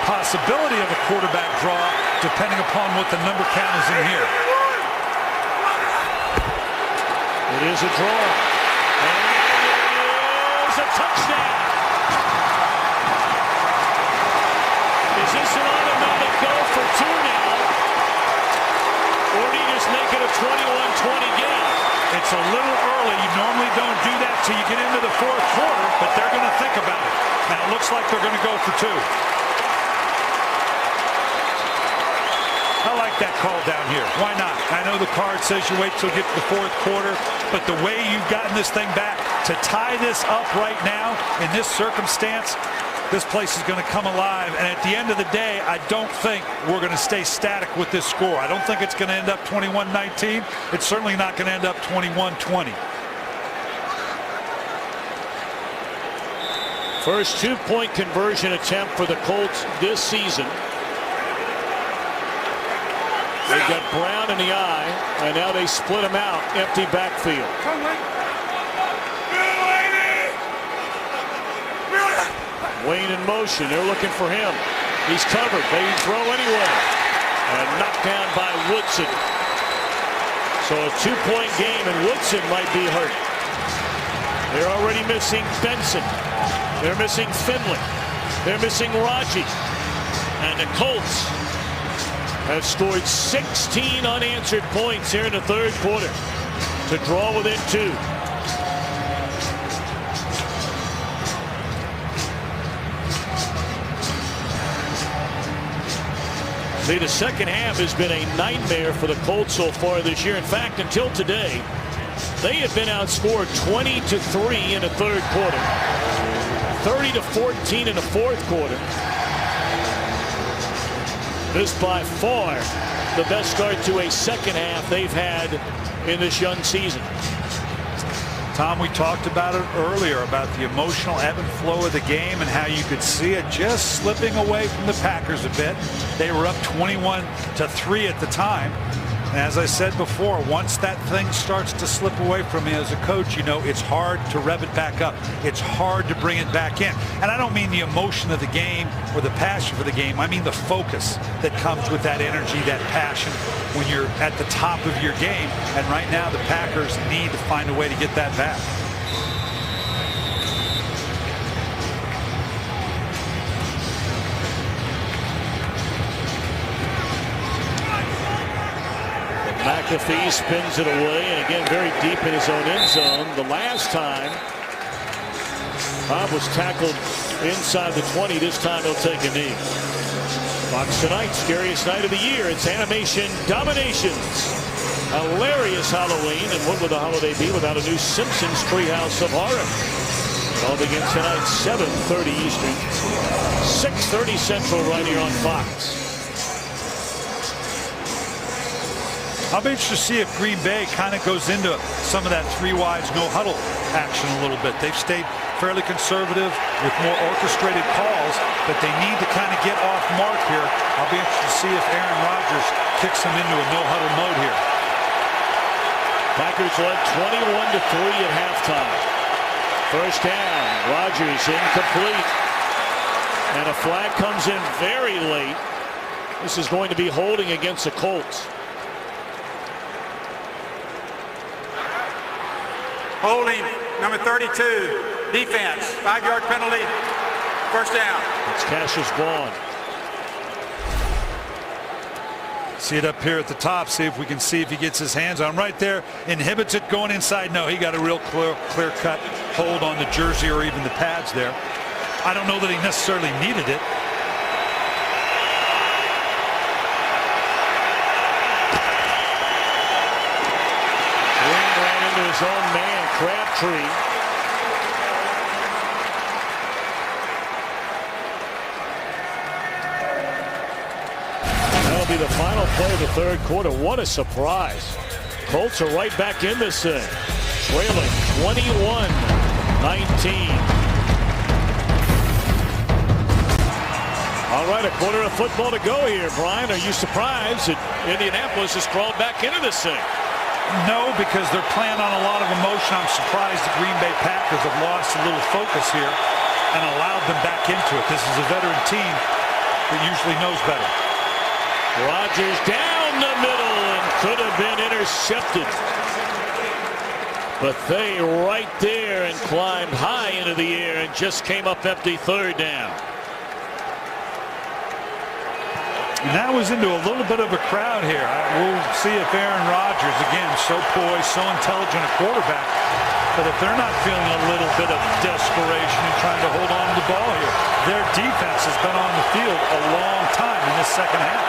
S4: possibility of a quarterback draw depending upon what the number count is in here.
S1: It is a draw. And it is a touchdown. Is this an automatic go for 2 now? 21-20 game.
S4: It's a little early. You normally don't do that till you get into the fourth quarter, but they're going to think about it. Now it looks like they're going to go for two. I like that call down here. Why not? I know the card says you wait till you get to the fourth quarter, but the way you've gotten this thing back to tie this up right now in this circumstance, this place is going to come alive. And at the end of the day, I don't think we're going to stay static with this score. I don't think it's going to end up 21-19. It's certainly not going to end up 21-20.
S1: First two-point conversion attempt for the Colts this season. They got Brown in the eye, and now they split him out. Empty backfield. Wayne in motion. They're looking for him. He's covered. They throw anyway. And knocked down by Woodson. So a two-point game, and Woodson might be hurt. They're already missing Benson. They're missing Finley. They're missing Raji. And the Colts have scored 16 unanswered points here in the third quarter to draw within two. See, the second half has been a nightmare for the Colts so far this year. In fact, until today, they have been outscored 20-3 in the third quarter, 30-14 in the fourth quarter. This by far the best start to a second half they've had in this young season.
S4: Tom, we talked about it earlier, about the emotional ebb and flow of the game and how you could see it just slipping away from the Packers a bit. They were up 21-3 at the time. And as I said before, once that thing starts to slip away from you as a coach, you know, it's hard to rev it back up. It's hard to bring it back in. And I don't mean the emotion of the game or the passion for the game. I mean the focus that comes with that energy, that passion when you're at the top of your game. And right now the Packers need to find a way to get that back.
S1: McAfee spins it away, and again very deep in his own end zone. The last time Cobb was tackled inside the 20. This time he'll take a knee. Fox tonight, scariest night of the year. It's Animation Dominations. Hilarious Halloween, and what would the holiday be without a new Simpsons Treehouse of Horror? It all begins tonight, 7:30 Eastern, 6:30 Central, right here on Fox.
S4: I'll be interested to see if Green Bay kind of goes into some of that three wides, no huddle action a little bit. They've stayed fairly conservative with more orchestrated calls, but they need to kind of get off mark here. I'll be interested to see if Aaron Rodgers kicks them into a no huddle mode here.
S1: Packers led 21-3 at halftime. First down, Rodgers incomplete. And a flag comes in very late. This is going to be holding against the Colts.
S7: Holding, number 32, defense, 5-yard penalty, first down.
S1: It's Cassius Vaughn.
S4: See it up here at the top. See if we can see if he gets his hands on right there. Inhibits it going inside. No, he got a real clear cut hold on the jersey or even the pads there. I don't know that he necessarily needed it.
S1: Green ran into his own man, Crabtree. That'll be the final play of the third quarter. What a surprise. Colts are right back in this thing, trailing 21-19. All right, a quarter of football to go here. Brian, are you surprised that Indianapolis has crawled back into this thing?
S4: No, because they're playing on a lot of emotion. I'm surprised the Green Bay Packers have lost a little focus here and allowed them back into it. This is a veteran team that usually knows better.
S1: Rodgers down the middle and could have been intercepted. But they right there and climbed high into the air and just came up empty. Third down.
S4: And that was into a little bit of a crowd here. We'll see if Aaron Rodgers, again, so poised, so intelligent a quarterback, but if they're not feeling a little bit of desperation and trying to hold on to the ball here, their defense has been on the field a long time in this second half.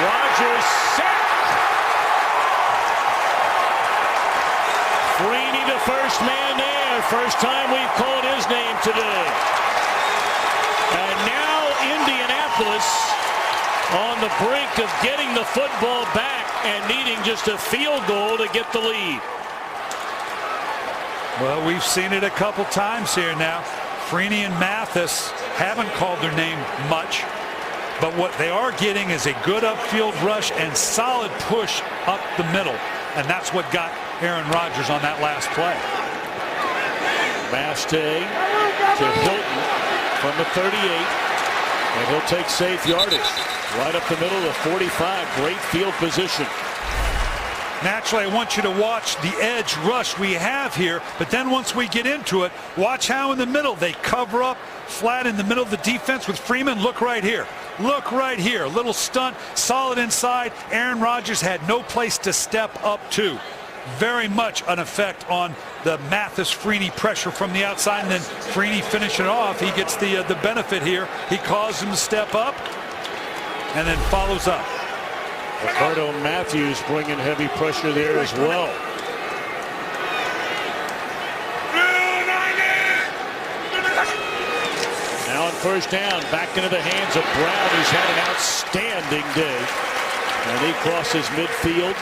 S1: Rodgers sacked. Freeney, the first man there. First time we've called his name today. And now Indianapolis on the brink of getting the football back and needing just a field goal to get the lead.
S4: Well, we've seen it a couple times here now. Freeney and Mathis haven't called their name much, but what they are getting is a good upfield rush and solid push up the middle. And that's what got Aaron Rodgers on that last play.
S1: Maste to Hilton from the 38. And he'll take safe yardage. Right up the middle of the 45. Great field position.
S4: Naturally, I want you to watch the edge rush we have here. But then once we get into it, watch how in the middle they cover up flat in the middle of the defense with Freeman. Look right here. Look right here. Little stunt, solid inside. Aaron Rodgers had no place to step up to. Very much an effect on the Mathis-Freeney pressure from the outside, and then Freeney finishing it off. He gets the benefit here. He caused him to step up and then follows up.
S1: Ricardo Matthews bringing heavy pressure there as well. Now on first down, back into the hands of Brown, who's had an outstanding day. And he crosses midfield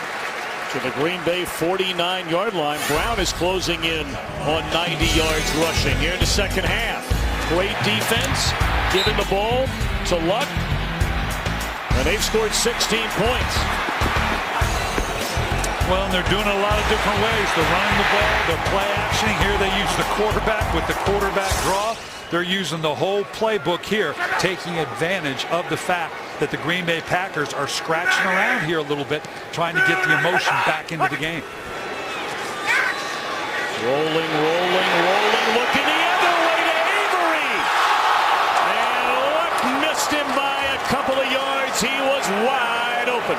S1: to the Green Bay 49-yard line. Brown is closing in on 90 yards rushing here in the second half. Great defense, giving the ball to Luck. And they've scored 16 points.
S4: Well, and they're doing it a lot of different ways. They're running the ball, they're play actioning. Here they use the quarterback with the quarterback draw. They're using the whole playbook here, taking advantage of the fact that the Green Bay Packers are scratching around here a little bit, trying to get the emotion back into the game.
S1: Rolling, looking the other way to Avery. And Luck missed him by a couple of yards. He was wide open.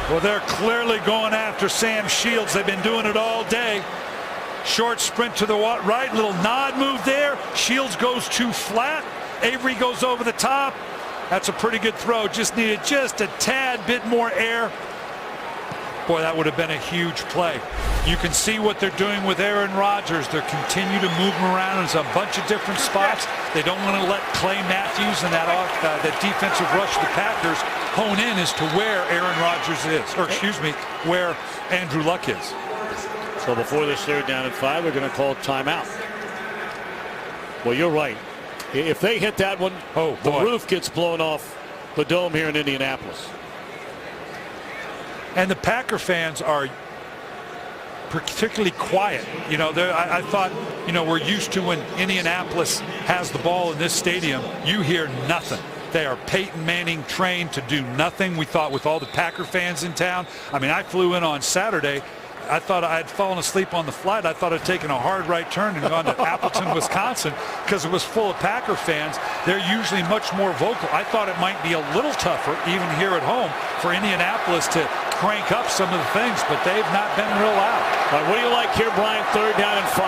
S4: Well, they're clearly going after Sam Shields. They've been doing it all day. Short sprint to the right, little nod move there. Shields goes too flat. Avery goes over the top. That's a pretty good throw. Just needed just a tad bit more air. Boy, that would have been a huge play. You can see what they're doing with Aaron Rodgers. They're continue to move him around in a bunch of different spots. They don't want to let Clay Matthews and that defensive rush of the Packers hone in as to where Aaron Rodgers is, or excuse me, where Andrew Luck is.
S1: So before this third down and 5, they're going to call timeout. Well, you're right. If they hit that one, the roof gets blown off the dome here in Indianapolis.
S4: And the Packer fans are particularly quiet. You know, I thought, you know, we're used to when Indianapolis has the ball in this stadium, you hear nothing. They are Peyton Manning trained to do nothing. We thought with all the Packer fans in town. I mean, I flew in on Saturday. I thought I had fallen asleep on the flight. I thought I'd taken a hard right turn and gone to Appleton, Wisconsin, because it was full of Packer fans. They're usually much more vocal. I thought it might be a little tougher, even here at home, for Indianapolis to crank up some of the things, but they've not been real loud.
S1: All right, what do you like here, Brian? Third down and 5.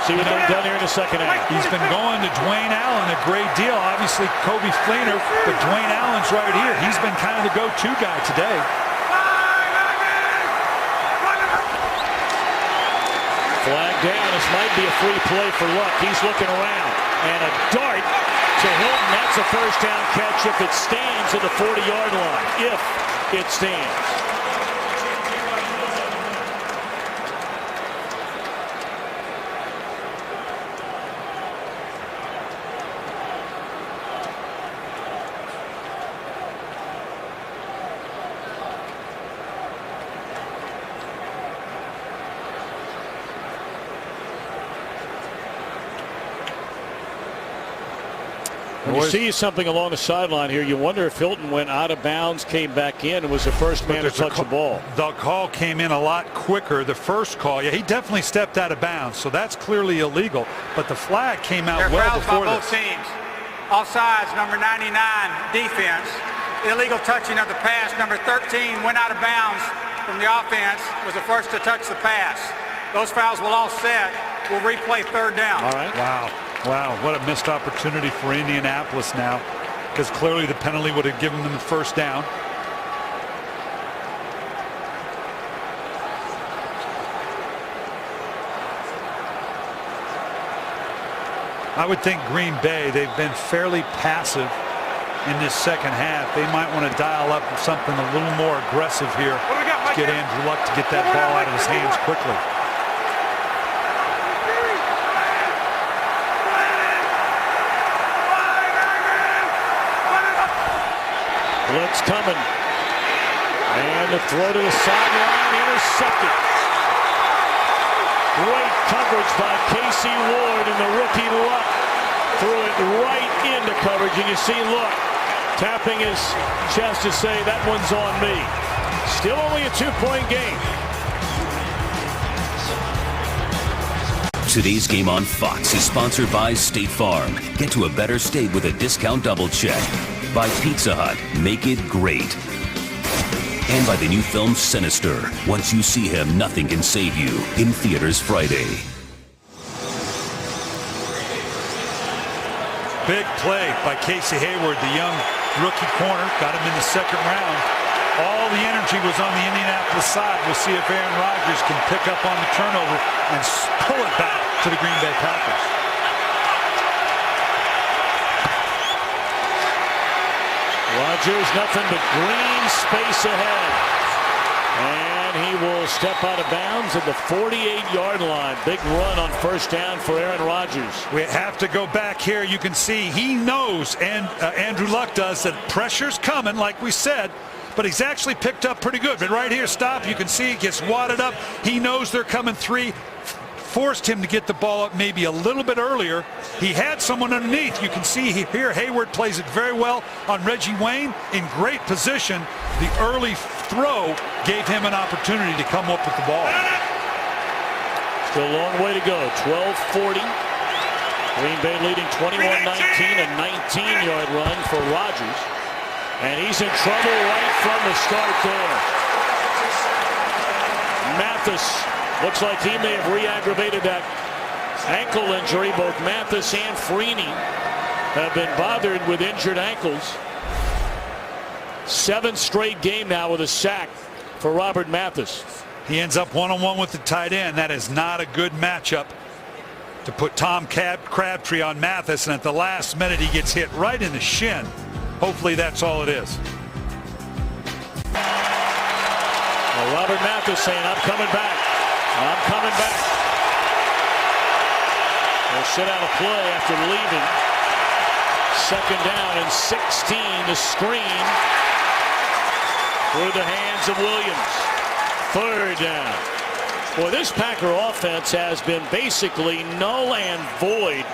S1: See what they've done here in the second half.
S4: He's been going to Dwayne Allen a great deal. Obviously, Kobe Fleener, but Dwayne Allen's right here. He's been kind of the go-to guy today.
S1: Flag down. This might be a free play for Luck. He's looking around. And a dart to Hilton. That's a first down catch if it stands at the 40-yard line. If it stands. When you see something along the sideline here, you wonder if Hilton went out of bounds, came back in, and was the first man to touch the ball.
S4: The call came in a lot quicker. The first call, yeah, he definitely stepped out of bounds, so that's clearly illegal. But the flag came out well before this.
S7: Both teams. Offsides, number 99, defense. Illegal touching of the pass. Number 13 went out of bounds from the offense, was the first to touch the pass. Those fouls will all set. We'll replay third down.
S1: All right.
S4: Wow, what a missed opportunity for Indianapolis now, because clearly the penalty would have given them the first down. I would think Green Bay, they've been fairly passive in this second half. They might want to dial up something a little more aggressive here to get Andrew Luck to get that ball out of his hands quickly.
S1: Blitz coming. And the throw to the sideline, intercepted. Great coverage by Casey Ward, and the rookie Luck threw it right into coverage. And you see Luck tapping his chest to say, that one's on me. Still only a 2-point game.
S5: Today's game on Fox is sponsored by State Farm. Get to a better state with a discount double check. By Pizza Hut, make it great. And by the new film Sinister. Once you see him, nothing can save you. In theaters Friday.
S4: Big play by Casey Hayward, the young rookie corner. Got him in the second round. All the energy was on the Indianapolis side. We'll see if Aaron Rodgers can pick up on the turnover and pull it back to the Green Bay Packers.
S1: Rodgers, nothing but green space ahead. And he will step out of bounds at the 48-yard line. Big run on first down for Aaron Rodgers.
S4: We have to go back here. You can see he knows, and Andrew Luck does, that pressure's coming, like we said, but he's actually picked up pretty good. But right here, stop. You can see he gets wadded up. He knows they're coming three. Forced him to get the ball up maybe a little bit earlier. He had someone underneath. You can see here Hayward plays it very well on Reggie Wayne in great position. The early throw gave him an opportunity to come up with the ball.
S1: Still a long way to go. 12:40. Green Bay leading 21-19. A 19-yard run for Rodgers. And he's in trouble right from the start there. Mathis looks like he may have re-aggravated that ankle injury. Both Mathis and Freeney have been bothered with injured ankles. 7th straight game now with a sack for Robert Mathis.
S4: He ends up one-on-one with the tight end. That is not a good matchup to put Tom Crabtree on Mathis, and at the last minute he gets hit right in the shin. Hopefully that's all it is.
S1: Well, Robert Mathis saying, I'm coming back. I'm coming back. They'll sit out a play after leaving. 2nd down and 16. The screen through the hands of Williams. 3rd down. Boy, this Packer offense has been basically null and void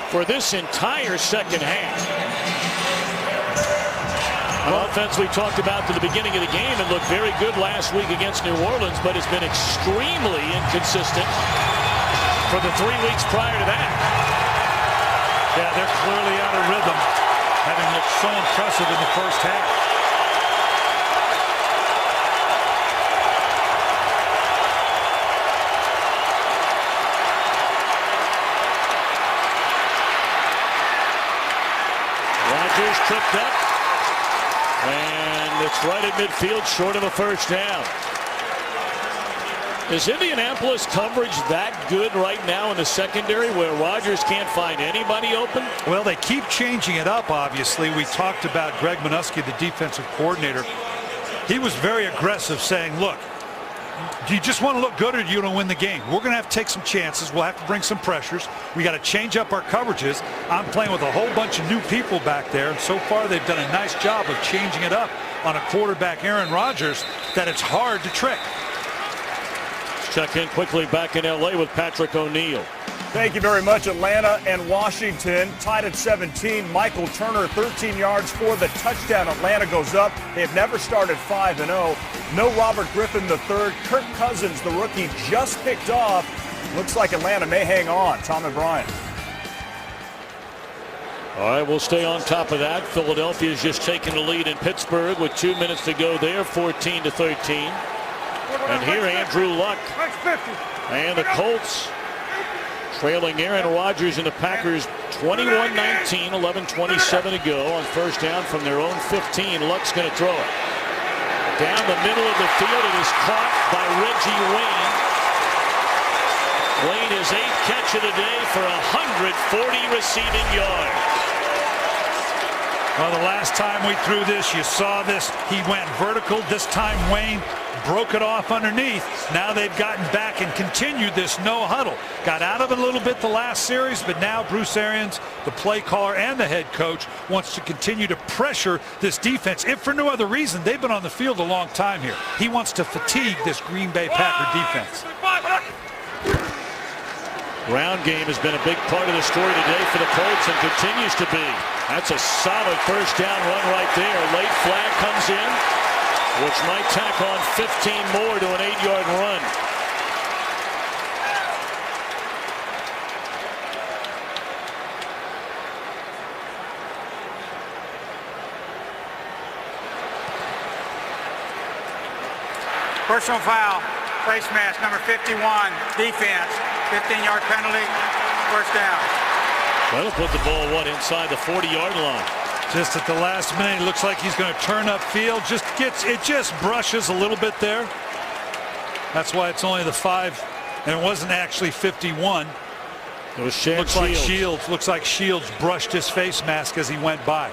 S1: for this entire second half. An offense we talked about at the beginning of the game and looked very good last week against New Orleans, but has been extremely inconsistent for the 3 weeks prior to that.
S4: Yeah, they're clearly out of rhythm, having looked so impressive in the first half.
S1: Rodgers tripped up. And it's right at midfield, short of a first down. Is Indianapolis coverage that good right now in the secondary where Rodgers can't find anybody open?
S4: Well, they keep changing it up, obviously. We talked about Greg Minuski, the defensive coordinator. He was very aggressive, saying, look, do you just want to look good or do you want to win the game? We're going to have to take some chances. We'll have to bring some pressures. We got to change up our coverages. I'm playing with a whole bunch of new people back there, and so far they've done a nice job of changing it up on a quarterback, Aaron Rodgers, that it's hard to trick.
S1: Let's check in quickly back in L.A. with Patrick O'Neill.
S10: Thank you very much. Atlanta and Washington tied at 17. Michael Turner, 13 yards for the touchdown. Atlanta goes up. They have never started 5-0. No Robert Griffin III. Kirk Cousins, the rookie, just picked off. Looks like Atlanta may hang on. Tom and Brian.
S1: All right, we'll stay on top of that. Philadelphia's just taken the lead in Pittsburgh with 2 minutes to go there, 14-13. And here Andrew Luck and the Colts trailing Aaron Rodgers and the Packers 21-19, 11:27 to go on first down from their own 15. Luck's going to throw it. Down the middle of the field, it is caught by Reggie Wayne. Wayne his 8th catch of the day for 140 receiving yards.
S4: Well, the last time we threw this, you saw this. He went vertical. This time Wayne broke it off underneath. Now they've gotten back and continued this no huddle. Got out of it a little bit the last series, but now Bruce Arians, the play caller and the head coach, wants to continue to pressure this defense. If for no other reason, they've been on the field a long time here. He wants to fatigue this Green Bay Packer defense.
S1: Ground game has been a big part of the story today for the Colts and continues to be. That's a solid first down run right there. Late flag comes in, which might tack on 15 more to an 8-yard run.
S7: Personal foul, face mask, number 51, defense, 15-yard penalty, first down.
S1: That'll put the ball, inside the 40-yard line.
S4: Just at the last minute, it looks like he's going to turn upfield. It just brushes a little bit there. That's why it's only the 5, and it wasn't actually 51.
S1: It was Shields.
S4: Looks like Shields brushed his face mask as he went by.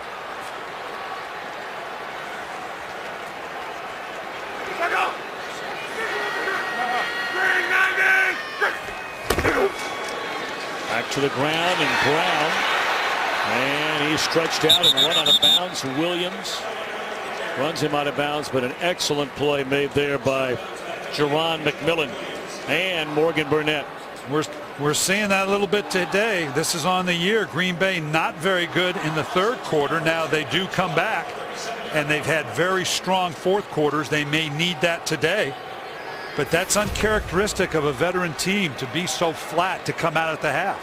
S1: Back to the ground, and Brown. And he's stretched out and run out of bounds. Williams runs him out of bounds, but an excellent play made there by Jerron McMillan and Morgan Burnett.
S4: We're seeing that a little bit today. This is on the year. Green Bay not very good in the third quarter. Now they do come back, and they've had very strong fourth quarters. They may need that today. But that's uncharacteristic of a veteran team to be so flat to come out at the half.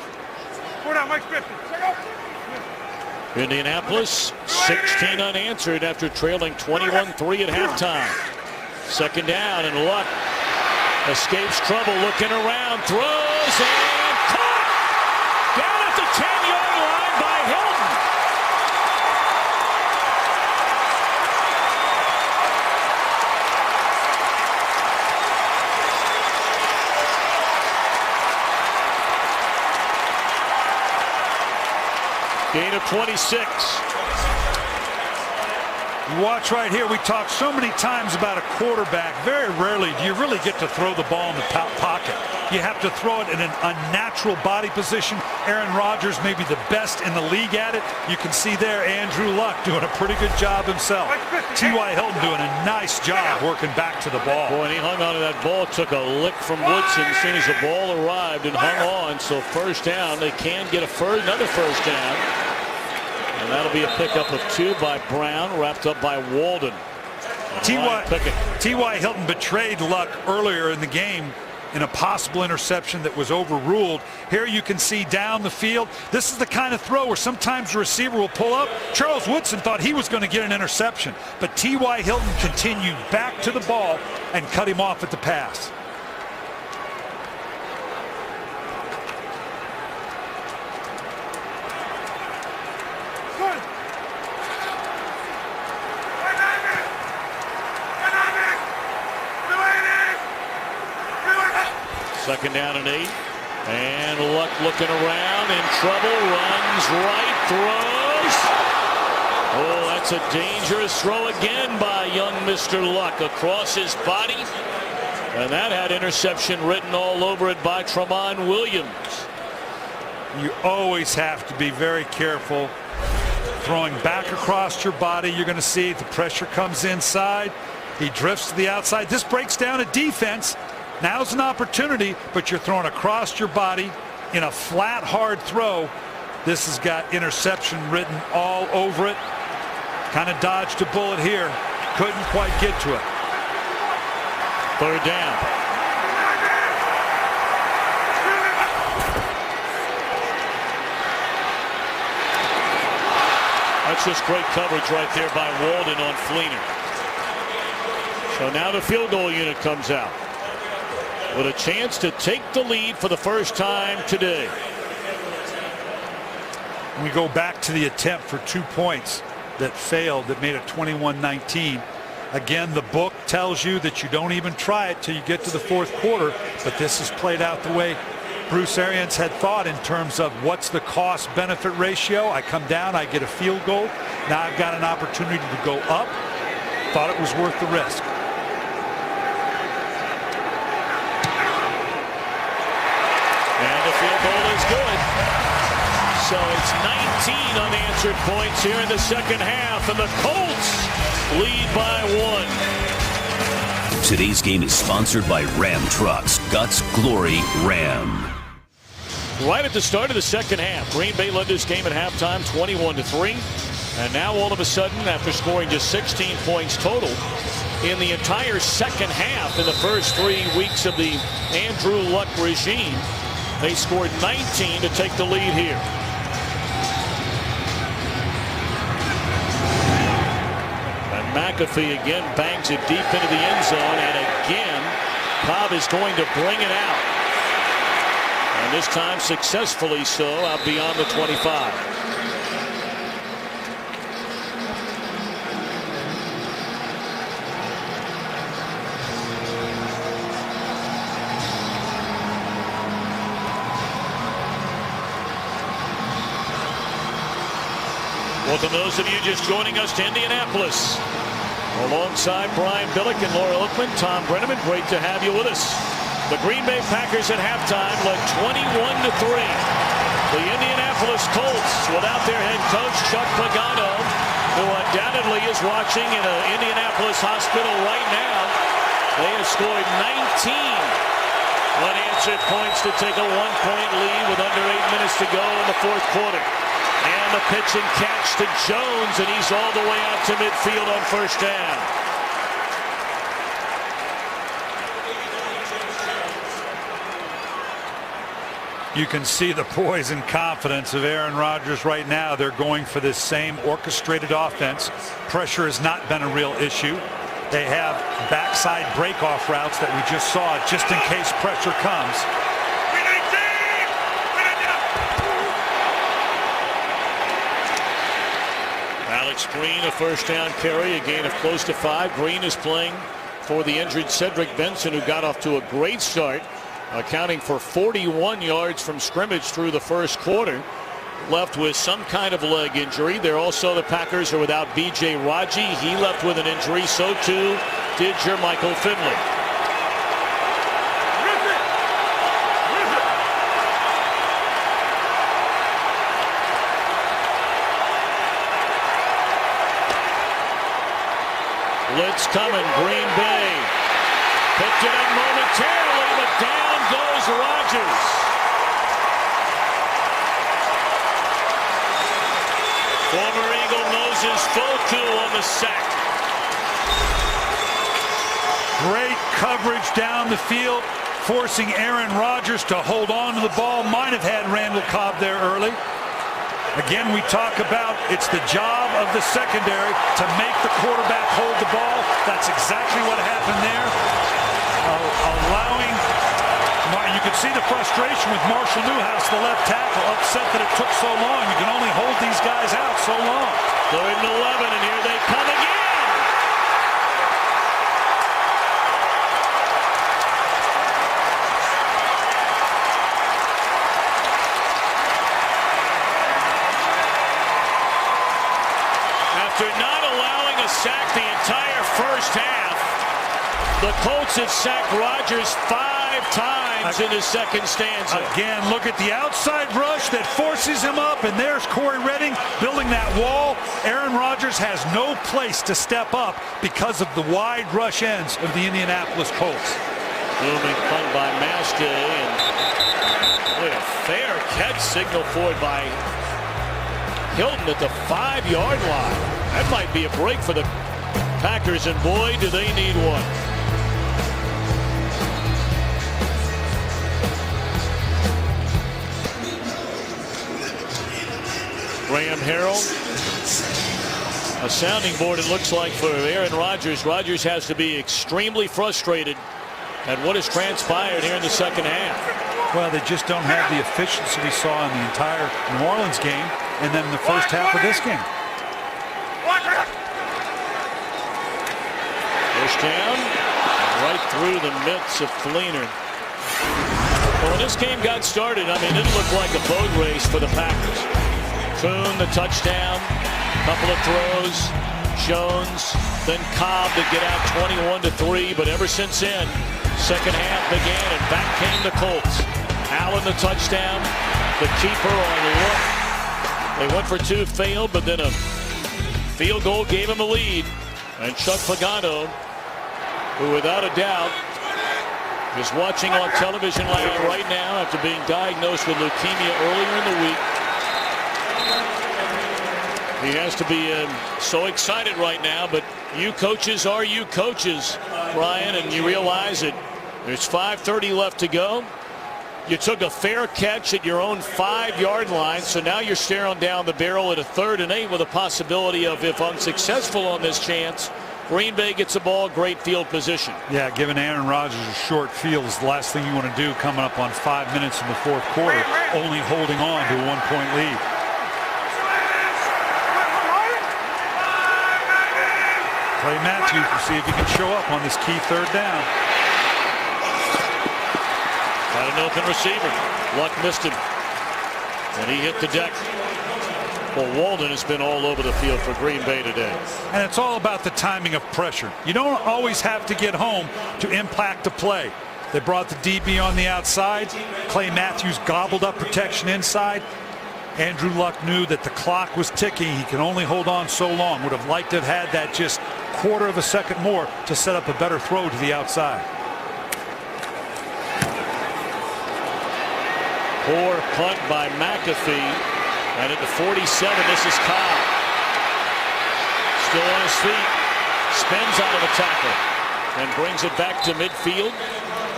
S1: Indianapolis 16 unanswered after trailing 21-3 at halftime. Second down, and Luck escapes trouble, looking around, throws, and caught down at the 10-yard line by Hilton. Gain of 26.
S4: Watch right here. We talk so many times about a quarterback. Very rarely do you really get to throw the ball in the pocket. You have to throw it in an unnatural body position. Aaron Rodgers may be the best in the league at it. You can see there Andrew Luck doing a pretty good job himself. T.Y. Hilton doing a nice job working back to the ball.
S1: Boy, and he hung on to that ball, took a lick from Woodson as soon as the ball arrived and hung on. So first down, they can get another first down. And that'll be a pickup of 2 by Brown, wrapped up by Walden.
S4: T.Y. Hilton betrayed Luck earlier in the game in a possible interception that was overruled. Here you can see down the field. This is the kind of throw where sometimes the receiver will pull up. Charles Woodson thought he was going to get an interception, but T.Y. Hilton continued back to the ball and cut him off at the pass.
S1: Second down and 8. And Luck looking around, in trouble, runs right, throws. Oh, that's a dangerous throw again by young Mr. Luck across his body. And that had interception written all over it by Tramon Williams.
S4: You always have to be very careful throwing back across your body. You're going to see the pressure comes inside. He drifts to the outside. This breaks down a defense. Now's an opportunity, but you're throwing across your body. in a flat, hard throw. This has got interception written all over it. Kind of dodged a bullet here. Couldn't quite get to it.
S1: Third down. That's just great coverage right there by Walden on Fleener. So now the field goal unit comes out with a chance to take the lead for the first time today.
S4: We go back to the attempt for 2 points that failed, that made it 21-19. Again, the book tells you that you don't even try it till you get to the fourth quarter, but this has played out the way Bruce Arians had thought in terms of what's the cost-benefit ratio. I come down, I get a field goal. Now I've got an opportunity to go up. Thought it was worth the risk.
S1: And the field goal is good. So it's 19 unanswered points here in the second half, and the Colts lead by 1.
S5: Today's game is sponsored by Ram Trucks. Guts, glory, Ram.
S1: Right at the start of the second half, Green Bay led this game at halftime 21-3. And now all of a sudden, after scoring just 16 points total in the entire second half in the first 3 weeks of the Andrew Luck regime, they scored 19 to take the lead here. And McAfee again bangs it deep into the end zone, and again Cobb is going to bring it out. And this time successfully so, out beyond the 25. Welcome those of you just joining us to Indianapolis. Alongside Brian Billick and Laura Oakman, Tom Brenneman, great to have you with us. The Green Bay Packers at halftime led 21-3. The Indianapolis Colts without their head coach Chuck Pagano, who undoubtedly is watching in an Indianapolis hospital right now. They have scored 19 unanswered points to take a 1-point lead with under 8 minutes to go in the fourth quarter. And the pitch and catch to Jones, and he's all the way out to midfield on first down.
S4: You can see the poise and confidence of Aaron Rodgers right now. They're going for this same orchestrated offense. Pressure has not been a real issue. They have backside breakoff routes that we just saw just in case pressure comes.
S1: Alex Green, a first down carry, a gain of close to 5. Green is playing for the injured Cedric Benson, who got off to a great start, accounting for 41 yards from scrimmage through the first quarter. Left with some kind of leg injury. There also, the Packers are without B.J. Raji. He left with an injury. So too did Jermichael Finley. Blitz coming, Green Bay. Picked it up momentarily, but down goes Rodgers. Former Eagle Moses Fotu on the sack.
S4: Great coverage down the field, forcing Aaron Rodgers to hold on to the ball. Might have had Randall Cobb there early. Again, we talk about it's the job of the secondary to make the quarterback hold the ball. That's exactly what happened there. You could see the frustration with Marshall Newhouse, the left tackle, upset that it took so long. You can only hold these guys out so long.
S1: 3rd and 11, and here they come again. After not allowing a sack the entire first half, the Colts have sacked Rodgers 5 times in his second stanza.
S4: Again, look at the outside rush that forces him up, and there's Corey Redding building that wall. Aaron Rodgers has no place to step up because of the wide rush ends of the Indianapolis Colts.
S1: Booming punt by Maske, and Boy, a fair catch signal for it by Hilton at the 5-yard line. That might be a break for the Packers, and boy, do they need one. Graham Harrell, a sounding board, it looks like, for Aaron Rodgers. Rodgers has to be extremely frustrated at what has transpired here in the second half.
S4: Well, they just don't have the efficiency we saw in the entire New Orleans game and then the first half of this game.
S1: First down, right through the midst of Fleener. Well, when this game got started, I mean, it looked like a boat race for the Packers. Kuhn, the touchdown, couple of throws, Jones, then Cobb to get out 21-3. But ever since then, second half began, and back came the Colts. Allen the touchdown, the keeper on look. They went for two, failed, but then a field goal gave him a lead. And Chuck Pagano, who without a doubt is watching on television land right now after being diagnosed with leukemia earlier in the week. He has to be so excited right now, but you coaches are you coaches, Brian, and you realize that there's 5:30 left to go. You took a fair catch at your own 5-yard line, so now you're staring down the barrel at a 3rd and 8 with a possibility of, if unsuccessful on this chance, Green Bay gets the ball, great field position.
S4: Yeah, giving Aaron Rodgers a short field is the last thing you want to do coming up on 5 minutes in the fourth quarter, only holding on to a 1-point lead. Clay Matthews to see if he can show up on this key 3rd down.
S1: Got an open receiver. Luck missed him, and he hit the deck. Well, Walden has been all over the field for Green Bay today.
S4: And it's all about the timing of pressure. You don't always have to get home to impact the play. They brought the DB on the outside. Clay Matthews gobbled up protection inside. Andrew Luck knew that the clock was ticking. He can only hold on so long. Would have liked to have had that just quarter of a second more to set up a better throw to the outside.
S1: Poor punt by McAfee. And at the 47, this is Cobb. Still on his feet. Spins out of a tackle and brings it back to midfield.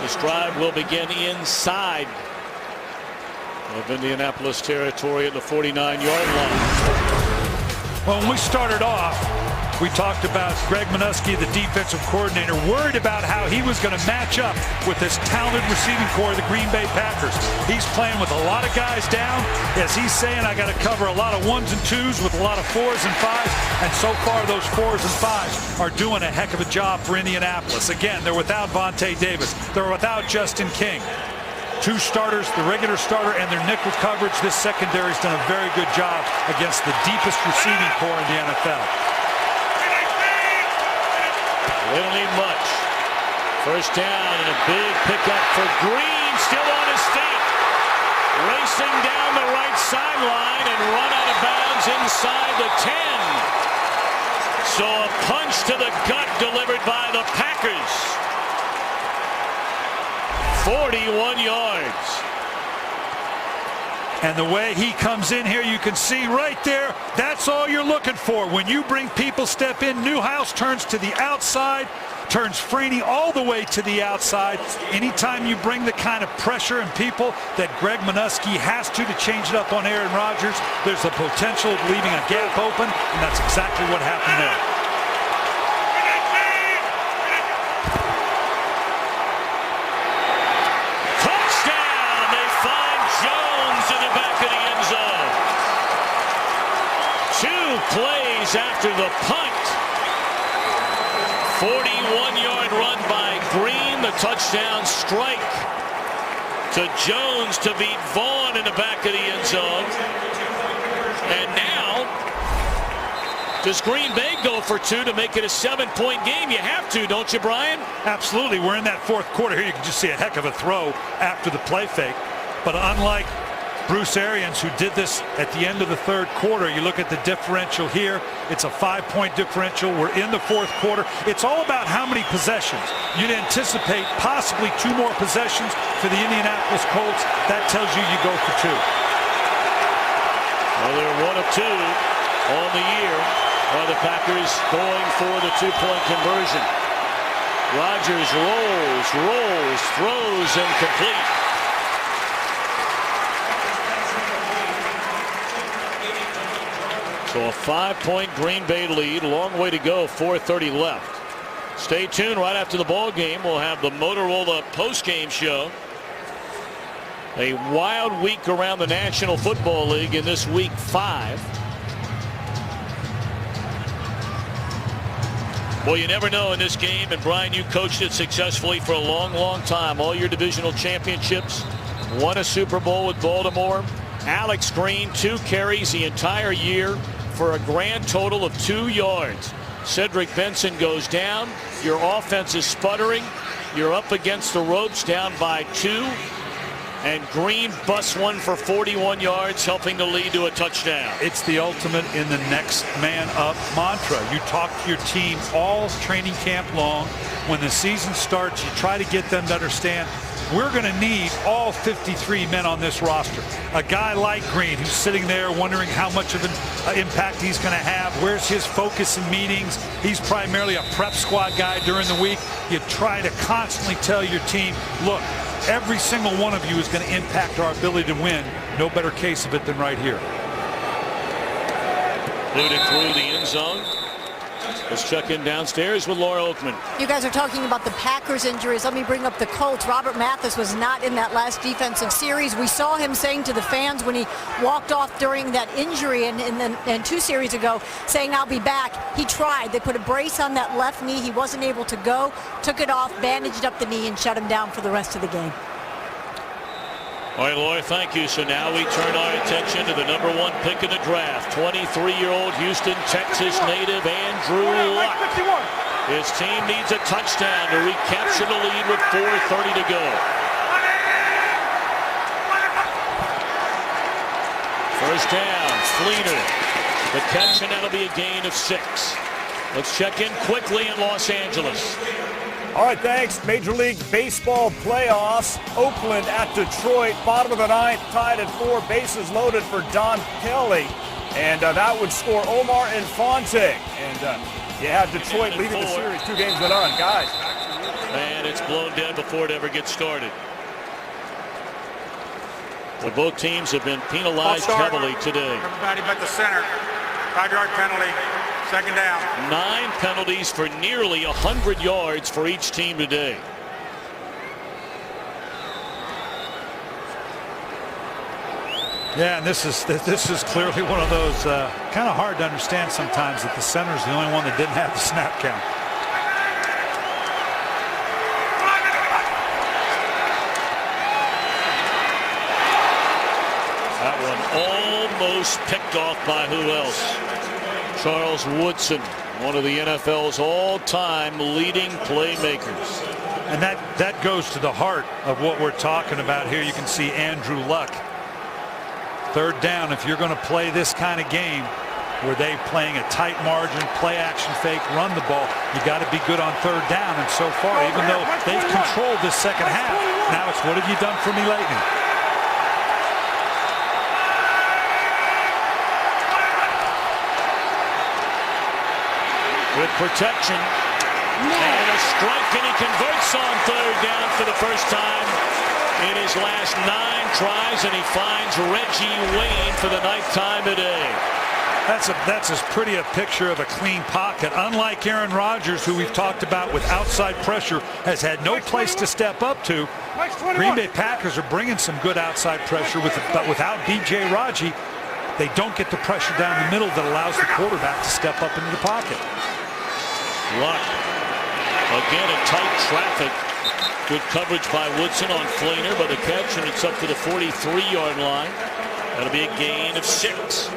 S1: This drive will begin inside of Indianapolis territory at the 49-yard line.
S4: Well, when we started off, we talked about Greg Minuski, the defensive coordinator, worried about how he was going to match up with this talented receiving core of the Green Bay Packers. He's playing with a lot of guys down. As he's saying, I got to cover a lot of 1s and 2s with a lot of 4s and 5s. And so far, those 4s and 5s are doing a heck of a job for Indianapolis. Again, they're without Vontae Davis. They're without Justin King. 2 starters, the regular starter and their nickel coverage. This secondary's done a very good job against the deepest receiving core in the NFL.
S1: They don't need much. First down and a big pickup for Green, still on his feet. Racing down the right sideline and run out of bounds inside the 10. So a punch to the gut delivered by the Packers. 41 yards.
S4: And the way he comes in here, you can see right there, that's all you're looking for. When you bring people step in, Newhouse turns to the outside, turns Freeney all the way to the outside. Anytime you bring the kind of pressure and people that Greg Minuski has to change it up on Aaron Rodgers, there's the potential of leaving a gap open, and that's exactly what happened there.
S1: Plays after the punt. 41-yard run by Green. The touchdown strike to Jones to beat Vaughn in the back of the end zone. And now, does Green Bay go for 2 to make it a 7-point game? You have to, don't you, Brian?
S4: Absolutely. We're in that fourth quarter here. You can just see a heck of a throw after the play fake. But unlike Bruce Arians, who did this at the end of the third quarter. You look at the differential here. It's a 5-point differential. We're in the fourth quarter. It's all about how many possessions. You'd anticipate possibly 2 more possessions for the Indianapolis Colts. That tells you you go for 2.
S1: Well, they're 1 of 2 on the year. While the Packers going for the 2-point conversion. Rodgers rolls, throws incomplete. So a 5-point Green Bay lead. Long way to go. 4:30 left. Stay tuned. Right after the ball game, we'll have the Motorola post-game show. A wild week around the National Football League in this week 5. Well, you never know in this game, and Brian, you coached it successfully for a long time. All your divisional championships, won a Super Bowl with Baltimore. Alex Green, 2 carries the entire year for a grand total of 2 yards. Cedric Benson goes down. Your offense is sputtering. You're up against the ropes, down by 2. And Green busts one for 41 yards, helping to lead to a touchdown.
S4: It's the ultimate in the next man up mantra. You talk to your team all training camp long. When the season starts, you try to get them to understand we're going to need all 53 men on this roster. A guy like Green, who's sitting there wondering how much of an impact he's going to have. Where's his focus in meetings? He's primarily a prep squad guy during the week. You try to constantly tell your team, look, every single one of you is going to impact our ability to win. No better case of it than right here.
S1: Looted through the end zone. Let's check in downstairs with Laura Oakman.
S2: You guys are talking about the Packers injuries. Let me bring up the Colts. Robert Mathis was not in that last defensive series. We saw him saying to the fans when he walked off during that injury and 2 series ago, saying, I'll be back. He tried. They put a brace on that left knee. He wasn't able to go, took it off, bandaged up the knee, and shut him down for the rest of the game.
S1: All right, Laura, thank you. So now we turn our attention to the number 1 pick in the draft, 23-year-old Houston, Texas native Andrew Luck. His team needs a touchdown to recapture the lead with 4:30 to go. First down, Fleener. The catch, and that'll be a gain of 6. Let's check in quickly in Los Angeles.
S10: All right, thanks. Major League Baseball playoffs. Oakland at Detroit. Bottom of the 9th, tied at 4. Bases loaded for Don Kelly. And that would score Omar Infante. And you have Detroit leading the series 2 games to none. Guys.
S1: And it's blown dead before it ever gets started. Well, both teams have been penalized heavily today.
S7: Everybody but the center. 5-yard penalty. Second down.
S1: 9 penalties for nearly 100 yards for each team today.
S4: Yeah, and this is clearly one of those kind of hard to understand sometimes that the center's the only one that didn't have the snap count.
S1: That one almost picked off by who else? Charles Woodson, one of the NFL's all-time leading playmakers.
S4: And that goes to the heart of what we're talking about here. You can see Andrew Luck. Third down, if you're going to play this kind of game where they playing a tight margin, play action fake, run the ball, you got to be good on third down. And so far, even though they've controlled this second half, now it's what have you done for me lately?
S1: With protection and a strike, and he converts on third down for the first time in his last 9 tries, and he finds Reggie Wayne for the 9th time today.
S4: That's as pretty a picture of a clean pocket. Unlike Aaron Rodgers, who we've talked about with outside pressure, has had no place to step up to. Green Bay Packers are bringing some good outside pressure, but without B.J. Raji, they don't get the pressure down the middle that allows the quarterback to step up into the pocket.
S1: Luck. Again in tight traffic. Good coverage by Woodson on Fleener by the catch, and it's up to the 43-yard line. That'll be a gain of 6.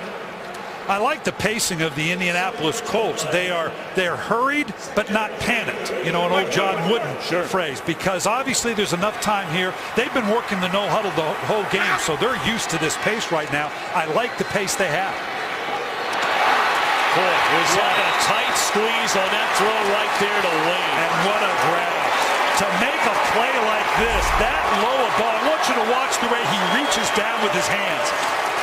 S4: I like the pacing of the Indianapolis Colts. They're hurried but not panicked. You know, an old John Wooden phrase, because obviously there's enough time here. They've been working the no huddle the whole game, so they're used to this pace right now. I like the pace they have.
S1: Boy, there's like a tight squeeze on that throw right there to Wayne.
S4: And what a grab. To make a play like this, that low a ball, I want you to watch the way he reaches down with his hands.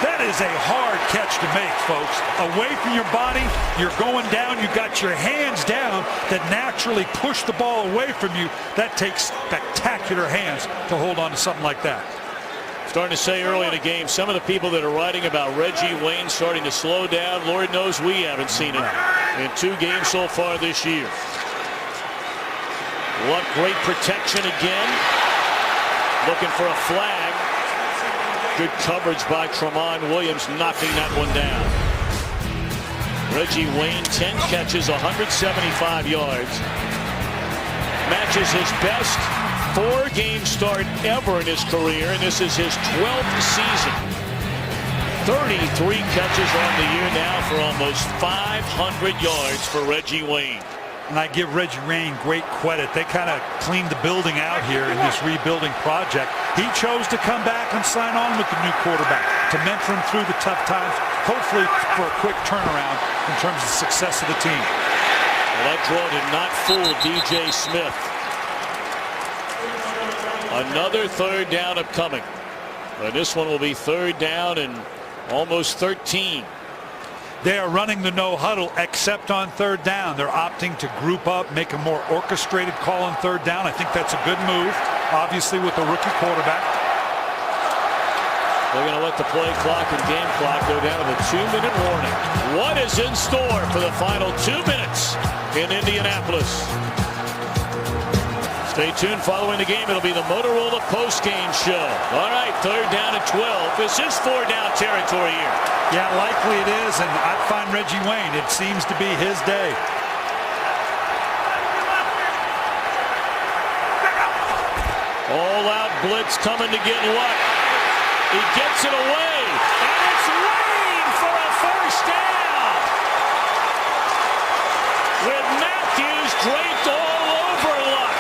S4: That is a hard catch to make, folks. Away from your body, you're going down, you got your hands down that naturally push the ball away from you. That takes spectacular hands to hold on to something like that.
S1: Starting to say early in the game, some of the people that are writing about Reggie Wayne starting to slow down, Lord knows we haven't seen it in 2 games so far this year. What great protection again. Looking for a flag. Good coverage by Tramon Williams, knocking that one down. Reggie Wayne, 10 catches, 175 yards. Matches his best 4-game start ever in his career, and this is his 12th season. 33 catches on the year now for almost 500 yards for Reggie Wayne.
S4: And I give Reggie Wayne great credit. They kind of cleaned the building out here in this rebuilding project. He chose to come back and sign on with the new quarterback to mentor him through the tough times, hopefully for a quick turnaround in terms of success of the team.
S1: Well, that draw did not fool DJ Smith. Another 3rd down upcoming. And this one will be 3rd down and almost 13.
S4: They are running the no huddle except on 3rd down. They're opting to group up, make a more orchestrated call on 3rd down. I think that's a good move, obviously, with the rookie quarterback.
S1: They're going to let the play clock and game clock go down to the 2-minute warning. What is in store for the final 2 minutes in Indianapolis? Stay tuned. Following the game, it'll be the Motorola post-game show. All right, 3rd down and 12. This is 4-down territory here.
S4: Yeah, likely it is, and I find Reggie Wayne, it seems to be his day.
S1: All-out blitz coming to get Luck. He gets it away, and it's Wayne for a 1st down. With Matthews draped all over Luck.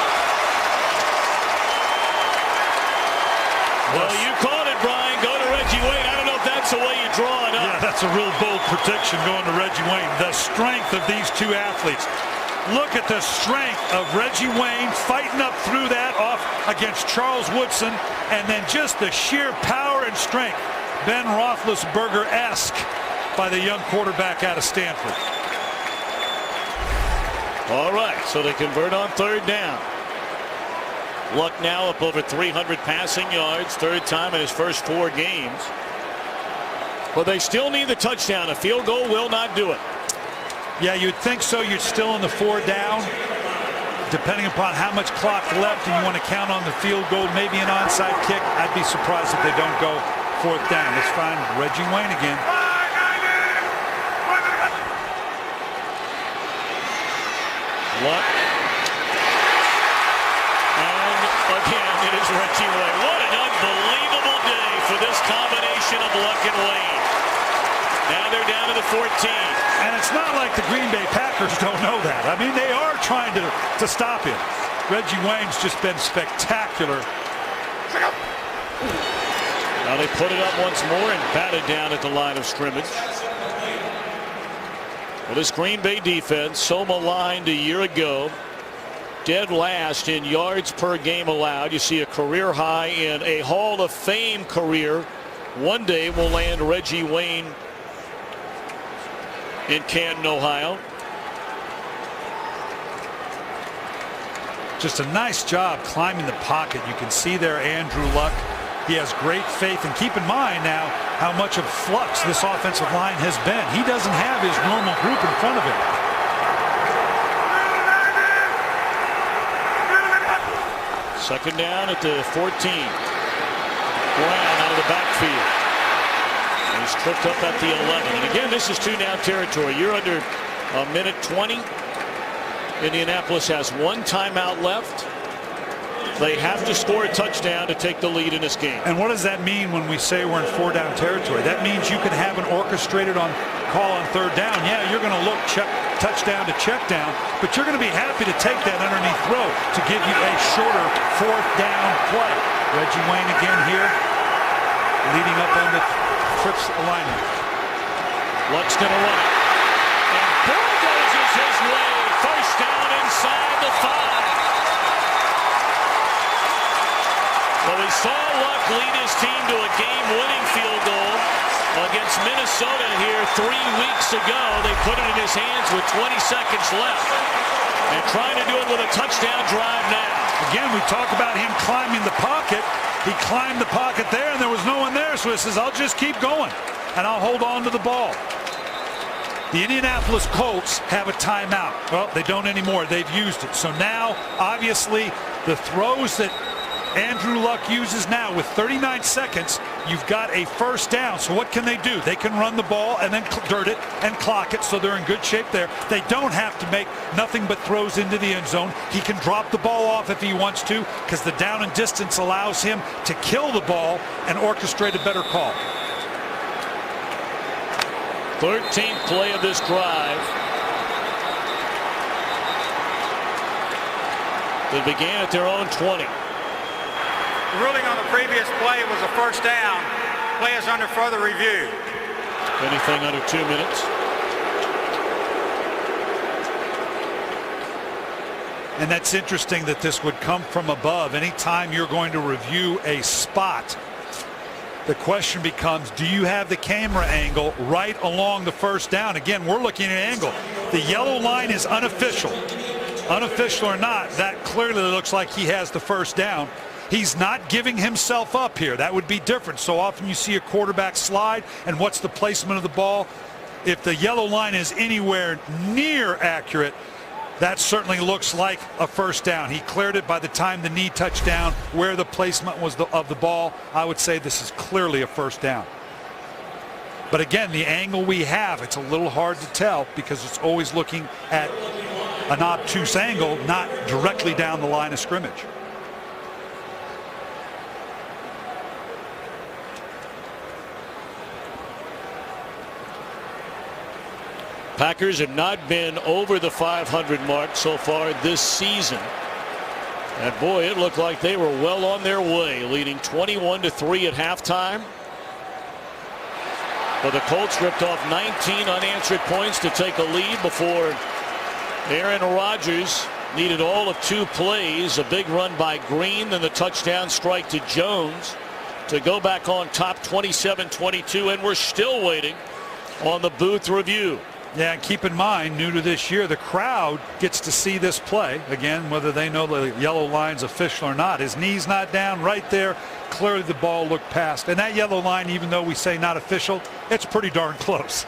S1: Well, you called it, Brian. Go to Reggie Wayne. I don't know if that's the way you draw it up.
S4: Yeah, that's a real bold prediction going to Reggie Wayne. The strength of these 2 athletes. Look at the strength of Reggie Wayne fighting up through that off against Charles Woodson, and then just the sheer power and strength, Ben Roethlisberger-esque, by the young quarterback out of Stanford.
S1: All right, so they convert on 3rd down. Luck now up over 300 passing yards, 3rd time in his first 4 games. But they still need the touchdown. A field goal will not do it.
S4: Yeah, you'd think so. You're still in the 4 down. Depending upon how much clock left and you want to count on the field goal, maybe an onside kick, I'd be surprised if they don't go 4th down. Let's find Reggie Wayne again.
S1: Luck. And again, it is Reggie Wayne. What an unbelievable day for this combination of Luck and Wayne. Now they're down to the 14.
S4: And it's not like the Green Bay Packers don't know that. I mean, they are trying to stop him. Reggie Wayne's just been spectacular.
S1: Now they put it up once more and batted down at the line of scrimmage. Well, this Green Bay defense, so maligned a year ago, dead last in yards per game allowed. You see a career high in a Hall of Fame career. One day will land Reggie Wayne in Canton, Ohio.
S4: Just a nice job climbing the pocket. You can see there Andrew Luck. He has great faith, and keep in mind now how much of flux this offensive line has been. He doesn't have his normal group in front of him.
S1: Second down at the 14. Brown out of the backfield. And he's tripped up at the 11. And again, this is 2-down territory. You're under a minute 20. Indianapolis has 1 timeout left. They have to score a touchdown to take the lead in this game.
S4: And what does that mean when we say we're in 4-down territory? That means you can have an orchestrated call on 3rd down. Yeah, you're going to look touchdown to check down, but you're going to be happy to take that underneath throw to give you a shorter 4th down play. Reggie Wayne again here, leading up on the trips alignment.
S1: Luck's going to run it. And bulldozes his way. 1st down inside the 5. Well, we saw Luck lead his team to a game-winning field goal against Minnesota here 3 weeks ago. They put it in his hands with 20 seconds left. And trying to do it with a touchdown drive now.
S4: Again, we talk about him climbing the pocket. He climbed the pocket there, and there was no one there. So he says, I'll just keep going, and I'll hold on to the ball. The Indianapolis Colts have a timeout. Well, they don't anymore. They've used it. So now, obviously, the throws that Andrew Luck uses now with 39 seconds, you've got a 1st down. So what can they do? They can run the ball and then dirt it and clock it, so they're in good shape there. They don't have to make nothing but throws into the end zone. He can drop the ball off if he wants to, because the down and distance allows him to kill the ball and orchestrate a better call.
S1: 13th play of this drive. They began at their own 20.
S7: The ruling on the previous play was a 1st down. Play is under further review.
S1: Anything under 2 minutes.
S4: And that's interesting that this would come from above. Anytime you're going to review a spot, the question becomes, do you have the camera angle right along the 1st down? Again, we're looking at an angle. The yellow line is unofficial. Unofficial or not, that clearly looks like he has the 1st down. He's not giving himself up here. That would be different. So often you see a quarterback slide, and what's the placement of the ball? If the yellow line is anywhere near accurate, that certainly looks like a 1st down. He cleared it by the time the knee touched down. Where the placement was of the ball, I would say this is clearly a 1st down. But again, the angle we have, it's a little hard to tell because it's always looking at an obtuse angle, not directly down the line of scrimmage.
S1: Packers have not been over the 500 mark so far this season. And boy, it looked like they were well on their way, leading 21-3 at halftime. But the Colts ripped off 19 unanswered points to take a lead before Aaron Rodgers needed all of 2 plays. A big run by Green, then the touchdown strike to Jones to go back on top 27-22. And we're still waiting on the booth review.
S4: Yeah, and keep in mind, new to this year, the crowd gets to see this play. Again, whether they know the yellow line's official or not. His knee's not down right there. Clearly the ball looked past. And that yellow line, even though we say not official, it's pretty darn close.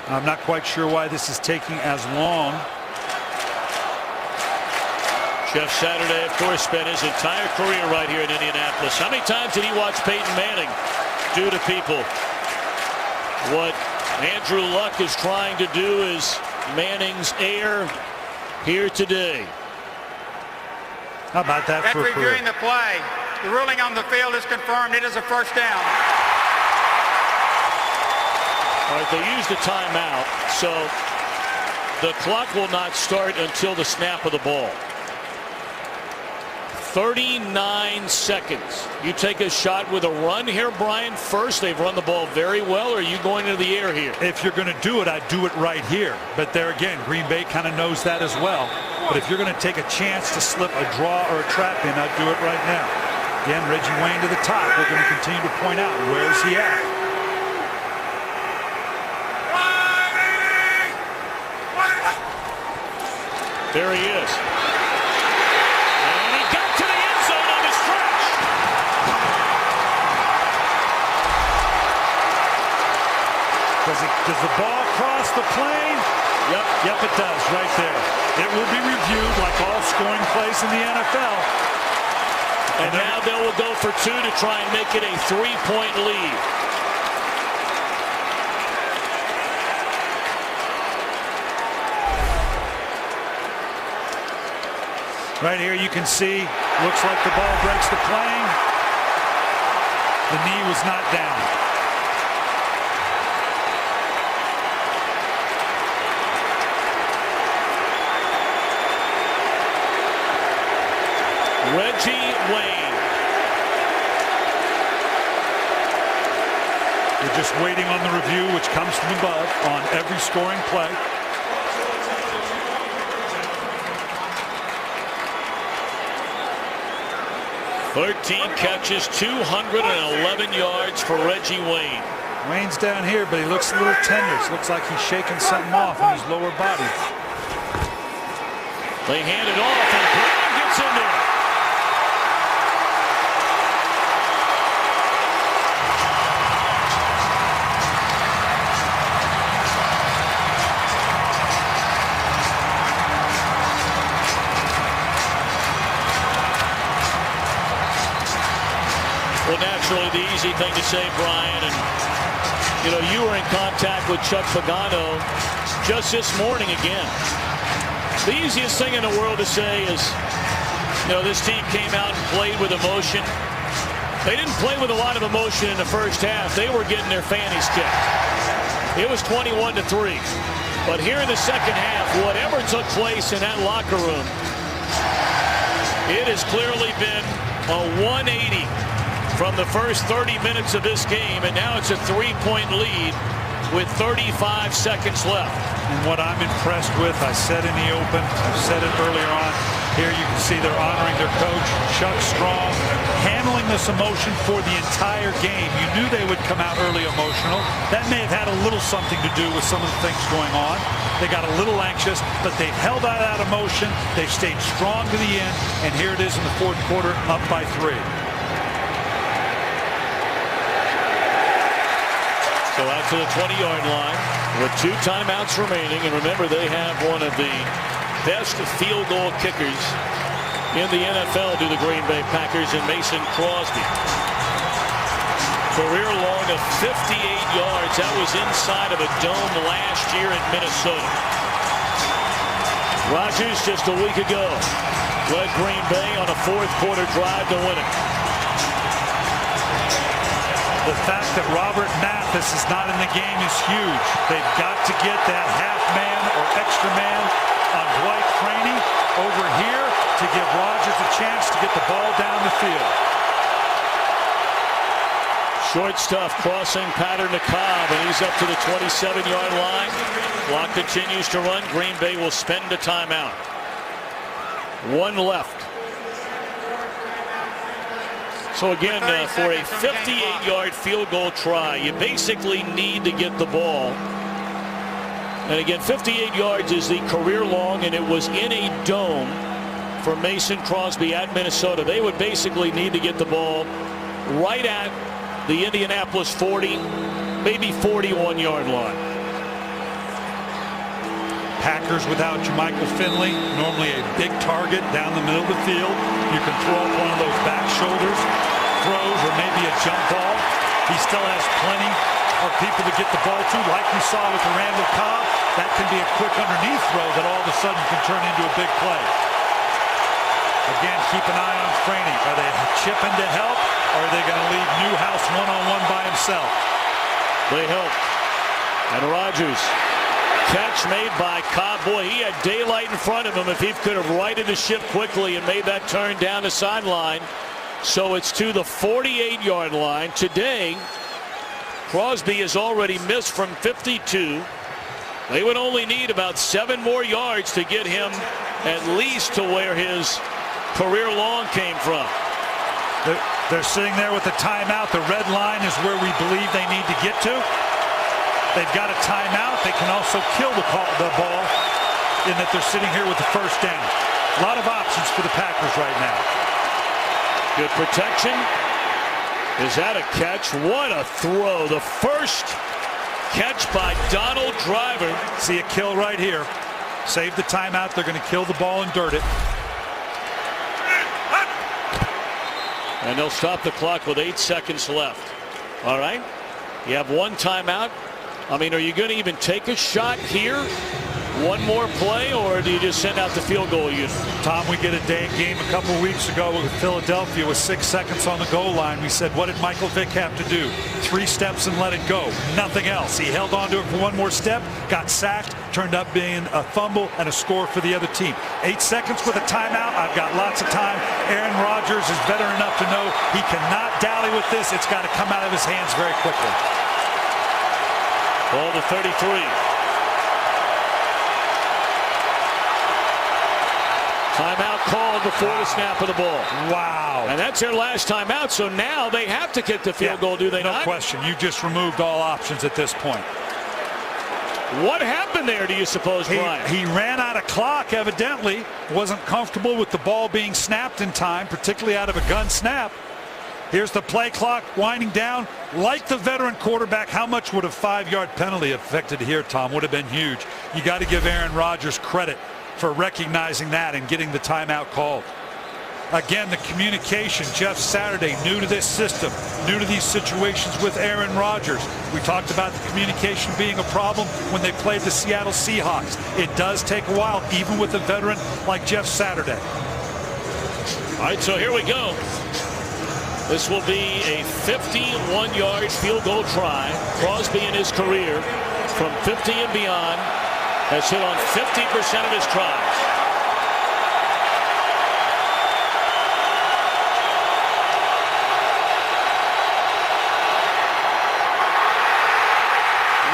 S4: I'm not quite sure why this is taking as long.
S1: Jeff Saturday, of course, spent his entire career right here in Indianapolis. How many times did he watch Peyton Manning do to people what Andrew Luck is trying to do is Manning's heir here today?
S4: How about that
S7: After
S4: for a career?
S7: reviewing the play, the ruling on the field is confirmed. It is a 1st down.
S1: All right, they used a timeout, so the clock will not start until the snap of the ball. 39 seconds. You take a shot with a run here, Brian, first. They've run the ball very well. Or are you going into the air here?
S4: If you're going to do it, I'd do it right here. But there again, Green Bay kind of knows that as well. But if you're going to take a chance to slip a draw or a trap in, I'd do it right now. Again, Reggie Wayne to the top. We're going to continue to point out, where's he at?
S1: There he is. And he got to the end zone on the stretch.
S4: Does the ball cross the plane? Yep, it does right there. It will be reviewed like all scoring plays in the NFL.
S1: And now they will go for 2 to try and make it a 3-point lead.
S4: 2 Right here you can see, looks like the ball breaks the plane. The knee was not down.
S1: Reggie Wayne.
S4: We're just waiting on the review, which comes from above on every scoring play.
S1: Thirteen catches, 211 yards for Reggie Wayne.
S4: Wayne's down here, but he looks a little tender. It looks like he's shaking something off in his lower body.
S1: They hand it off, and Brown gets in there. Well, naturally, the easy thing to say, Brian, and you were in contact with Chuck Pagano just this morning again. The easiest thing in the world to say is, this team came out and played with emotion. They didn't play with a lot of emotion in the first half. They were getting their fannies kicked. It was 21-3. But here in the second half, whatever took place in that locker room, it has clearly been a 180 from the first 30 minutes of this game, and now it's a 3-point lead with 35 seconds left.
S4: And what I'm impressed with, I said in the open, I've said it earlier on, here you can see they're honoring their coach, Chuck Strong, handling this emotion for the entire game. You knew they would come out early emotional. That may have had a little something to do with some of the things going on. They got a little anxious, but they've held out that emotion. They've stayed strong to the end, and here it is in the fourth quarter, up by 3.
S1: So out to the 20-yard line with 2 timeouts remaining. And remember, they have one of the best field goal kickers in the NFL to the Green Bay Packers in Mason Crosby. Career long of 58 yards. That was inside of a dome last year in Minnesota. Rodgers just a week ago led Green Bay on a fourth quarter drive to win it.
S4: The fact that Robert Mathis is not in the game is huge. They've got to get that half man or extra man on Dwight Freeney over here to give Rodgers a chance to get the ball down the field.
S1: Short stuff, crossing pattern to Cobb, and he's up to the 27-yard line. Clock continues to run. Green Bay will spend a timeout. 1 left. So again, for a 58-yard field goal try, you basically need to get the ball. And again, 58 yards is the career long, and it was in a dome for Mason Crosby at Minnesota. They would basically need to get the ball right at the Indianapolis 40, maybe 41-yard line.
S4: Packers without Jermichael Finley, normally a big target down the middle of the field. You can throw up one of those back shoulders throws or maybe a jump ball. He still has plenty of people to get the ball to, like we saw with the Randall Cobb. That can be a quick underneath throw that all of a sudden can turn into a big play. Again, keep an eye on Freeney. Are they chipping to help, or are they going to leave Newhouse one-on-one by himself?
S1: They help. And Rodgers. Catch made by Cobb. Boy, he had daylight in front of him if he could have righted the ship quickly and made that turn down the sideline. So it's to the 48-yard line. Today, Crosby has already missed from 52. They would only need about 7 more yards to get him at least to where his career long came from.
S4: They're sitting there with a timeout. The red line is where we believe they need to get to. They've got a timeout. They can also kill the ball in that they're sitting here with the first down. A lot of options for the Packers right now.
S1: Good protection. Is that a catch? What a throw. The first catch by Donald Driver.
S4: See a kill right here. Save the timeout. They're going to kill the ball and dirt it.
S1: And they'll stop the clock with 8 seconds left. All right. You have 1 timeout. I mean, are you going to even take a shot here one more play, or do you just send out the field goal unit?
S4: Tom, we did a game a couple weeks ago with Philadelphia with 6 seconds on the goal line. We said, what did Michael Vick have to do? 3 steps and let it go. Nothing else. He held on to it for one more step, got sacked, turned up being a fumble and a score for the other team. 8 seconds with a timeout. I've got lots of time. Aaron Rodgers is veteran enough to know he cannot dally with this. It's got to come out of his hands very quickly.
S1: Ball to 33. Timeout called before the snap of the ball.
S4: Wow.
S1: And that's their last timeout, so now they have to get the field goal, do they not?
S4: No question. You just removed all options at this point.
S1: What happened there, do you suppose, Brian?
S4: He ran out of clock, evidently. Wasn't comfortable with the ball being snapped in time, particularly out of a gun snap. Here's the play clock winding down. Like the veteran quarterback, how much would a 5-yard penalty affected here, Tom? Would have been huge. You got to give Aaron Rodgers credit for recognizing that and getting the timeout called. Again, the communication. Jeff Saturday, new to this system, new to these situations with Aaron Rodgers. We talked about the communication being a problem when they played the Seattle Seahawks. It does take a while, even with a veteran like Jeff Saturday.
S1: All right, so here we go. This will be a 51-yard field goal try. Crosby in his career from 50 and beyond has hit on 50% of his tries.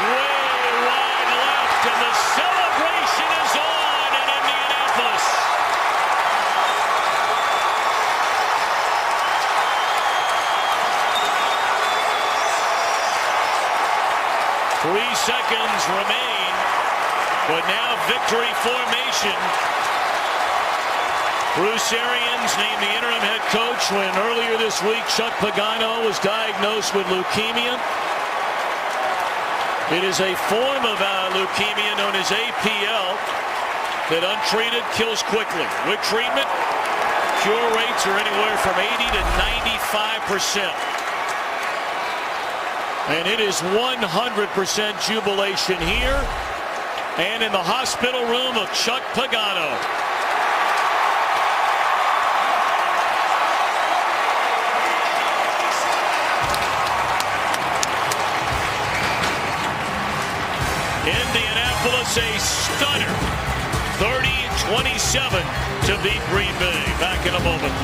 S1: Way wide left, and the celebration is on in Indianapolis. Three seconds remain. But now victory formation. Bruce Arians named the interim head coach when earlier this week Chuck Pagano was diagnosed with leukemia. It is a form of leukemia known as APL that untreated kills quickly. With treatment, cure rates are anywhere from 80 to 95%. And it is 100% jubilation here and in the hospital room of Chuck Pagano. Indianapolis a stunner, 30-27 to beat Green Bay. Back in a moment.